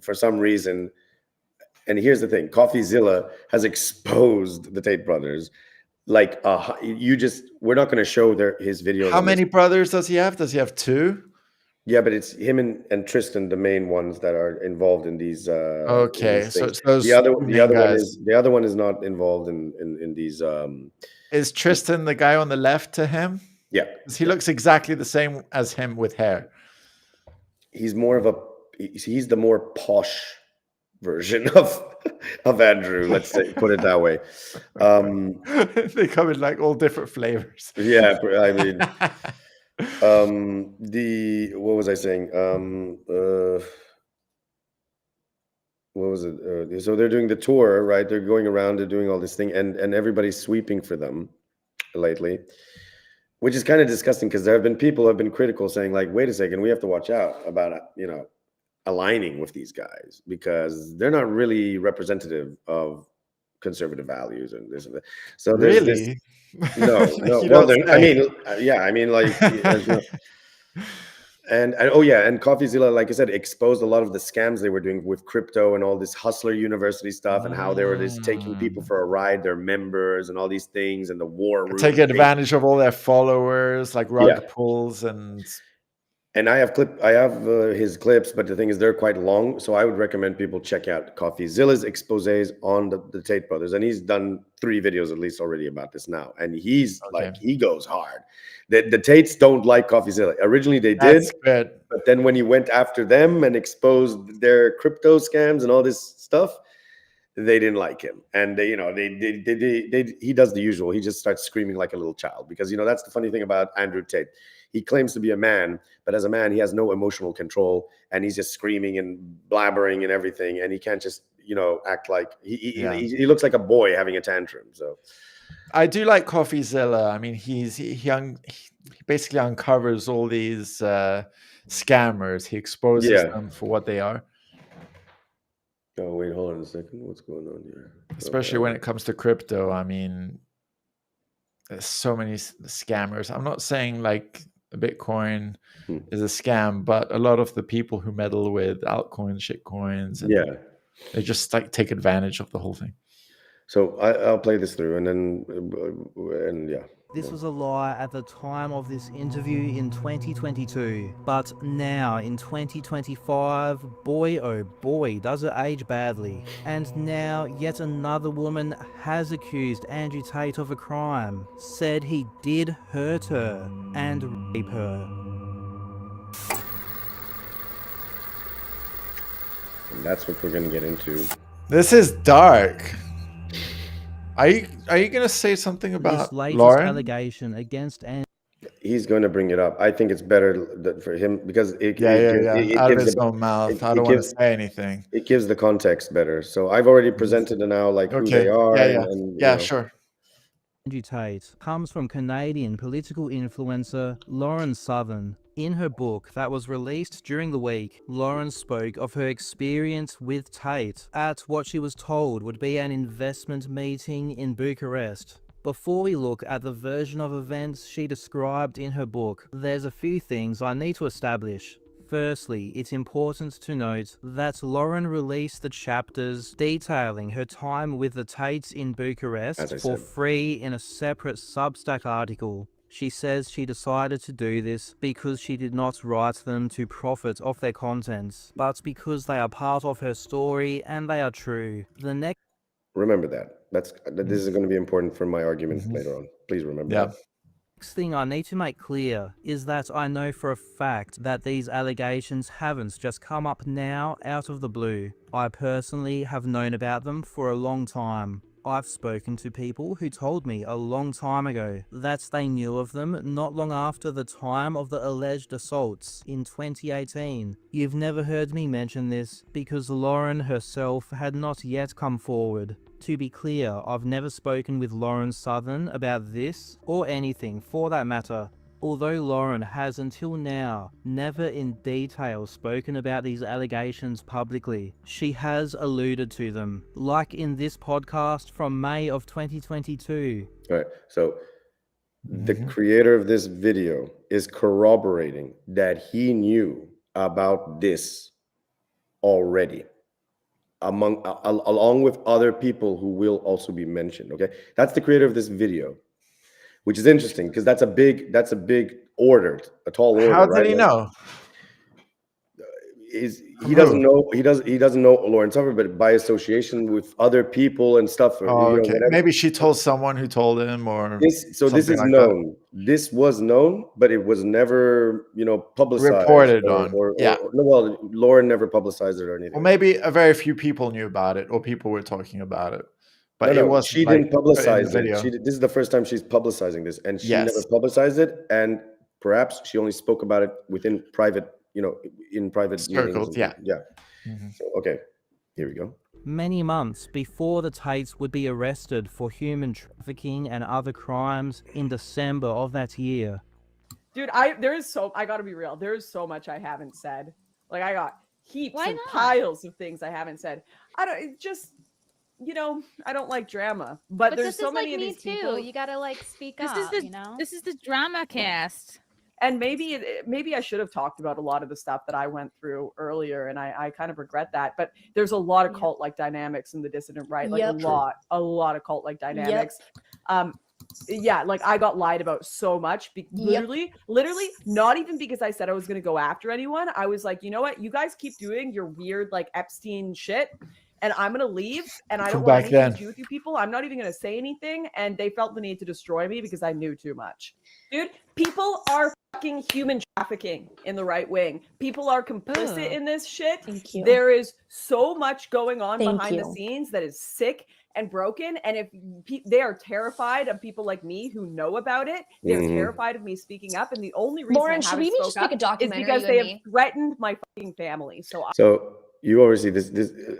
for some reason, and here's the thing, CoffeeZilla has exposed the Tate brothers. Like we're not going to show his video. How many brothers does he have? Does he have 2? Yeah, but it's him and Tristan, the main ones that are involved in these. Okay, in these so it's those the other one is not involved in these. Is Tristan the guy on the left to him? Yeah, he looks exactly the same as him with hair. He's the more posh version of Andrew. Let's say, put it that way. They come in like all different flavors. Yeah, I mean. What was I saying? What was it? So they're doing the tour, right? They're going around, they're doing all this thing, and everybody's sweeping for them lately, which is kind of disgusting because there have been people who have been critical saying like, wait a second, we have to watch out about, aligning with these guys because they're not really representative of conservative values and this and that. So there's this. No. Well, I mean, like, and CoffeeZilla, like I said, exposed a lot of the scams they were doing with crypto and all this Hustler University stuff, and how they were just taking people for a ride, their members, and all these things, and the war room. Take advantage of all their followers, like rug pulls and. And I have his clips, but the thing is they're quite long. So I would recommend people check out CoffeeZilla's exposés on the Tate brothers. And he's done 3 videos at least already about this now. And he's he goes hard. The Tates don't like CoffeeZilla. Originally they did, but then when he went after them and exposed their crypto scams and all this stuff, they didn't like him. And he does the usual. He just starts screaming like a little child because, that's the funny thing about Andrew Tate. He claims to be a man, but as a man, he has no emotional control, and he's just screaming and blabbering and everything, and he can't just, act like he looks like a boy having a tantrum. So, I do like CoffeeZilla. I mean, he basically uncovers all these scammers. He exposes them for what they are. Oh, wait, hold on a second. What's going on here? Especially when it comes to crypto. I mean, there's so many scammers. I'm not saying like Bitcoin is a scam, but a lot of the people who meddle with altcoins, shitcoins, and they just like take advantage of the whole thing. So I'll play this through, and then yeah. This was a lie at the time of this interview in 2022, but now in 2025, boy oh boy, does it age badly. And now yet another woman has accused Andrew Tate of a crime, said he did hurt her and rape her. And that's what we're going to get into. This is dark. Are you going to say something about this latest Lauren? allegation against Andrew? He's going to bring it up. I think it's better for him because it out of gives his own mouth. I don't want to say anything. It gives the context better. So I've already presented now like who they are. And sure. Andrew Tate comes from Canadian political influencer Lauren Southern. In her book that was released during the week, Lauren spoke of her experience with Tate at what she was told would be an investment meeting in Bucharest. Before we look at the version of events she described in her book, there's a few things I need to establish. Firstly, it's important to note that Lauren released the chapters detailing her time with the Tates in Bucharest for free in a separate Substack article. She says she decided to do this because she did not write them to profit off their contents, but because they are part of her story and they are true. Remember that. This is going to be important for my argument later on. Please remember that. Next thing I need to make clear is that I know for a fact that these allegations haven't just come up now out of the blue. I personally have known about them for a long time. I've spoken to people who told me a long time ago that they knew of them not long after the time of the alleged assaults in 2018. You've never heard me mention this because Lauren herself had not yet come forward. To be clear, I've never spoken with Lauren Southern about this or anything for that matter. Although Lauren has until now never in detail spoken about these allegations publicly, she has alluded to them, like in this podcast from May of 2022. All right, so the creator of this video is corroborating that he knew about this already, along with other people who will also be mentioned. Okay, that's the creator of this video. Which is interesting because that's a big order, a tall order. How did he know? He doesn't know Lauren Southern, but by association with other people and stuff. Okay. Maybe she told someone who told him, or this is like known. This was known, but it was never publicized, reported on. Well, Lauren never publicized it or anything. Well, maybe a very few people knew about it, or people were talking about it. But she didn't publicize it. This is the first time she's publicizing this, and she never publicized it. And perhaps she only spoke about it within private, in private circles. So, okay, here we go. Many months before the Tates would be arrested for human trafficking and other crimes in December of that year. Dude, I gotta be real. There is so much I haven't said. Like I got heaps and piles of things I haven't said. I don't like drama, but there's so many of these people. You gotta speak up. This is the drama cast. And maybe I should have talked about a lot of the stuff that I went through earlier, and I kind of regret that. But there's a lot of cult-like dynamics in the dissident right, like a lot of cult-like dynamics. Like I got lied about so much. Literally, not even because I said I was going to go after anyone. I was like, you know what? You guys keep doing your weird Epstein shit. And I'm going to leave, and I don't want anything to do with you people. I'm not even going to say anything. And they felt the need to destroy me because I knew too much. Dude, people are fucking human trafficking in the right wing. People are complicit in this shit. Thank you. There is so much going on behind the scenes that is sick and broken. And if they are terrified of people like me who know about it, they're terrified of me speaking up. And the only reason Lauren, should we just make a documentary is because they have threatened my fucking family. So you always see this.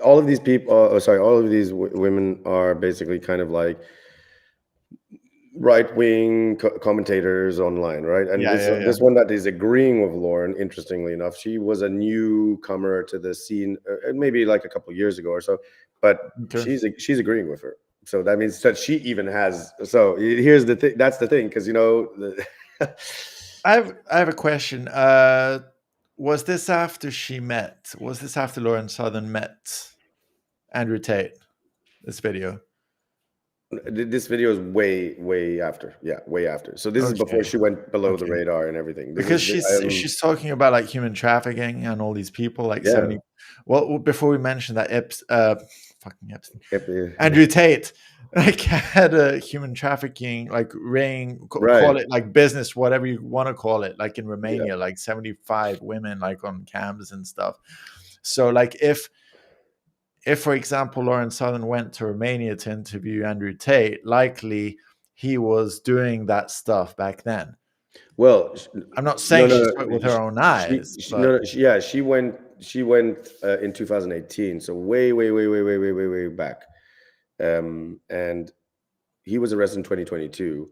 All of these people, all of these women are basically kind of like right-wing commentators online, right? And this one that is agreeing with Lauren, interestingly enough, she was a newcomer to the scene, maybe like a couple of years ago or so, but she's agreeing with her. So that means that she even has. So here's the thing. That's the thing, because I have a question. Was this after she met? Was this after Lauren Southern met Andrew Tate? This video. This video is way after. Yeah, way after. So this is before she went below the radar and everything. Because she's talking about like human trafficking and all these people, like 70. Well, before we mention that fucking Epstein, Andrew Tate, like had a human trafficking like ring, call it like business, whatever you want to call it, like in Romania, like 75 women like on cams and stuff. So like if for example, Lauren Southern went to Romania to interview Andrew Tate, likely he was doing that stuff back then. Well, I'm not saying she saw it with her own eyes. She went in 2018, so way back. And he was arrested in 2022,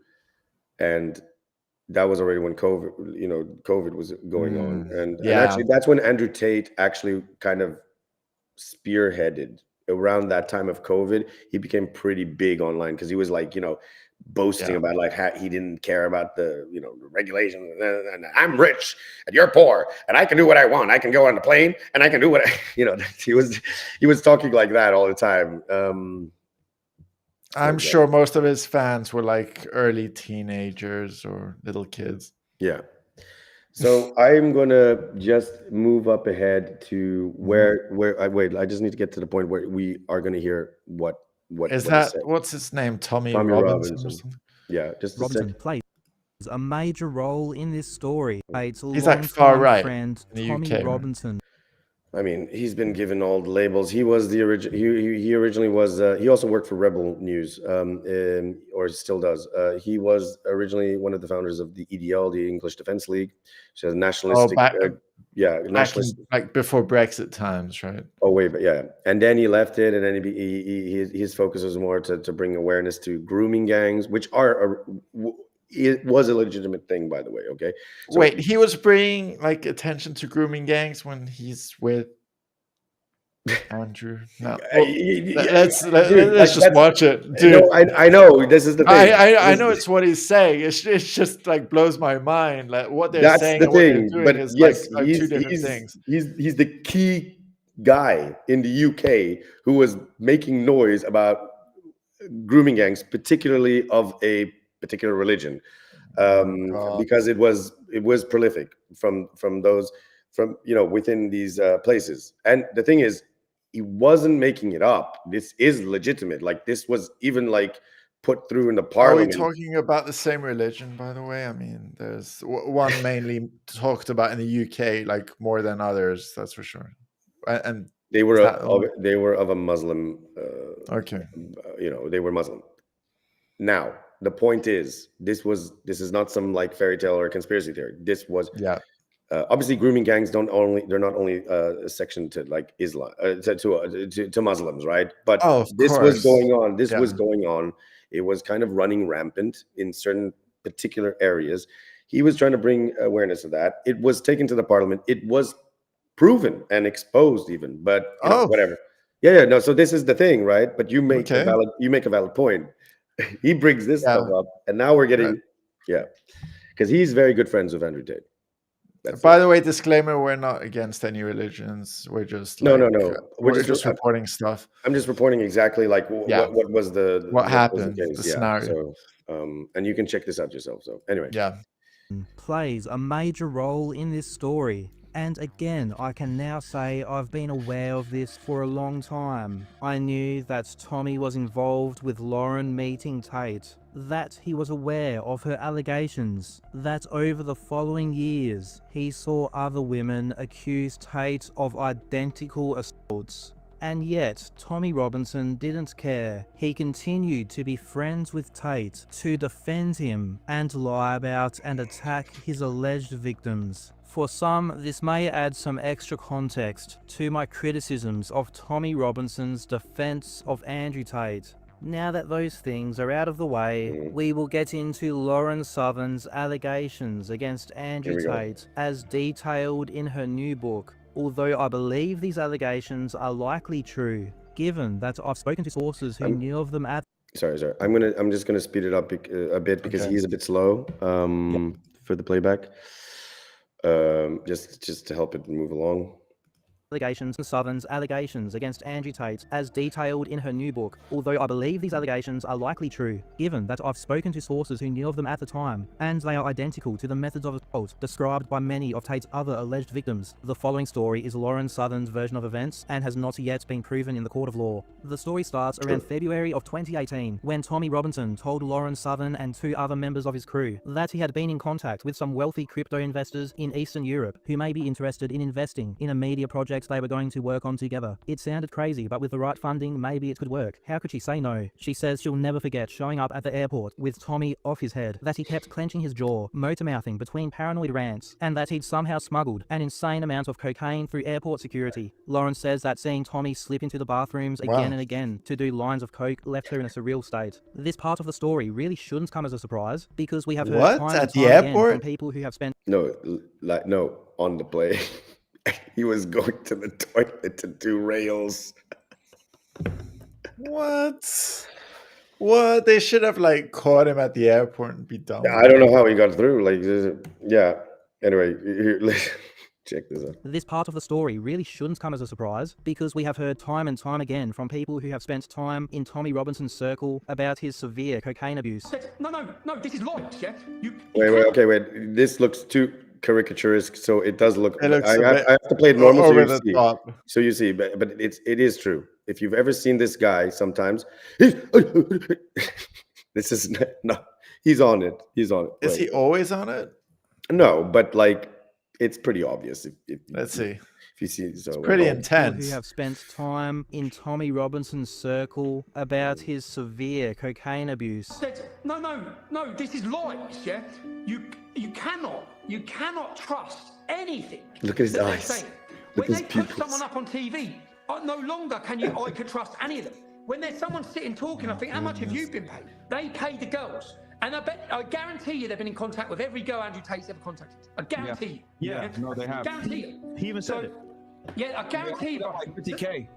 and that was already when COVID was going on, and actually that's when Andrew Tate actually kind of spearheaded. Around that time of COVID, he became pretty big online because he was like, boasting about like how he didn't care about the regulation, and I'm rich and you're poor and I can do what I want. I can go on the plane and I can do what he was talking like that all the time. I'm sure most of his fans were like early teenagers or little kids. Yeah. So I'm gonna just move up ahead to where I just need to get to the point where we are gonna hear what is that? What's his name? Tommy Robinson. Yeah, just Robinson plays a major role in this story. He's like far right friend in the Tommy UK, Robinson. I mean, he's been given all the labels. He was the original. He originally was. He also worked for Rebel News, or still does. He was originally one of the founders of the EDL, the English Defense League, which is nationalistic. Nationalist, like before Brexit times, right? Oh wait, but and then he left it, and then his focus was more to bring awareness to grooming gangs, which it was a legitimate thing, by the way. Okay. So, wait, he was bringing like attention to grooming gangs when he's with Andrew. No, let's just watch it, dude. I know this is the thing. I know it's what he's saying. It's just like blows my mind. Like what they're saying and what they're doing is like two different things. He's the key guy in the UK who was making noise about grooming gangs, particularly of a particular religion, because it was prolific from within these places. And the thing is, he wasn't making it up. This is legitimate. Like this was even like put through in the parliament. Are we talking about the same religion, by the way? I mean, there's one mainly talked about in the UK, like more than others. That's for sure. And they were of a Muslim. They were Muslim. Now the point is, this is not some like fairy tale or conspiracy theory. This was obviously grooming gangs they're not only a section to like Islam to Muslims, right? But this was going on. This was going on. It was kind of running rampant in certain particular areas. He was trying to bring awareness of that. It was taken to the parliament. It was proven and exposed even. But whatever. No. So this is the thing, right? But you make a valid point. He brings this stuff up, and now we're getting because he's very good friends with Andrew Tate. By the way, disclaimer: we're not against any religions. We're just no. We're just reporting stuff. I'm just reporting exactly like what was what happened, the scenario. So, and you can check this out yourself. So anyway, plays a major role in this story. And again, I can now say I've been aware of this for a long time. I knew that Tommy was involved with Lauren meeting Tate, that he was aware of her allegations, that over the following years, he saw other women accuse Tate of identical assaults. And yet, Tommy Robinson didn't care. He continued to be friends with Tate, to defend him, and lie about and attack his alleged victims. For some, this may add some extra context to my criticisms of Tommy Robinson's defense of Andrew Tate. Now that those things are out of the way, we will get into Lauren Southern's allegations against Andrew Tate as detailed in her new book, although I believe these allegations are likely true, given that I've spoken to sources who knew of them at... Sorry. I'm just gonna speed it up a bit because he's a bit slow for the playback. Just to help it move along. Southern's allegations against Andrew Tate as detailed in her new book, although I believe these allegations are likely true, given that I've spoken to sources who knew of them at the time, and they are identical to the methods of assault described by many of Tate's other alleged victims. The following story is Lauren Southern's version of events and has not yet been proven in the court of law. The story starts around February of 2018, when Tommy Robinson told Lauren Southern and 2 other members of his crew that he had been in contact with some wealthy crypto investors in Eastern Europe who may be interested in investing in a media project they were going to work on together. It sounded crazy, but with the right funding, maybe it could work. How could she say no? She says she'll never forget showing up at the airport with Tommy off his head, that he kept clenching his jaw, motor-mouthing between paranoid rants, and that he'd somehow smuggled an insane amount of cocaine through airport security. Lauren says that seeing Tommy slip into the bathrooms again and again to do lines of coke left her in a surreal state. This part of the story really shouldn't come as a surprise, because we have heard time and time again from people who have spent... No, on the plane. He was going to the toilet to do rails. What? They should have caught him at the airport and be done. I don't know how he got through. Anyway, check this out. This part of the story really shouldn't come as a surprise, because we have heard time and time again from people who have spent time in Tommy Robinson's circle about his severe cocaine abuse. No, this is lies, yeah? Wait. This looks too caricaturesque, so it does look. I have to play it normal over the top. So you see, but it is true. If you've ever seen this guy, sometimes this is he's on it. Is he always on it? No, but it's pretty obvious. Let's see. If you see, so it's pretty intense. Who have spent time in Tommy Robinson's circle about his severe cocaine abuse. No, this is lies, yeah? You cannot trust anything. Look at his eyes. When they put someone up on TV, no longer I could trust any of them. When there's someone sitting talking, I think, how much have you been paid? They paid the girls. And I guarantee you they've been in contact with every girl Andrew Tate's ever contacted. I guarantee you. Yeah, no, they have. I guarantee you. He even said it. Yeah, I guarantee you. 50K.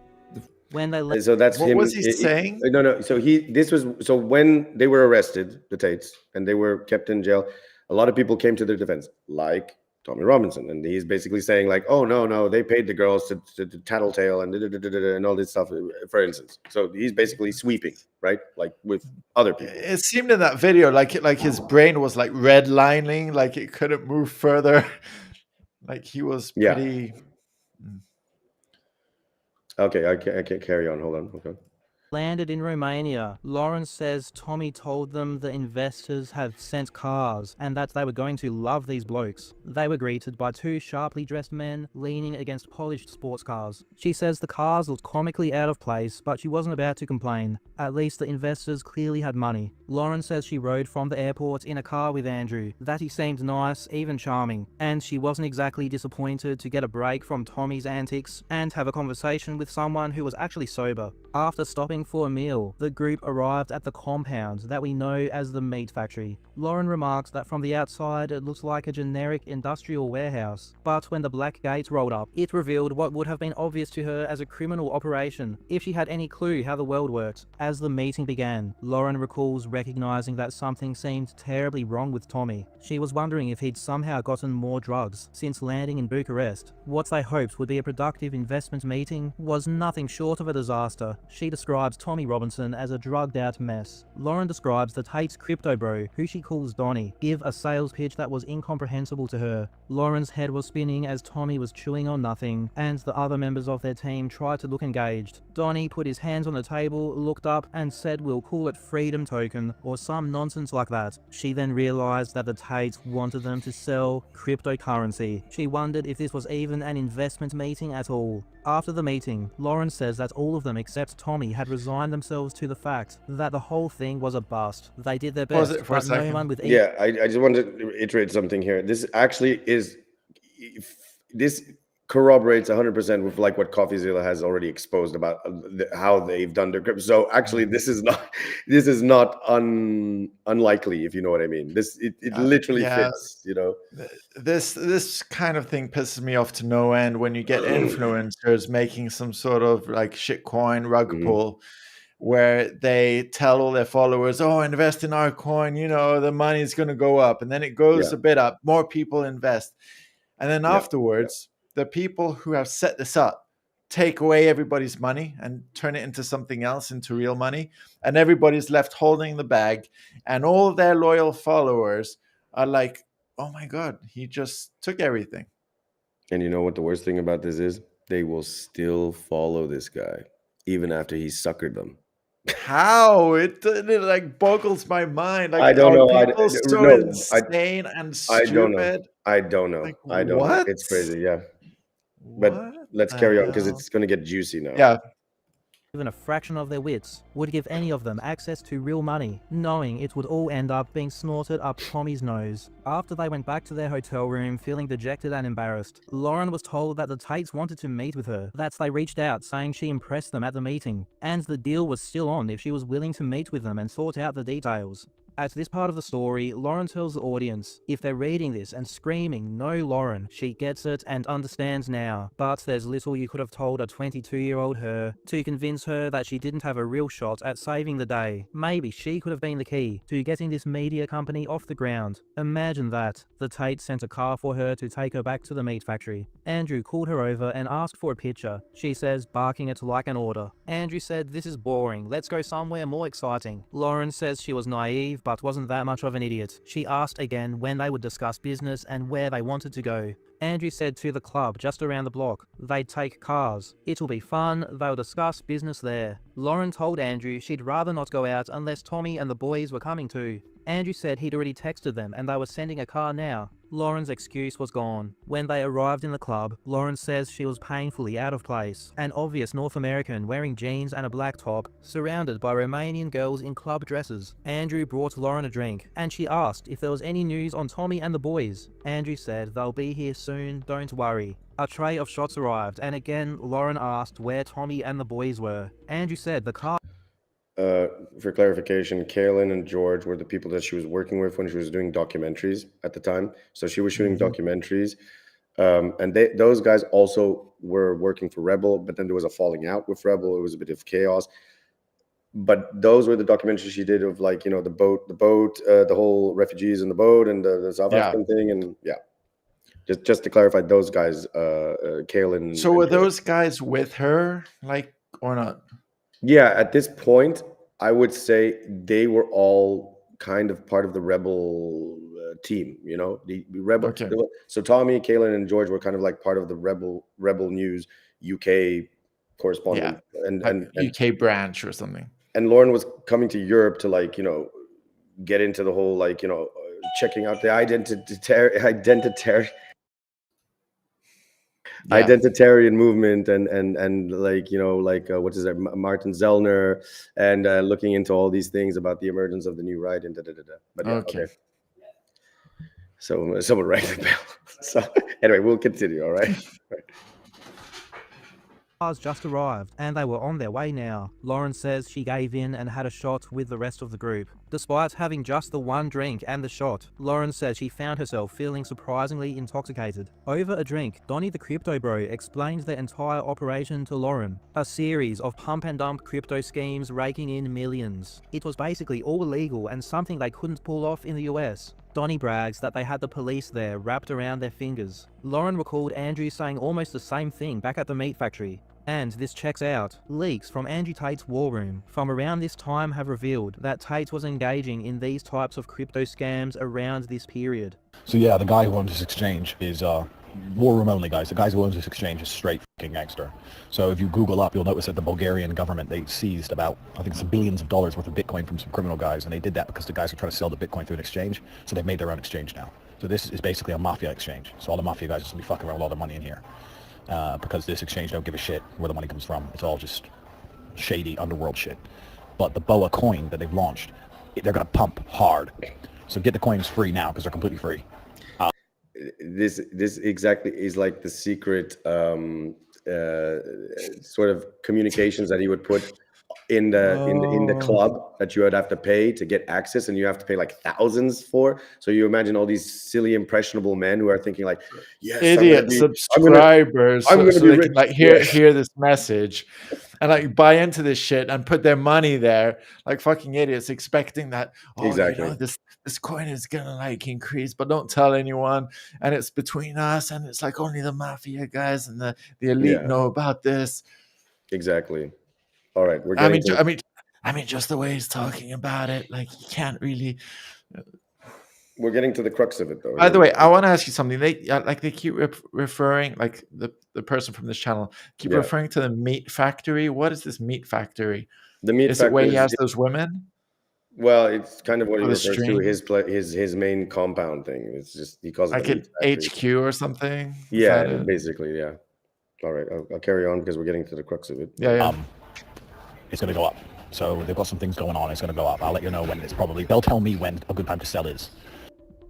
When they so that's what him. Was he saying? No. So when they were arrested, the Tates, and they were kept in jail, a lot of people came to their defense, like Tommy Robinson, and he's basically saying oh no, they paid the girls to tattletale and all this stuff, for instance. So he's basically sweeping, right? With other people. It seemed in that video like his brain was redlining, it couldn't move further. He was pretty. Okay, I can't carry on. Hold on. Okay. Landed in Romania. Lawrence says Tommy told them the investors had sent cars and that they were going to love these blokes. They were greeted by 2 sharply dressed men leaning against polished sports cars. She says the cars looked comically out of place, but she wasn't about to complain. At least the investors clearly had money. Lauren says she rode from the airport in a car with Andrew, that he seemed nice, even charming, and she wasn't exactly disappointed to get a break from Tommy's antics and have a conversation with someone who was actually sober. After stopping for a meal, the group arrived at the compound that we know as the meat factory. Lauren remarks that from the outside it looks like a generic industrial warehouse, but when the black gate rolled up, it revealed what would have been obvious to her as a criminal operation, if she had any clue how the world worked. As the meeting began, Lauren recalls recognizing that something seemed terribly wrong with Tommy. She was wondering if he'd somehow gotten more drugs since landing in Bucharest. What they hoped would be a productive investment meeting was nothing short of a disaster. She describes Tommy Robinson as a drugged out mess. Lauren describes the Tate's crypto bro, who she calls Donnie, give a sales pitch that was incomprehensible to her. Lauren's head was spinning as Tommy was chewing on nothing, and the other members of their team tried to look engaged. Donnie put his hands on the table, looked up, and said we'll call it freedom token, or some nonsense like that. She then realized that the Tates wanted them to sell cryptocurrency. She wondered if this was even an investment meeting at all. After the meeting, Lauren says that all of them except Tommy had resigned themselves to the fact that the whole thing was a bust. They did their best, but no one with... I just wanted to iterate something here. This actually is... This corroborates 100% with like what CoffeeZilla has already exposed about how they've done their crypto. So actually, this is not unlikely, if you know what I mean. It literally fits, you know. This kind of thing pisses me off to no end when you get influencers making some sort of like shitcoin rug pull, where they tell all their followers, "Oh, invest in our coin. You know, the money's going to go up," and then it goes a bit up. More people invest, and then afterwards. The people who have set this up take away everybody's money and turn it into something else, into real money. And everybody's left holding the bag. And all their loyal followers are like, oh my God, he just took everything. And you know what the worst thing about this is? They will still follow this guy, even after he suckered them. How? It like boggles my mind. Like, I don't know. People so insane and stupid. I don't know. Like, I don't know. It's crazy, yeah. But let's carry on because it's going to get juicy now. Yeah. Even a fraction of their wits would give any of them access to real money, knowing it would all end up being snorted up Tommy's nose. After they went back to their hotel room feeling dejected and embarrassed, Lauren was told that the Tates wanted to meet with her, that they reached out saying she impressed them at the meeting, and the deal was still on if she was willing to meet with them and sort out the details. At this part of the story, Lauren tells the audience, if they're reading this and screaming, "No, Lauren," she gets it and understands now, but there's little you could have told a 22-year-old her to convince her that she didn't have a real shot at saving the day. Maybe she could have been the key to getting this media company off the ground. Imagine that. The Tate sent a car for her to take her back to the meat factory. Andrew called her over and asked for a picture. She says, barking it like an order. Andrew said, "This is boring. Let's go somewhere more exciting." Lauren says she was naive, but wasn't that much of an idiot. She asked again when they would discuss business and where they wanted to go. Andrew said to the club just around the block. They'd take cars. It'll be fun. They'll discuss business there. Lauren told Andrew she'd rather not go out unless Tommy and the boys were coming too. Andrew said he'd already texted them and they were sending a car now. Lauren's excuse was gone. When they arrived in the club, Lauren says she was painfully out of place. An obvious North American wearing jeans and a black top, surrounded by Romanian girls in club dresses. Andrew brought Lauren a drink, and she asked if there was any news on Tommy and the boys. Andrew said they'll be here soon, don't worry. A tray of shots arrived, and again Lauren asked where Tommy and the boys were. Andrew said the car... For clarification, Kaylin and George were the people that she was working with when she was doing documentaries at the time. So she was shooting documentaries. And those guys also were working for Rebel, but then there was a falling out with Rebel. It was a bit of chaos. But those were the documentaries she did of, like, you know, the boat, the whole refugees in the boat and the South African thing. And just to clarify, those guys, Kaylin. So were those guys with her, like, or not? Yeah, at this point, I would say they were all kind of part of the Rebel team, you know, the Rebel. Okay. So Tommy, Kaylin, and George were kind of like part of the Rebel News UK correspondent, and UK branch or something. And Lauren was coming to Europe to, like, you know, get into the whole, like, you know, checking out the identitarian movement and like, you know, like what is that, Martin Zellner, and looking into all these things about the emergence of the new right and But okay. So someone rang the bell. So anyway, we'll continue. All right. Cars just arrived, and they were on their way now. Lauren says she gave in and had a shot with the rest of the group. Despite having just the one drink and the shot, Lauren says she found herself feeling surprisingly intoxicated. Over a drink, Donnie the Crypto Bro explained their entire operation to Lauren. A series of pump and dump crypto schemes raking in millions. It was basically all illegal and something they couldn't pull off in the US. Donnie brags that they had the police there wrapped around their fingers. Lauren recalled Andrew saying almost the same thing back at the meat factory. And this checks out. Leaks from Andrew Tate's war room from around this time have revealed that Tate was engaging in these types of crypto scams around this period. So yeah, the guy who owns this exchange is war room only, guys. The guys who owns this exchange is straight fucking gangster. So if you Google up, you'll notice that the Bulgarian government, they seized about, I think it's billions of dollars worth of Bitcoin from some criminal guys, and they did that because the guys were trying to sell the Bitcoin through an exchange, so they've made their own exchange now. So this is basically a mafia exchange. So all the mafia guys are going to be fucking around with all their money in here. Because this exchange don't give a shit where the money comes from. It's all just shady underworld shit. But the BOA coin that they've launched, they're going to pump hard. So get the coins free now because they're completely free. this exactly is like the secret sort of communications that he would put in the club that you would have to pay to get access, and you have to pay like thousands for. So you imagine all these silly impressionable men who are thinking like, yes, idiot subscribers, I'm gonna so be they rich. can like hear this message and like buy into this shit and put their money there like fucking idiots, expecting that exactly this coin is gonna like increase, but don't tell anyone, and it's between us, and it's like only the mafia guys and the elite know about this. Exactly. All right, we're I getting mean, just the way he's talking about it, like you can't really. We're getting to the crux of it, though. By the way, I want to ask you something. They keep referring, like the person from this channel keep referring to the meat factory. What is this meat factory? The meat is factory it where he has those women? Well, it's kind of what he the refers stream? to his main compound thing. It's just he calls it Like the an meat factory. HQ or something. Is Yeah, that it? basically, yeah. All right, I'll carry on because we're getting to the crux of it. Yeah. It's going to go up. So they've got some things going on. It's going to go up. I'll let you know when it's probably. They'll tell me when a good time to sell is.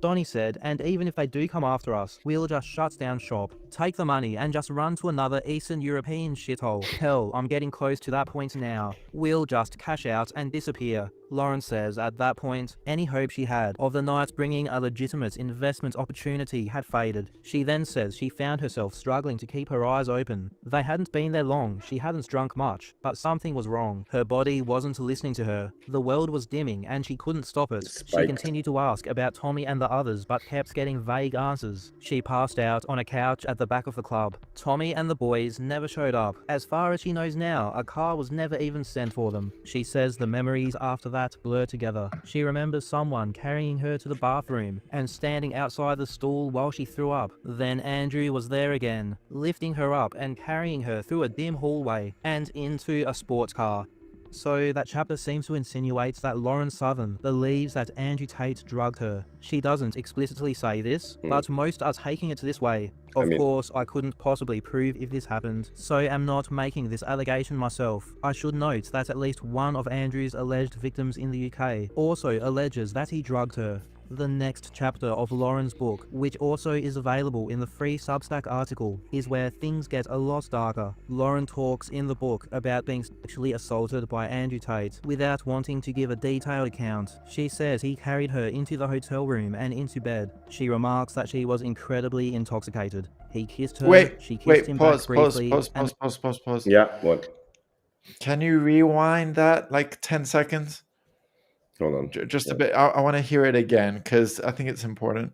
Donnie said, and even if they do come after us, we'll just shut down shop, take the money, and just run to another Eastern European shithole. Hell, I'm getting close to that point now. We'll just cash out and disappear. Lauren says at that point, any hope she had of the night bringing a legitimate investment opportunity had faded. She then says she found herself struggling to keep her eyes open. They hadn't been there long, she hadn't drunk much, but something was wrong. Her body wasn't listening to her. The world was dimming and she couldn't stop it. She continued to ask about Tommy and the others, but kept getting vague answers. She passed out on a couch at the back of the club. Tommy and the boys never showed up. As far as she knows now, a car was never even sent for them. She says the memories after that blur together. She remembers someone carrying her to the bathroom and standing outside the stall while she threw up. Then Andrew was there again, lifting her up and carrying her through a dim hallway and into a sports car. So that chapter seems to insinuate that Lauren Southern believes that Andrew Tate drugged her. She doesn't explicitly say this, but most are taking it this way. Of course, I couldn't possibly prove if this happened, so I'm not making this allegation myself. I should note that at least one of Andrew's alleged victims in the UK also alleges that he drugged her. The next chapter of Lauren's book, which also is available in the free Substack article, is where things get a lot darker. Lauren talks in the book about being sexually assaulted by Andrew Tate without wanting to give a detailed account. She says he carried her into the hotel room and into bed. She remarks that she was incredibly intoxicated. He kissed her, she kissed him back briefly. Pause. Yeah, what? Can you rewind that like 10 seconds? Hold on. Just a bit. I want to hear it again because I think it's important.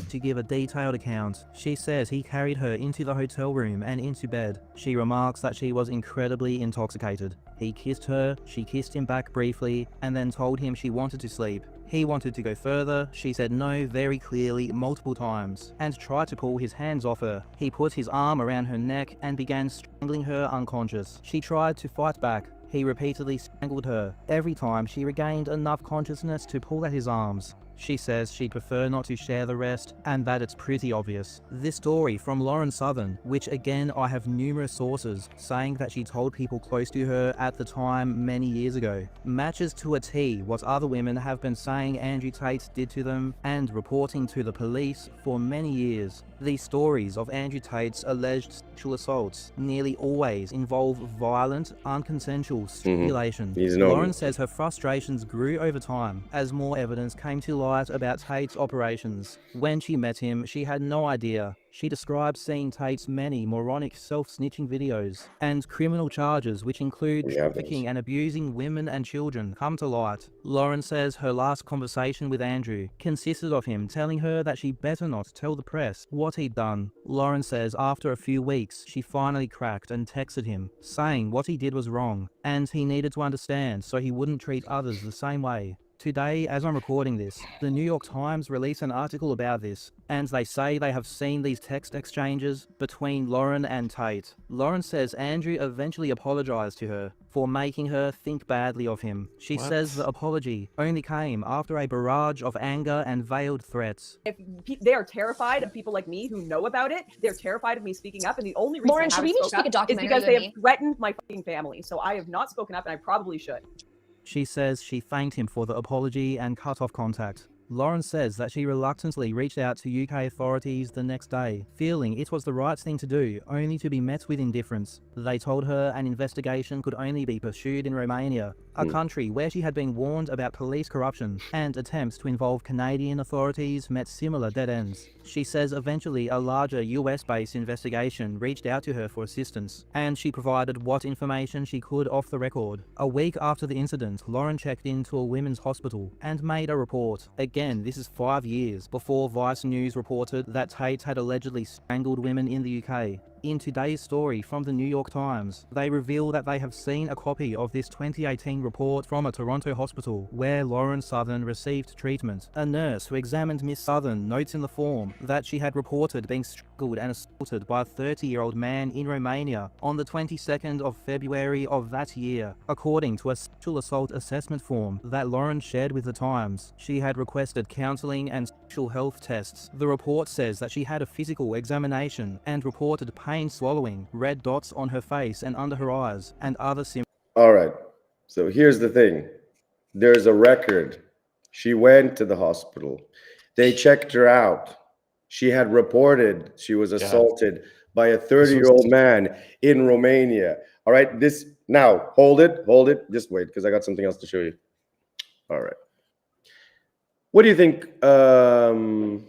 To give a detailed account, she says he carried her into the hotel room and into bed. She remarks that she was incredibly intoxicated. He kissed her, she kissed him back briefly, and then told him she wanted to sleep. He wanted to go further, she said no very clearly multiple times, and tried to pull his hands off her. He put his arm around her neck and began strangling her unconscious. She tried to fight back. He repeatedly strangled her. Every time she regained enough consciousness to pull at his arms. She says she'd prefer not to share the rest, and that it's pretty obvious. This story from Lauren Southern, which again I have numerous sources saying that she told people close to her at the time many years ago, matches to a T what other women have been saying Andrew Tate did to them and reporting to the police for many years. These stories of Andrew Tate's alleged sexual assaults nearly always involve violent, unconsensual strangulation. Lauren says her frustrations grew over time as more evidence came to light about Tate's operations. When she met him, she had no idea. She described seeing Tate's many moronic self-snitching videos and criminal charges which include trafficking and abusing women and children come to light. Lauren says her last conversation with Andrew consisted of him telling her that she better not tell the press what he'd done. Lauren says after a few weeks, she finally cracked and texted him, saying what he did was wrong and he needed to understand so he wouldn't treat others the same way. Today, as I'm recording this, the New York Times released an article about this, and they say they have seen these text exchanges between Lauren and Tate. Lauren says Andrew eventually apologized to her for making her think badly of him. She says the apology only came after a barrage of anger and veiled threats. If they are terrified of people like me who know about it, they're terrified of me speaking up, and the only reason I haven't spoken up is because they have threatened my fucking family. So I have not spoken up, and I probably should. She says she thanked him for the apology and cut off contact. Lauren says that she reluctantly reached out to UK authorities the next day, feeling it was the right thing to do, only to be met with indifference. They told her an investigation could only be pursued in Romania, a country where she had been warned about police corruption, and attempts to involve Canadian authorities met similar dead ends. She says eventually a larger US-based investigation reached out to her for assistance, and she provided what information she could off the record. A week after the incident, Lauren checked into a women's hospital and made a report. Again, this is 5 years before Vice News reported that Tate had allegedly strangled women in the UK. In today's story from the New York Times, they reveal that they have seen a copy of this 2018 report from a Toronto hospital where Lauren Southern received treatment. A nurse who examined Miss Southern notes in the form that she had reported being strangled and assaulted by a 30-year-old man in Romania on the 22nd of February of that year. According to a sexual assault assessment form that Lauren shared with the Times, she had requested counseling and sexual health tests. The report says that she had a physical examination and reported pain swallowing, red dots on her face and under her eyes, and other symptoms. All right. So here's the thing. There's a record. She went to the hospital. They checked her out. She had reported she was assaulted by a 30-year-old man in Romania. All right. Now, hold it. Just wait, because I got something else to show you. All right. What do you think some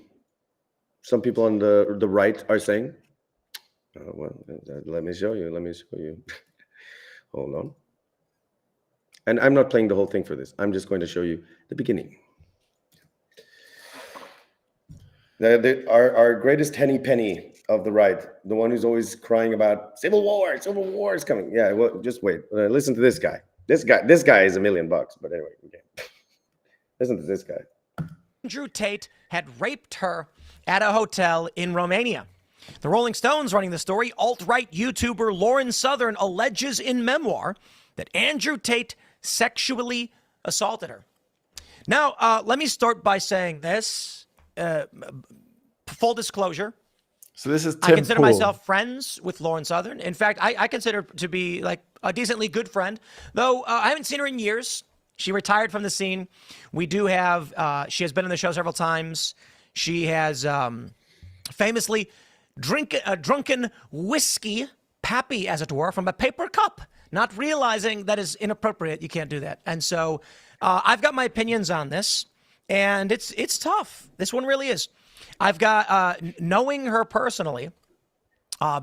people on the right are saying? Well, let me show you. Hold on. And I'm not playing the whole thing for this. I'm just going to show you the beginning. Our greatest henny penny of the right, the one who's always crying about civil war is coming. Yeah, well, just wait. Listen to this guy. This guy is $1 million, but anyway, okay. Listen to this guy. Andrew Tate had raped her at a hotel in Romania. The Rolling Stones running the story, alt-right YouTuber Lauren Southern alleges in memoir that Andrew Tate sexually assaulted her. Now, let me start by saying this. Full disclosure. So this is I consider myself friends with Lauren Southern. In fact, I consider her to be like a decently good friend, though I haven't seen her in years. She retired from the scene. We do have, she has been on the show several times. She has famously drunken whiskey, pappy as it were, from a paper cup, not realizing that is inappropriate. You can't do that. And so I've got my opinions on this, and it's tough. This one really is. I've got, knowing her personally,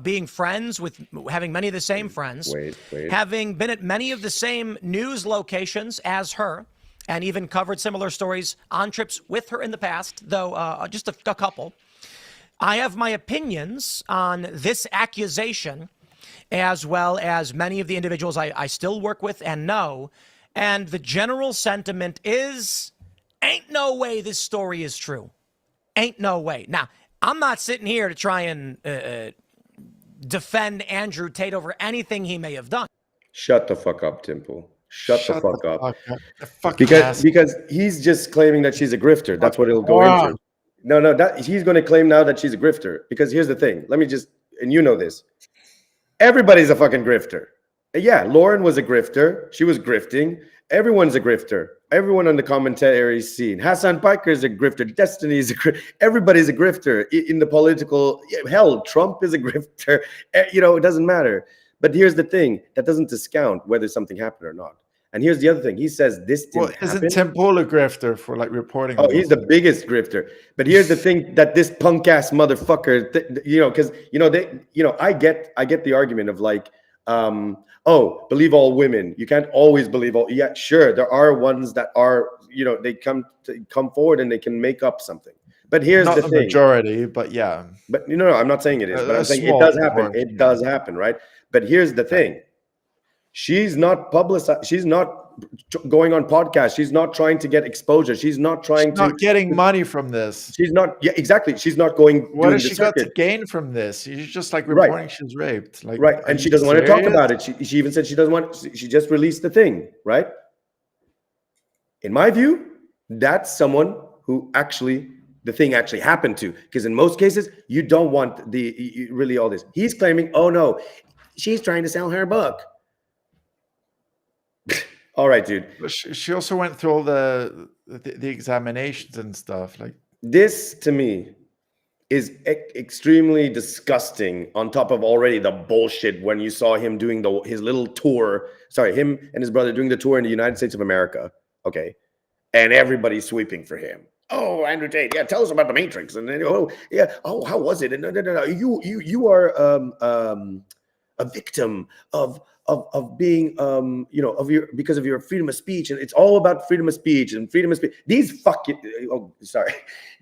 being friends with, having many of the same friends, having been at many of the same news locations as her, and even covered similar stories on trips with her in the past, though just a couple. I have my opinions on this accusation, as well as many of the individuals I still work with and know. And the general sentiment is, ain't no way this story is true. Ain't no way. Now, I'm not sitting here to try and defend Andrew Tate over anything he may have done. Shut the fuck up, Timple. Shut the fuck up. Because he's just claiming that she's a grifter. That's what it'll go into. No, he's going to claim now that she's a grifter. Because here's the thing. Let me just, and you know this. Everybody's a fucking grifter. Yeah, Lauren was a grifter. She was grifting. Everyone's a grifter. Everyone on the commentary scene. Hassan Piker is a grifter. Destiny is a grifter. Everybody's a grifter in the political. Hell, Trump is a grifter. You know, it doesn't matter. But here's the thing. That doesn't discount whether something happened or not. And here's the other thing. He says this didn't happen. Isn't Tim Pool a grifter for like reporting? Oh, he's the biggest grifter. But here's the thing that this punk ass motherfucker, because I get the argument of like, believe all women. You can't always believe all. Yeah, sure, there are ones that are, they come forward and they can make up something. But here's the thing. Not the majority, but yeah. But no, I'm not saying it is. But I'm saying it does happen. It does happen, right? But here's the thing. She's not publicized. She's not going on podcasts. She's not trying to get exposure. She's not getting money from this. She's not. Yeah, exactly. She's not going. What has she got to gain from this? She's just like reporting she's raped. Like, right. And she doesn't want to talk about it. She even said she doesn't want. She just released the thing. Right. In my view, that's someone who the thing actually happened to. Because in most cases, you don't want really all this. He's claiming, oh no, she's trying to sell her book. All right, dude. She also went through all the examinations and stuff. Like this, to me, is extremely disgusting. On top of already the bullshit when you saw him doing his little tour. Sorry, him and his brother doing the tour in the United States of America. Okay, and everybody's sweeping for him. Oh, Andrew Tate, yeah, tell us about the Matrix. And then, oh, yeah, oh, how was it? And no, you are a victim of being, because of your freedom of speech, and it's all about freedom of speech and freedom of speech. These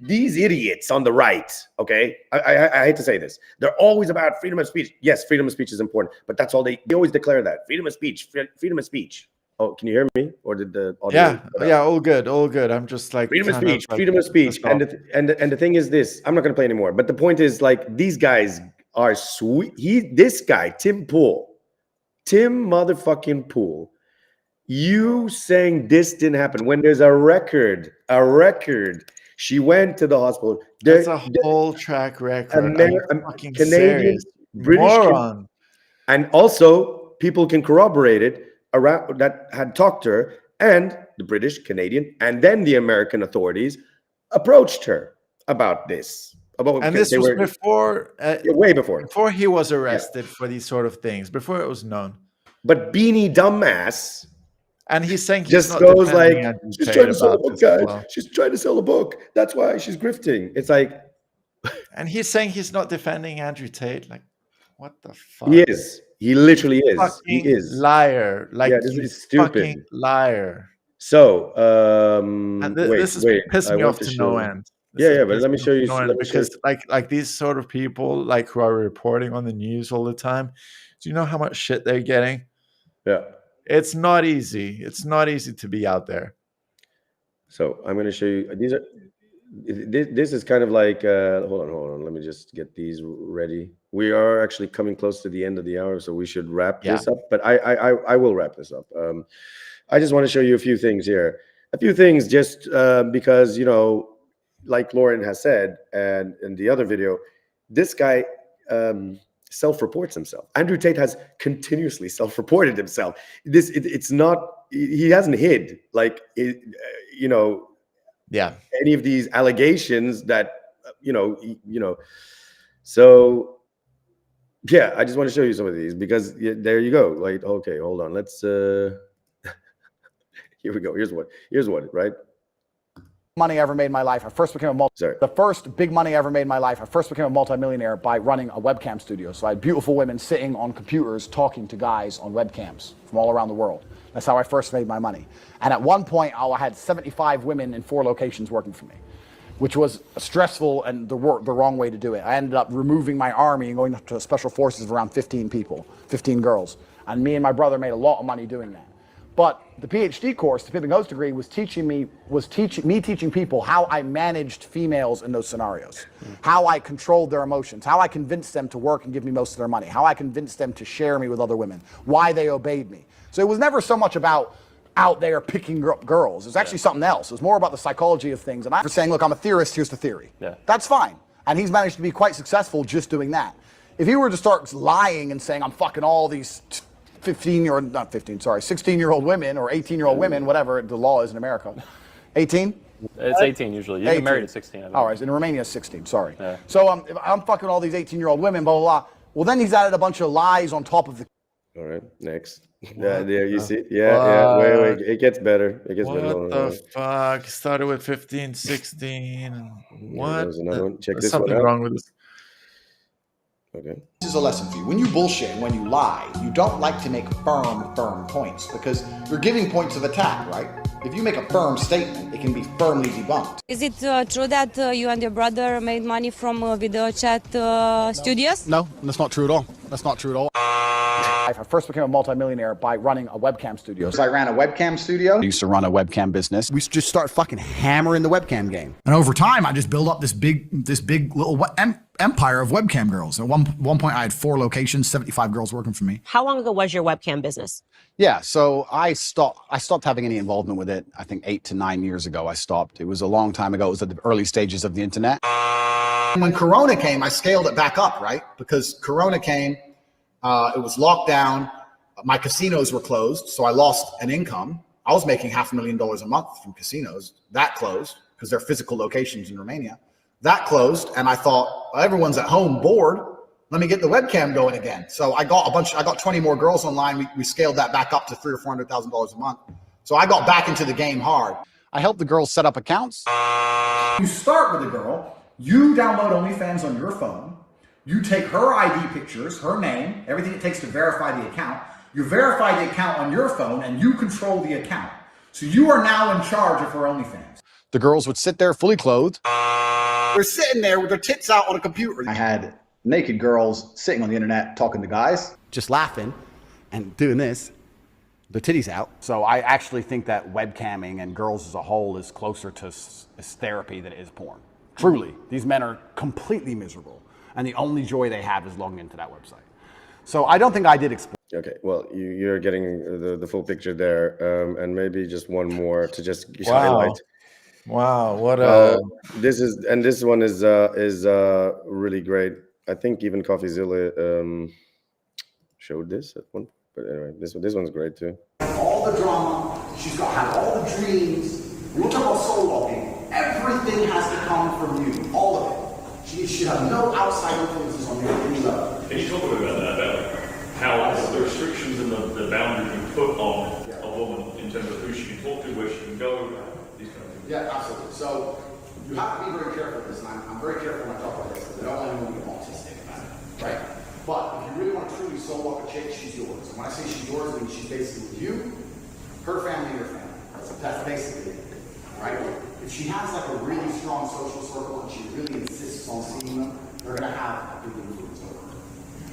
these idiots on the right. Okay, I hate to say this, they're always about freedom of speech. Yes, freedom of speech is important, but that's all they always declare that freedom of speech, freedom of speech. Oh, can you hear me? Or did the audio? Yeah, all good. I'm just like freedom of speech. And the thing is this: I'm not going to play anymore. But the point is, like, these guys are sweet. This guy, Tim motherfucking Pool. You saying this didn't happen when there's a record. She went to the hospital. That's a whole track record. Canadian, British, moron. And also people can corroborate it. Around that had talked to her, and the British, Canadian, and then the American authorities approached her about this. And this was before, way before he was arrested for these sort of things, before it was known. But Beanie Dumbass, and he's saying just goes like, she's trying to sell a book, guys. Well. She's trying to sell a book. That's why she's grifting. It's like, and he's saying he's not defending Andrew Tate. Like, what the fuck? He is. He literally is. He is liar. Like, yeah, this is stupid. Fucking liar. So, and this is pissing me off to no end. Yeah, but let me show you. Because like these sort of people, like, who are reporting on the news all the time, do you know how much shit they're getting? Yeah. It's not easy. It's not easy to be out there. So I'm going to show you. This is kind of like, hold on. Let me just get these ready. We are actually coming close to the end of the hour, so we should wrap this up. But I will wrap this up. I just want to show you a few things here. A few things just because, you know, like Lauren has said, and in the other video, this guy self-reports himself. Andrew Tate has continuously self-reported himself. It's not, he hasn't hid, like, you know, any of these allegations that, so yeah, I just want to show you some of these because there you go. Like, okay, hold on. Let's, here we go. Here's what, right? Money I ever made in my life. I first became the first big money I ever made in my life. I first became a multimillionaire by running a webcam studio. So I had beautiful women sitting on computers talking to guys on webcams from all around the world. That's how I first made my money. And at one point, I had 75 women in 4 locations working for me, which was stressful and the wrong way to do it. I ended up removing my army and going to special forces of around 15 people, 15 girls. And me and my brother made a lot of money doing that. But the PhD course, the Pippin Ghost degree, was teaching people how I managed females in those scenarios, how I controlled their emotions, how I convinced them to work and give me most of their money, how I convinced them to share me with other women, why they obeyed me. So it was never so much about out there picking up girls. It was actually something else. It was more about the psychology of things. And I'm saying, look, I'm a theorist, here's the theory. Yeah. That's fine. And he's managed to be quite successful just doing that. If he were to start lying and saying, I'm fucking all these 16-year-old women or 18-year-old women, whatever the law is in America. 18? It's 18 usually. You get married at 16. All right, in Romania it's 16, sorry. Yeah. So if I'm fucking all these 18-year-old women, blah, blah, blah. Well, then he's added a bunch of lies on top of the... All right, next. Yeah, there you see. Yeah, wait. It gets better. It gets better. What the fuck? Started with 15, 16. What? There's another one. Check this something one out. wrong with this. Okay. This is a lesson for you. When you bullshit and when you lie, you don't like to make firm points because you're giving points of attack, right? If you make a firm statement, it can be firmly debunked. Is it true that you and your brother made money from video chat studios? No, that's not true at all. That's not true at all. I first became a multimillionaire by running a webcam studio. So I ran a webcam studio. I used to run a webcam business. We just start fucking hammering the webcam game. And over time, I just built up this big little empire of webcam girls. At one point, I had 4 locations, 75 girls working for me. How long ago was your webcam business? Yeah, so I stopped having any involvement with it. I think 8 to 9 years ago I stopped. It was a long time ago. It was at the early stages of the internet. When Corona came, I scaled it back up, right? Because Corona came, it was locked down. My casinos were closed, so I lost an income. I was making $500,000 a month from casinos. That closed because they're physical locations in Romania. That closed, and I thought, well, everyone's at home bored. Let me get the webcam going again. So I got 20 more girls online. We scaled that back up to $300,000 or $400,000 a month. So I got back into the game hard. I helped the girls set up accounts. You start with a girl, you download OnlyFans on your phone, you take her ID pictures, her name, everything it takes to verify the account. You verify the account on your phone and you control the account. So you are now in charge of her OnlyFans. The girls would sit there fully clothed. They're sitting there with their tits out on a computer. I had naked girls sitting on the internet talking to guys, just laughing and doing this, their titties out. So I actually think that webcamming and girls as a whole is closer to therapy than it is porn. Truly, these men are completely miserable, and the only joy they have is logging into that website. So I don't think I did explore. Okay, well, you're getting the full picture there, and maybe just one more to just highlight. Wow, what a this one is really great. I think even CoffeeZilla showed this at one. But anyway, this one's great too. All the drama, she's got to have all the dreams. We were talking about soul walking. Everything has to come from you, all of it. She should have no outside influences on you at any level. Can you talk a bit about that? About how the restrictions and the boundaries you put on a woman in terms of who she can talk to, where she can go, these kind of things. Yeah, absolutely. So you have to be very careful with this, and I'm very careful when I talk about this because I don't want anyone to be autistic about it, right? But if you really want to truly soul walk a chick, she's yours. And when I say she's yours, I mean she's basically with you, her family, your family. That's basically it, right? If she has like a really strong social circle and she really insists on seeing them, they're going to have a big influence over her.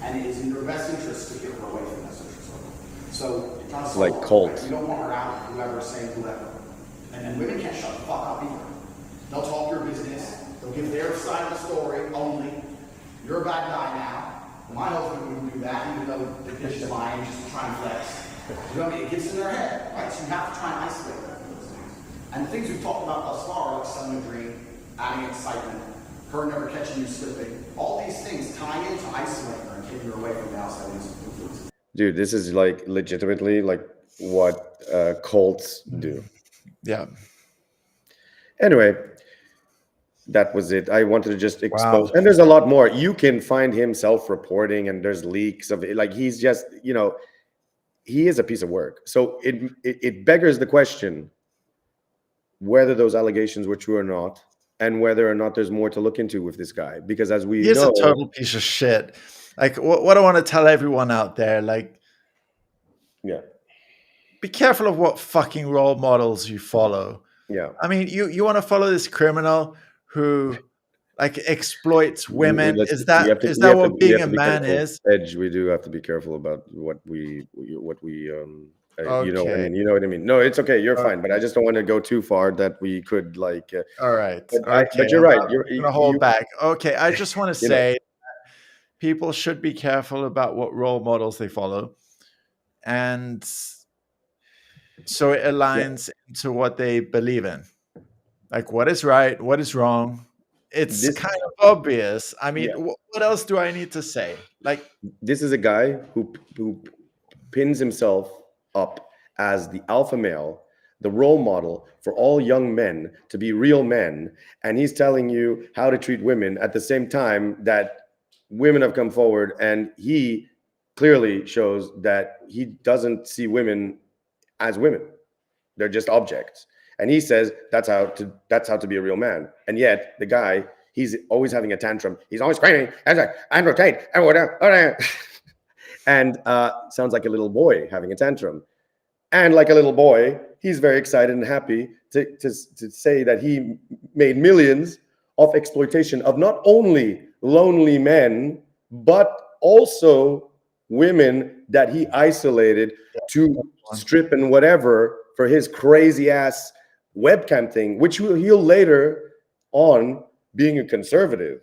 And it is in your best interest to get her away from that social circle. So you're trying to like cult. Right? You don't want her out, whoever saying whoever. And then women can't shut the fuck up either. They'll talk your business. They'll give their side of the story only. You're a bad guy now. My husband wouldn't do that, even though the bitch is lying just to try and flex. You know what I mean? It gets in their head, right? So you have to try and isolate them from those things. And the things we've talked about thus far, like selling a dream, adding excitement, her never catching you slipping, all these things tie into isolating her and keeping her away from the outside influences. Dude, this is like legitimately like what cults do. Yeah. Anyway, that was it. I wanted to just expose, and there's a lot more. You can find him self-reporting, and there's leaks of it. Like he's just, he is a piece of work. So it beggars the question whether those allegations were true or not, and whether or not there's more to look into with this guy. Because as we he's know, a total piece of shit. Like what I want to tell everyone out there, like, yeah, be careful of what fucking role models you follow. Yeah, I mean, you want to follow this criminal who like exploits women? Is that what being a man is? Edge, we do have to be careful about what we Okay. you know what I mean. No, it's okay. You're fine, but I just don't want to go too far that we could like. All right, but you're right. You're gonna hold back. Okay, I just want to say that people should be careful about what role models they follow, and so it aligns into what they believe in. Like what is right, what is wrong. It's kind of obvious. I mean, what else do I need to say? Like this is a guy who pins himself up as the alpha male, the role model for all young men to be real men, and he's telling you how to treat women at the same time that women have come forward, and he clearly shows that he doesn't see women as women. They're just objects. And he says that's how to be a real man. And yet the guy, he's always having a tantrum. He's always screaming, Andrew Tate, and whatever. And sounds like a little boy having a tantrum. And like a little boy, he's very excited and happy to say that he made millions off exploitation of not only lonely men, but also women that he isolated to strip and whatever for his crazy ass webcam thing, which he'll later on, being a conservative,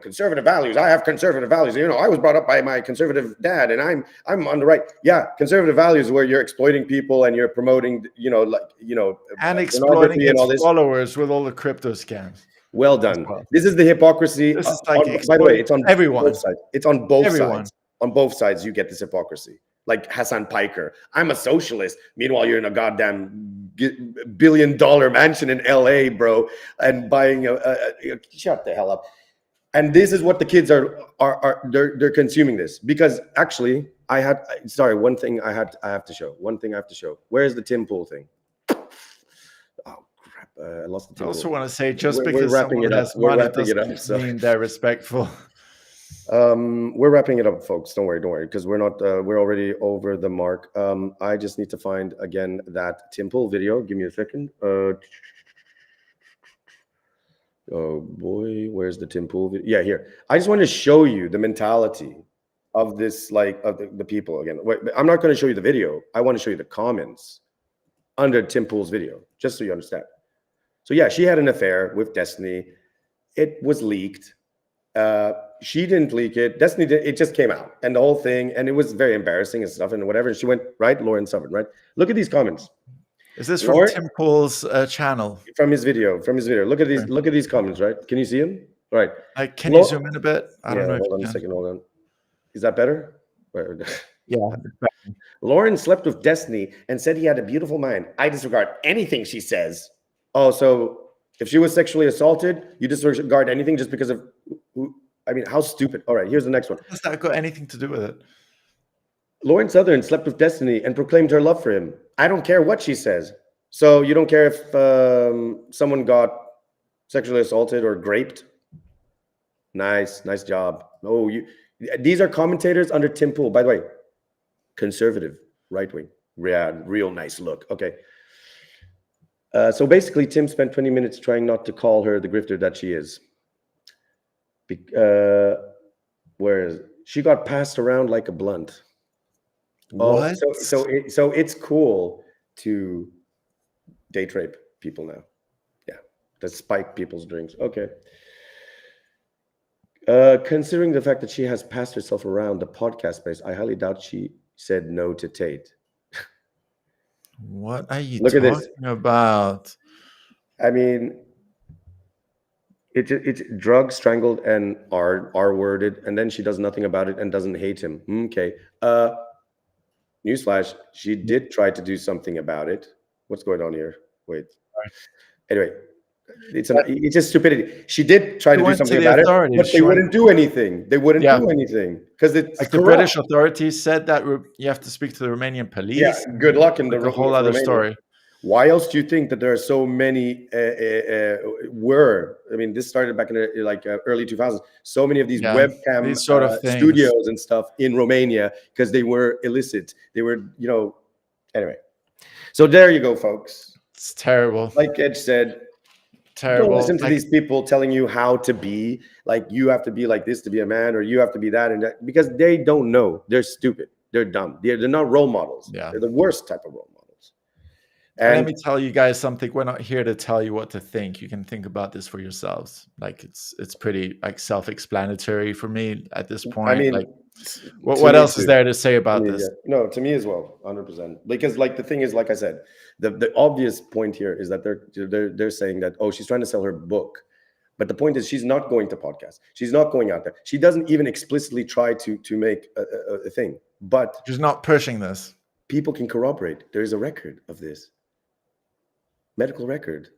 conservative values. I have conservative values. I was brought up by my conservative dad, and I'm on the right. Yeah, conservative values where you're exploiting people and you're promoting, and exploiting his followers with all the crypto scams. Well done. This is the hypocrisy. This is like by the way, it's on everyone. Both sides. It's on both sides. On both sides, you get this hypocrisy. like Hassan Piker. I'm a socialist. Meanwhile, you're in a goddamn $1 billion mansion in LA, bro, and buying shut the hell up. And this is what the kids they're consuming this, because actually one thing I have to show. Where's the Tim Pool thing? Oh crap! I lost the Tim I also Pool. want to say, just because someone has money doesn't mean they're respectful. We're wrapping it up, folks. Don't worry, because we're already over the mark. I just need to find again that Tim Pool video. Give me a second. Oh boy, where's the Tim Pool video? Yeah, here. I just want to show you the mentality of this, like, of the people again. Wait, I'm not going to show you the video. I want to show you the comments under Tim Pool's video, just so you understand. So yeah, she had an affair with Destiny. It was leaked. She didn't leak it. Destiny did. It just came out, and the whole thing, and it was very embarrassing and stuff and whatever. And she went, right, Lauren Southern, right? Look at these comments. Is this from Tim Pool's channel? From his video. Look at these. Look at these comments. Right? Can you see him? Right. Can you zoom in a bit? I don't know. Hold on a second. Hold on. Is that better? Yeah. Lauren slept with Destiny and said he had a beautiful mind. I disregard anything she says. Oh, so if she was sexually assaulted, you disregard anything just because of? I mean, how stupid. All right. Here's the next one. Has that got anything to do with it? Lauren Southern slept with Destiny and proclaimed her love for him. I don't care what she says. So you don't care if someone got sexually assaulted or raped? Nice job. Oh, these are commentators under Tim Pool. By the way, conservative, right wing. Yeah, real nice look. Okay. So basically, Tim spent 20 minutes trying not to call her the grifter that she is. Whereas she got passed around like a blunt. What? So it's cool to date rape people now. Yeah, to spike people's drinks. Okay. Considering the fact that she has passed herself around the podcast space, I highly doubt she said no to Tate. What are you talking about? I mean, it's drugged, strangled, and R-worded, and then she does nothing about it and doesn't hate him. Okay. Newsflash, she did try to do something about it. What's going on here? Wait. Anyway, it's just stupidity. She did try to do something about it, but they wouldn't do anything. They wouldn't do anything because it's like the British authorities said that you have to speak to the Romanian police. Yeah, good luck in the whole other story. Why else do you think that there are so many I mean, this started back in the early 2000s. So many of these webcam these sort of studios and stuff in Romania because they were illicit. They were, anyway. So there you go, folks. It's terrible. Like Edge said, terrible. Don't listen to these people telling you how to be. Like, you have to be like this to be a man, or you have to be that and that, because they don't know. They're stupid. They're dumb. They're not role models. Yeah. They're the worst type of role models. And let me tell you guys something. We're not here to tell you what to think. You can think about this for yourselves. Like, it's pretty self-explanatory for me at this point. I mean, like, what else is there to say about this? Yeah. No, to me as well, 100%. Because the thing is, like I said, the obvious point here is that they're saying that, oh, she's trying to sell her book. But the point is, she's not going to podcast. She's not going out there. She doesn't even explicitly try to make a thing. But she's not pushing this. People can corroborate. There is a record of this. Medical record.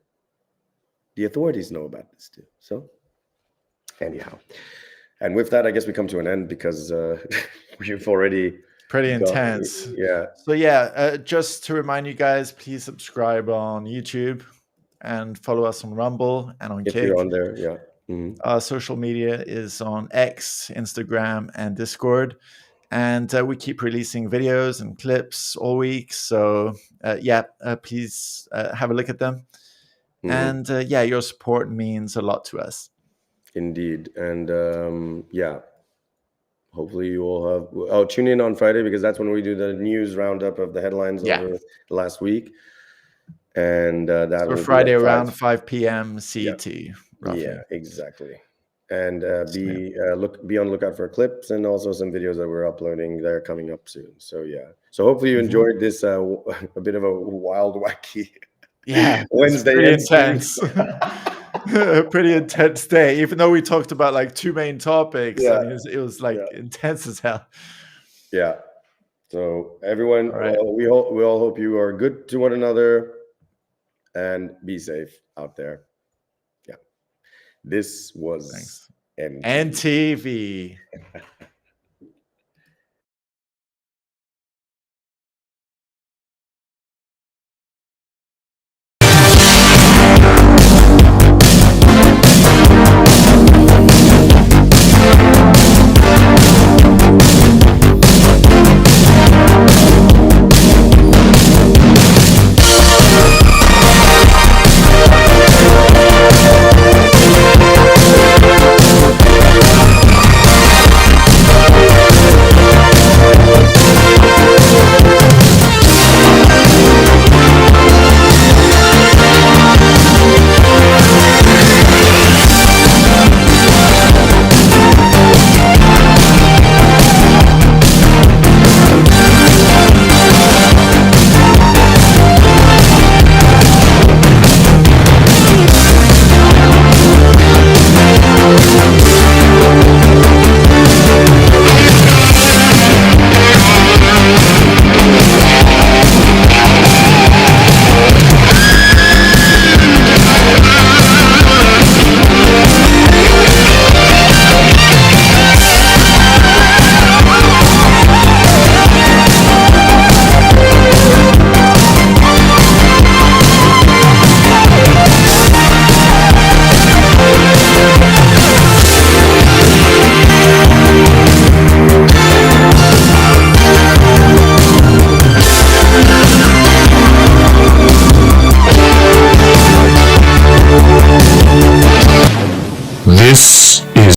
The authorities know about this too. So anyhow, and with that, I guess we come to an end because we've already pretty intense. Yeah. So yeah, just to remind you guys, please subscribe on YouTube and follow us on Rumble and on If Kick. you're on there, yeah. Mm-hmm. Our social media is on X, Instagram, and Discord. And we keep releasing videos and clips all week. So, please have a look at them. Mm-hmm. And, your support means a lot to us. Indeed. And, hopefully you all have... Oh, tune in on Friday because that's when we do the news roundup of the headlines over the last week. And that will Friday around 5 p.m. CET. Roughly. Yeah, exactly. And be on the lookout for clips and also some videos that we're uploading. They're coming up soon. So so hopefully you enjoyed this a bit of a wild, wacky Wednesday. Pretty intense. A pretty intense day. Even though we talked about two main topics, I mean, it was intense as hell. Yeah. So everyone, right. we all hope you are good to one another and be safe out there. Yeah. This was NTV.